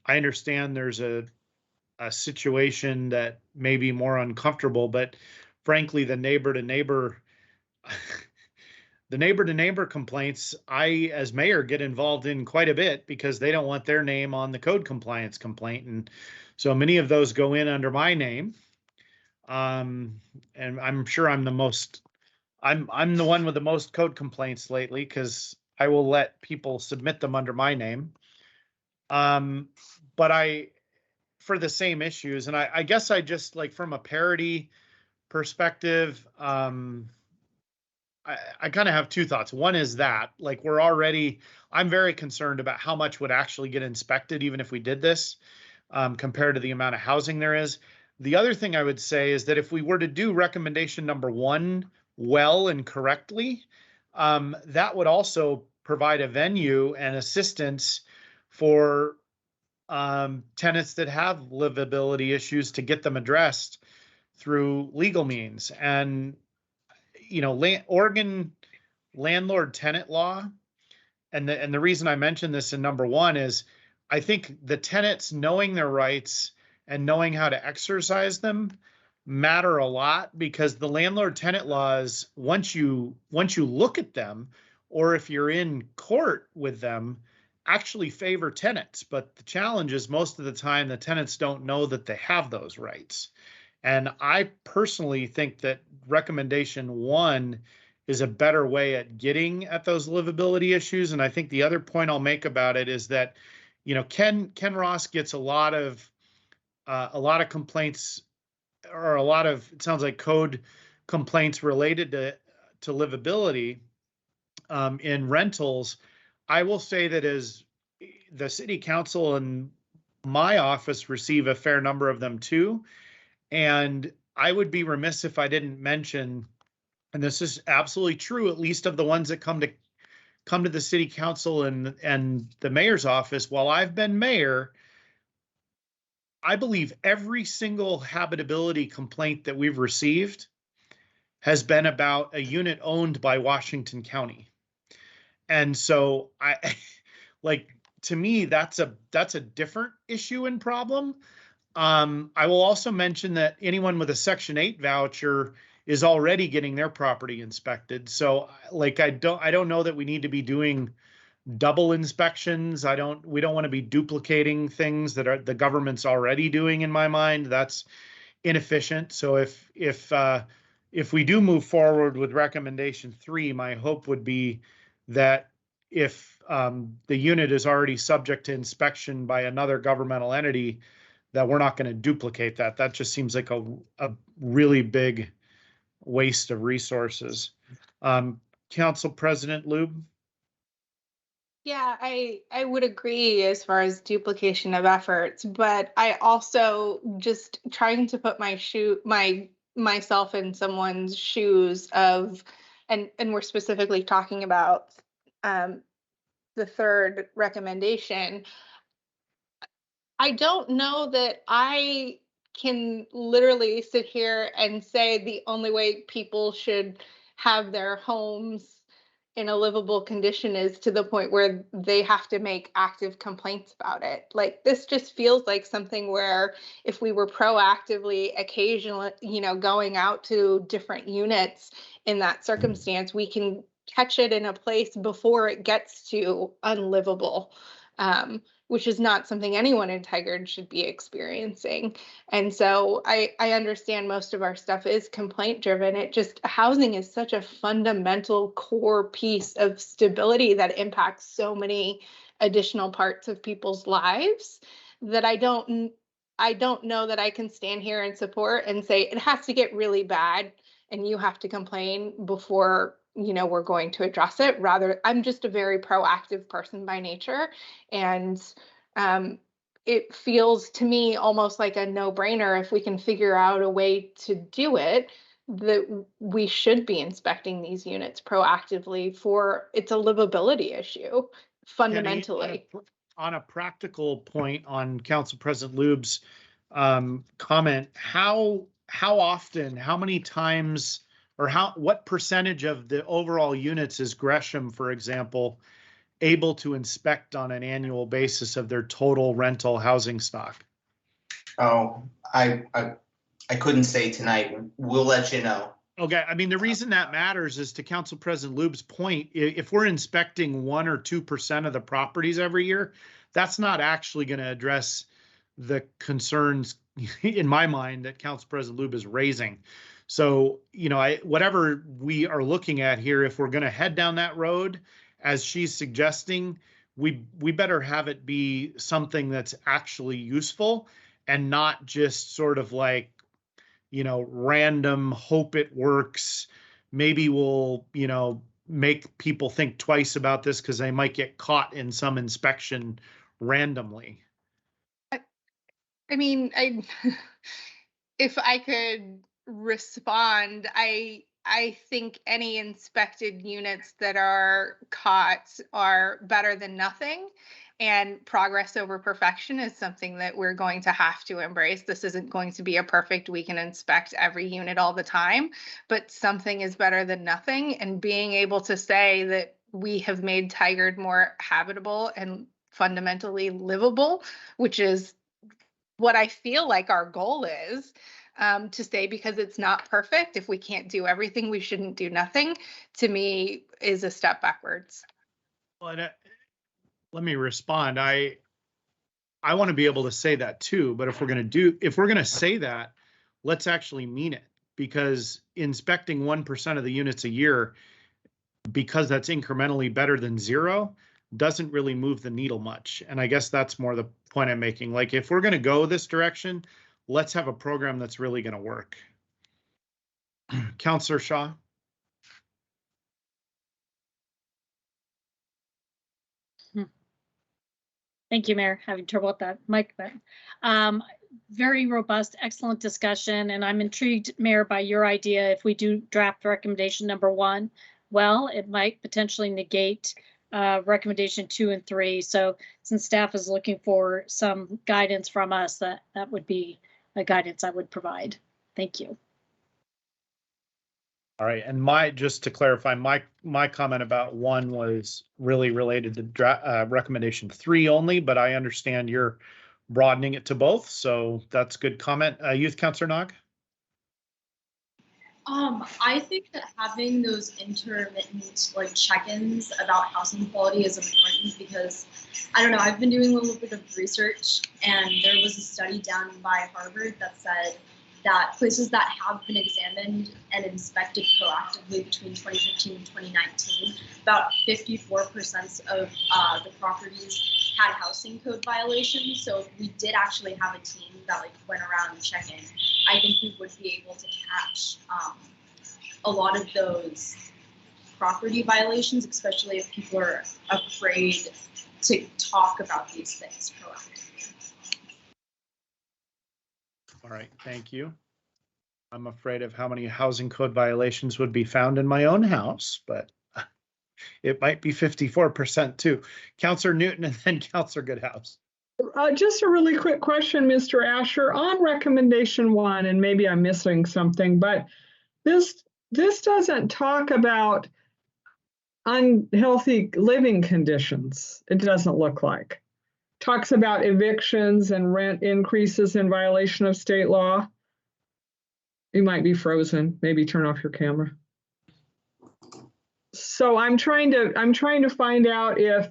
understand there's a a situation that may be more uncomfortable, but frankly, the neighbor to neighbor complaints, I, as mayor, get involved in quite a bit because they don't want their name on the code compliance complaint. And so many of those go in under my name. And I'm sure I'm the one with the most code complaints lately because I will let people submit them under my name. But for the same issues, and I guess I just like from a parity perspective, I kind of have two thoughts. One is that like I'm very concerned about how much would actually get inspected even if we did this compared to the amount of housing there is. The other thing I would say is that if we were to do recommendation number 1 well and correctly, that would also provide a venue and assistance for tenants that have livability issues to get them addressed through legal means. And, you know, Oregon landlord tenant law, and the reason I mentioned this in number 1 is I think the tenants knowing their rights and knowing how to exercise them matter a lot, because the landlord tenant laws, once you look at them, or if you're in court with them, actually favor tenants. But the challenge is most of the time the tenants don't know that they have those rights. And I personally think that recommendation 1 is a better way at getting at those livability issues. And I think the other point I'll make about it is that, you know, Ken Ross gets a lot of complaints, or it sounds like code complaints related to livability in rentals. I will say that as the city council and my office receive a fair number of them too. And I would be remiss if I didn't mention, and this is absolutely true, at least of the ones that come to the city council and the mayor's office. While I've been mayor, I believe every single habitability complaint that we've received has been about a unit owned by Washington County. And so to me, that's a different issue and problem. I will also mention that anyone with a Section 8 voucher is already getting their property inspected. So like, I don't know that we need to be doing double inspections. We don't want to be duplicating things that the government's already doing, in my mind. That's inefficient. So if we do move forward with recommendation 3, my hope would be that if the unit is already subject to inspection by another governmental entity, that we're not going to duplicate that. That just seems like a really big waste of resources. Council President Lube? Yeah, I would agree as far as duplication of efforts, but I also just trying to put myself in someone's shoes of, and we're specifically talking about the third recommendation. I don't know that I can literally sit here and say the only way people should have their homes in a livable condition is to the point where they have to make active complaints about it. Like, this just feels like something where if we were proactively occasionally, going out to different units in that circumstance, we can catch it in a place before it gets to unlivable, which is not something anyone in Tigard should be experiencing. And so I understand most of our stuff is complaint driven. Housing is such a fundamental core piece of stability that impacts so many additional parts of people's lives that I don't know that I can stand here and support and say it has to get really bad and you have to complain before we're going to address it. Rather, I'm just a very proactive person by nature. And it feels to me almost like a no-brainer if we can figure out a way to do it, that we should be inspecting these units proactively for it's a livability issue, fundamentally. Kenny, on a practical point on Council President Lube's comment, how often, how many times, or what percentage of the overall units is Gresham, for example, able to inspect on an annual basis of their total rental housing stock? Oh, I couldn't say tonight. We'll let you know. Okay, I mean, the reason that matters is to Council President Loob's point, if we're inspecting 1 or 2% of the properties every year, that's not actually going to address the concerns in my mind that Council President Loob is raising. So, you know, whatever we are looking at here, if we're going to head down that road, as she's suggesting, we better have it be something that's actually useful and not just sort of like, you know, random, hope it works. Maybe we'll, you know, make people think twice about this because they might get caught in some inspection randomly. I mean, if I could respond, I think any inspected units that are caught are better than nothing. And progress over perfection is something that we're going to have to embrace. This isn't going to be a perfect, we can inspect every unit all the time, but something is better than nothing. And being able to say that we have made Tigard more habitable and fundamentally livable, which is what I feel like our goal is, to say, because it's not perfect. If we can't do everything, we shouldn't do nothing, to me is a step backwards. Well, let me respond. I want to be able to say that too, but if we're going to say that, let's actually mean it, because inspecting 1% of the units a year, because that's incrementally better than 0, doesn't really move the needle much. And I guess that's more the point I'm making. Like, if we're going to go this direction, let's have a program that's really going to work. Councillor Shaw. Thank you, Mayor. Having trouble with that mic button. Very robust, excellent discussion, and I'm intrigued, Mayor, by your idea. If we do draft recommendation number 1, well, it might potentially negate recommendation 2 and 3. So since staff is looking for some guidance from us, that would be a guidance I would provide. Thank you. All right, and just to clarify, my comment about 1 was really related to recommendation 3 only, but I understand you're broadening it to both, so that's good comment. Youth Councillor Nog? I think that having those intermittent like check-ins about housing quality is important because, I don't know, I've been doing a little bit of research, and there was a study done by Harvard that said that places that have been examined and inspected proactively between 2015 and 2019, about 54% of the properties had housing code violations. So if we did actually have a team that like went around and checked in, I think we would be able to catch a lot of those property violations, especially if people are afraid to talk about these things proactively. All right, thank you. I'm afraid of how many housing code violations would be found in my own house, but it might be 54% too. Councillor Newton and then Councillor Goodhouse. Just a really quick question, Mr. Asher, on recommendation 1, and maybe I'm missing something, but this doesn't talk about unhealthy living conditions. It doesn't look like. Talks about evictions and rent increases in violation of state law. You might be frozen. Maybe turn off your camera. So I'm trying to find out if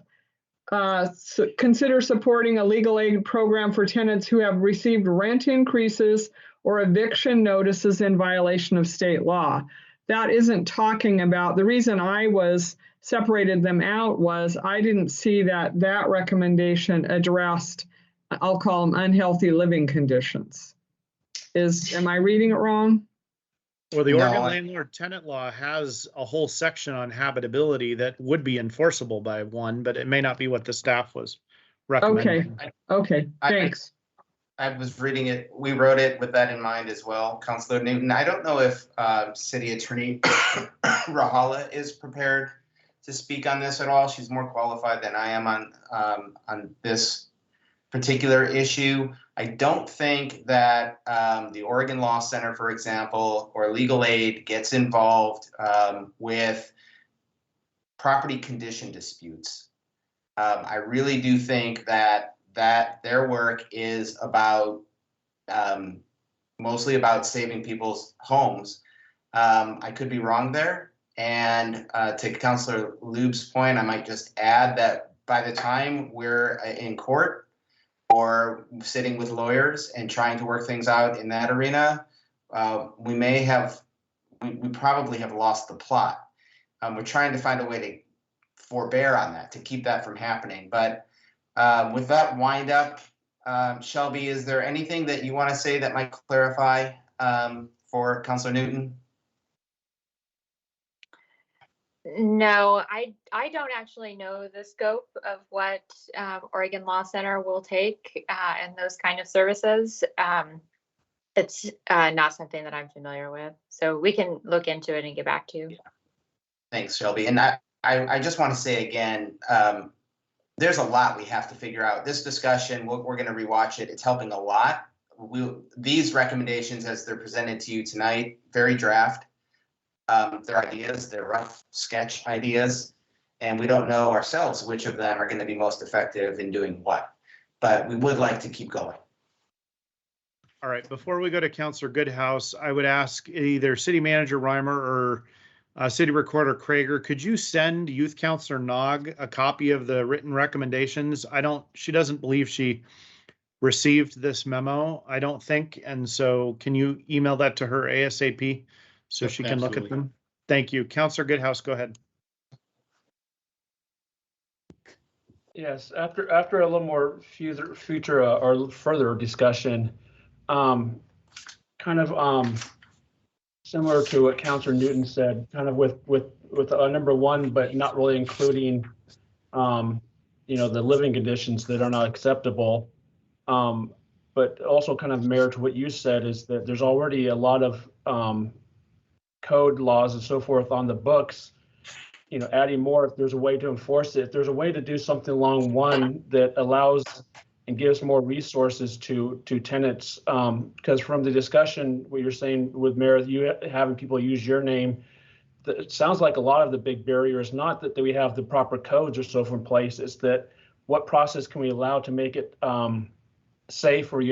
consider supporting a legal aid program for tenants who have received rent increases or eviction notices in violation of state law. That isn't talking about, the reason I separated them out was I didn't see that recommendation addressed, I'll call them unhealthy living conditions. Am I reading it wrong? Well, the Oregon landlord tenant law has a whole section on habitability that would be enforceable by 1, but it may not be what the staff was recommending. Okay, thanks. I was reading it. We wrote it with that in mind as well. Councillor Newton, I don't know if City Attorney Rahala is prepared to speak on this at all. She's more qualified than I am on this particular issue. I don't think that the Oregon Law Center, for example, or legal aid gets involved with property condition disputes. I really do think that their work is about mostly about saving people's homes. I could be wrong there. And to Councilor Lube's point, I might just add that by the time we're in court or sitting with lawyers and trying to work things out in that arena, we probably have lost the plot. We're trying to find a way to forbear on that, to keep that from happening. But with that wind up, Shelby, is there anything that you want to say that might clarify for Councilor Newton? No, I don't actually know the scope of what Oregon Law Center will take and those kind of services. It's not something that I'm familiar with. So we can look into it and get back to you. Thanks, Shelby. And I just want to say again, there's a lot we have to figure out. This discussion, we're going to rewatch it. It's helping a lot. These recommendations as they're presented to you tonight, very draft. They're ideas, they're rough sketch ideas, and we don't know ourselves which of them are going to be most effective in doing what. But we would like to keep going. All right, before we go to Councilor Goodhouse, I would ask either City Manager Reimer or City Recorder Krager, could you send Youth Councilor Nog a copy of the written recommendations? She doesn't believe she received this memo, I don't think. And so can you email that to her ASAP so Yep, she can look at absolutely. them? Thank you. Councilor Goodhouse, go ahead. Yes, after a little more future or further discussion, kind of similar to what Councilor Newton said, kind of with number one, but not really including, the living conditions that are not acceptable. But also kind of mirror to what you said is that there's already a lot of code laws and so forth on the books. Adding more, if there's a way to enforce it, if there's a way to do something along one that allows and gives more resources to tenants, because from the discussion, what you're saying with Mayor, you having people use your name, it sounds like a lot of the big barrier is not that we have the proper codes or so in place, it's that what process can we allow to make it safe or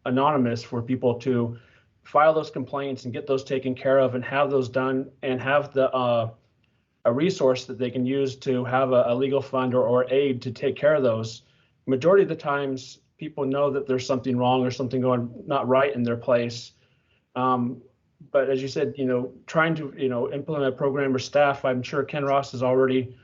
anonymous for people to file those complaints and get those taken care of and have those done and have the a resource that they can use to have a legal fund or aid to take care of those. Majority of the times people know that there's something wrong or something going not right in their place. But as you said, trying to, implement a program or staff, I'm sure Ken Ross has already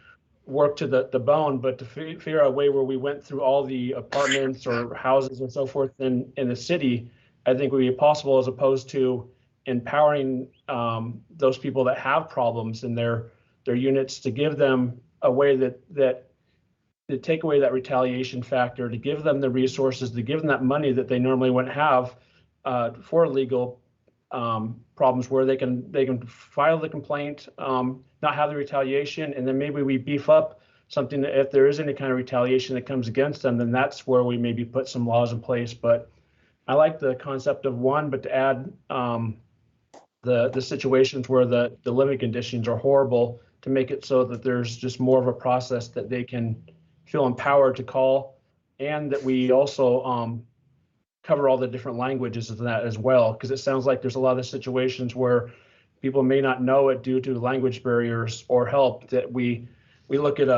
worked to the bone, but to figure out a way where we went through all the apartments or houses and so forth in the city, I think would be possible, as opposed to empowering those people that have problems in their units, to give them a way that to take away that retaliation factor, to give them the resources, to give them that money that they normally wouldn't have for legal problems, where they can file the complaint, not have the retaliation, and then maybe we beef up something that if there is any kind of retaliation that comes against them, then that's where we maybe put some laws in place. But I like the concept of one, but to add the situations where the living conditions are horrible, to make it so that there's just more of a process that they can feel empowered to call, and that we also cover all the different languages of that as well, because it sounds like there's a lot of situations where people may not know it due to language barriers or help, that we look at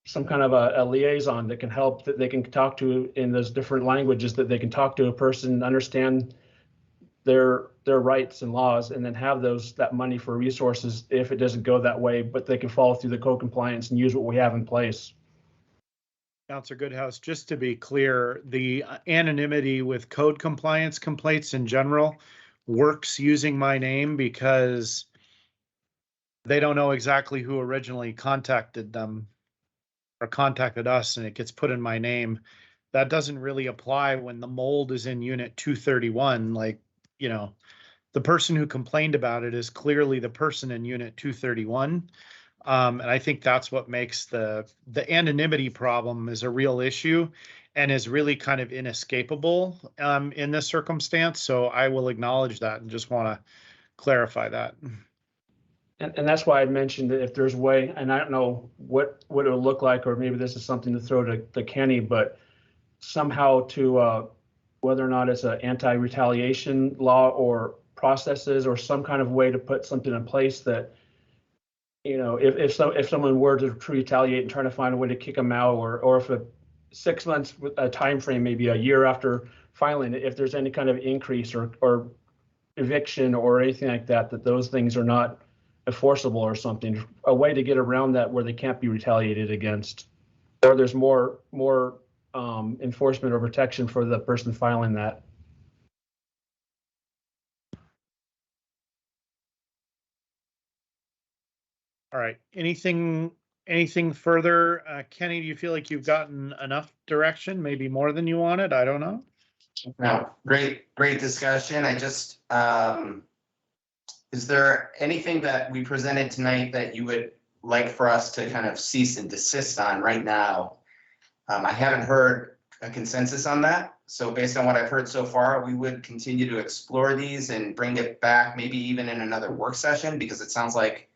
some kind of a liaison that can help, that they can talk to in those different languages, that they can talk to a person, understand their rights and laws, and then have that money for resources if it doesn't go that way, but they can follow through the code compliance and use what we have in place. Councilor Goodhouse, just to be clear, the anonymity with code compliance complaints in general works using my name because they don't know exactly who originally contacted them or contacted us, and it gets put in my name. That doesn't really apply when the mold is in unit 231. The person who complained about it is clearly the person in unit 231. And I think that's what makes the anonymity problem is a real issue and is really kind of inescapable in this circumstance. So I will acknowledge that and just want to clarify that. And that's why I mentioned that if there's a way, and I don't know what it would look like, or maybe this is something to throw to Kenny, but somehow to whether or not it's an anti-retaliation law or processes or some kind of way to put something in place that, you know, if someone were to retaliate and trying to find a way to kick them out, or if a 6 months time frame, maybe a year after filing it, if there's any kind of increase or eviction or anything like that, that those things are not enforceable or something, a way to get around that where they can't be retaliated against, or there's more enforcement or protection for the person filing that. All right. Anything further? Kenny, do you feel like you've gotten enough direction? Maybe more than you wanted? I don't know. No, great discussion. I just, is there anything that we presented tonight that you would like for us to kind of cease and desist on right now? I haven't heard a consensus on that. So based on what I've heard so far, we would continue to explore these and bring it back, maybe even in another work session, because it sounds like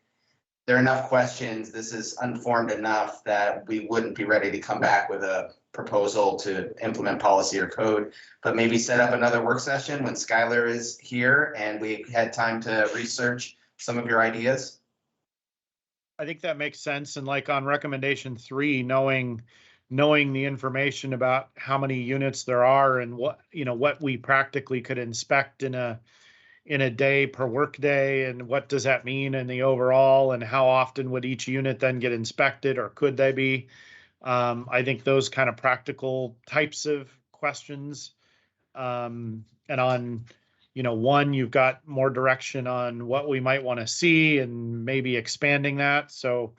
there are enough questions. This is unformed enough that we wouldn't be ready to come back with a proposal to implement policy or code, but maybe set up another work session when Skylar is here and we had time to research some of your ideas. I think that makes sense. And like on recommendation 3, knowing the information about how many units there are and what we practically could inspect in a day per work day, and what does that mean in the overall, and how often would each unit then get inspected, or could they be? I think those kind of practical types of questions. And on, 1, you've got more direction on what we might want to see and maybe expanding that. So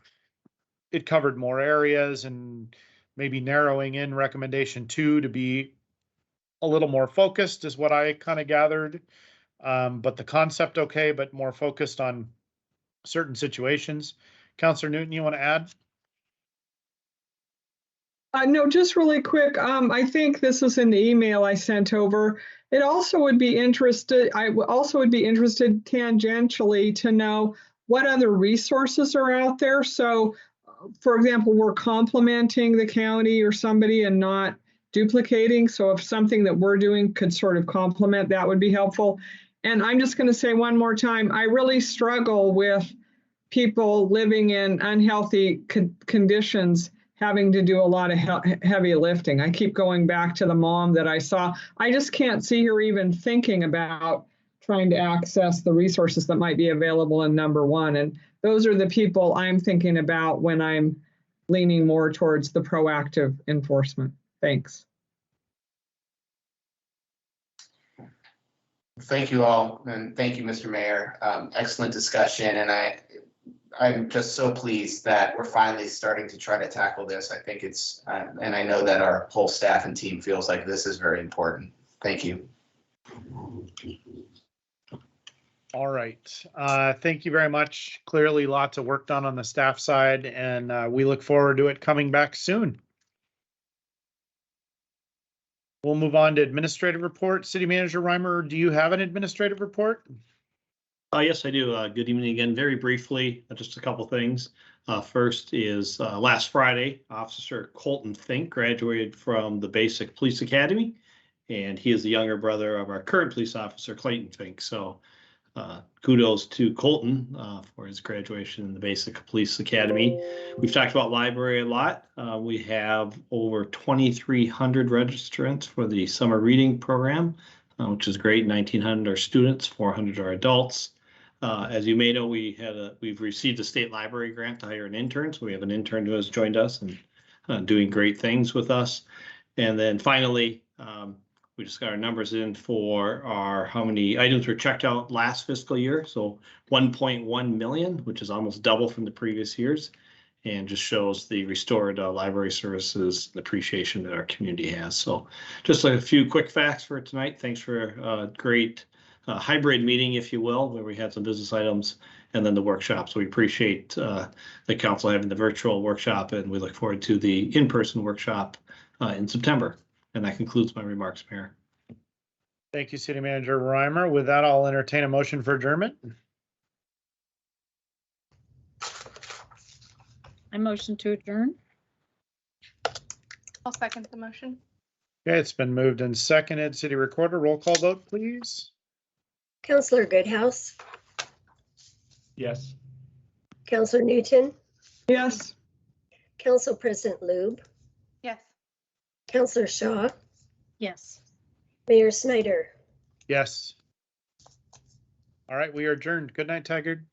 it covered more areas, and maybe narrowing in recommendation 2 to be a little more focused is what I kind of gathered. But the concept, okay, but more focused on certain situations. Councillor Newton, you want to add? No, just really quick. I think this was in the email I sent over. I also would be interested tangentially to know what other resources are out there. So, for example, we're complementing the county or somebody and not duplicating. So if something that we're doing could sort of complement, that would be helpful. And I'm just going to say one more time, I really struggle with people living in unhealthy conditions having to do a lot of heavy lifting. I keep going back to the mom that I saw. I just can't see her even thinking about trying to access the resources that might be available in number 1. And those are the people I'm thinking about when I'm leaning more towards the proactive enforcement. Thanks. Thank you all, and thank you, Mr. Mayor. Excellent discussion, and I'm just so pleased that we're finally starting to try to tackle this. I think it's, and I know that our whole staff and team feels like this is very important. Thank you. All right. Thank you very much. Clearly lots of work done on the staff side, and we look forward to it coming back soon. We'll move on to administrative report. City Manager Reimer, do you have an administrative report? Yes, I do. Good evening again. Very briefly, just a couple things. First is last Friday, Officer Colton Fink graduated from the Basic Police Academy, and he is the younger brother of our current police officer, Clayton Fink. So kudos to Colton for his graduation in the Basic Police Academy. We've talked about library a lot. We have over 2,300 registrants for the summer reading program, which is great. 1,900 are students, 400 are adults. As you may know, we've received a state library grant to hire an intern. So we have an intern who has joined us and doing great things with us. And then finally, we just got our numbers in for how many items were checked out last fiscal year. So 1.1 million, which is almost double from the previous years, and just shows the restored library services and appreciation that our community has. So just a few quick facts for tonight. Thanks for a great hybrid meeting, if you will, where we had some business items and then the workshop. So we appreciate the council having the virtual workshop, and we look forward to the in-person workshop in September. And that concludes my remarks, Mayor. Thank you, City Manager Reimer. With that, I'll entertain a motion for adjournment. I motion to adjourn. I'll second the motion. Okay, it's been moved and seconded. City Recorder, roll call vote, please. Counselor Goodhouse, Yes. Counselor Newton, Yes. Council President Lube, Yes. Counselor Shaw, Yes. Mayor Snyder. Yes. All right, we are adjourned. Good night, Tigard.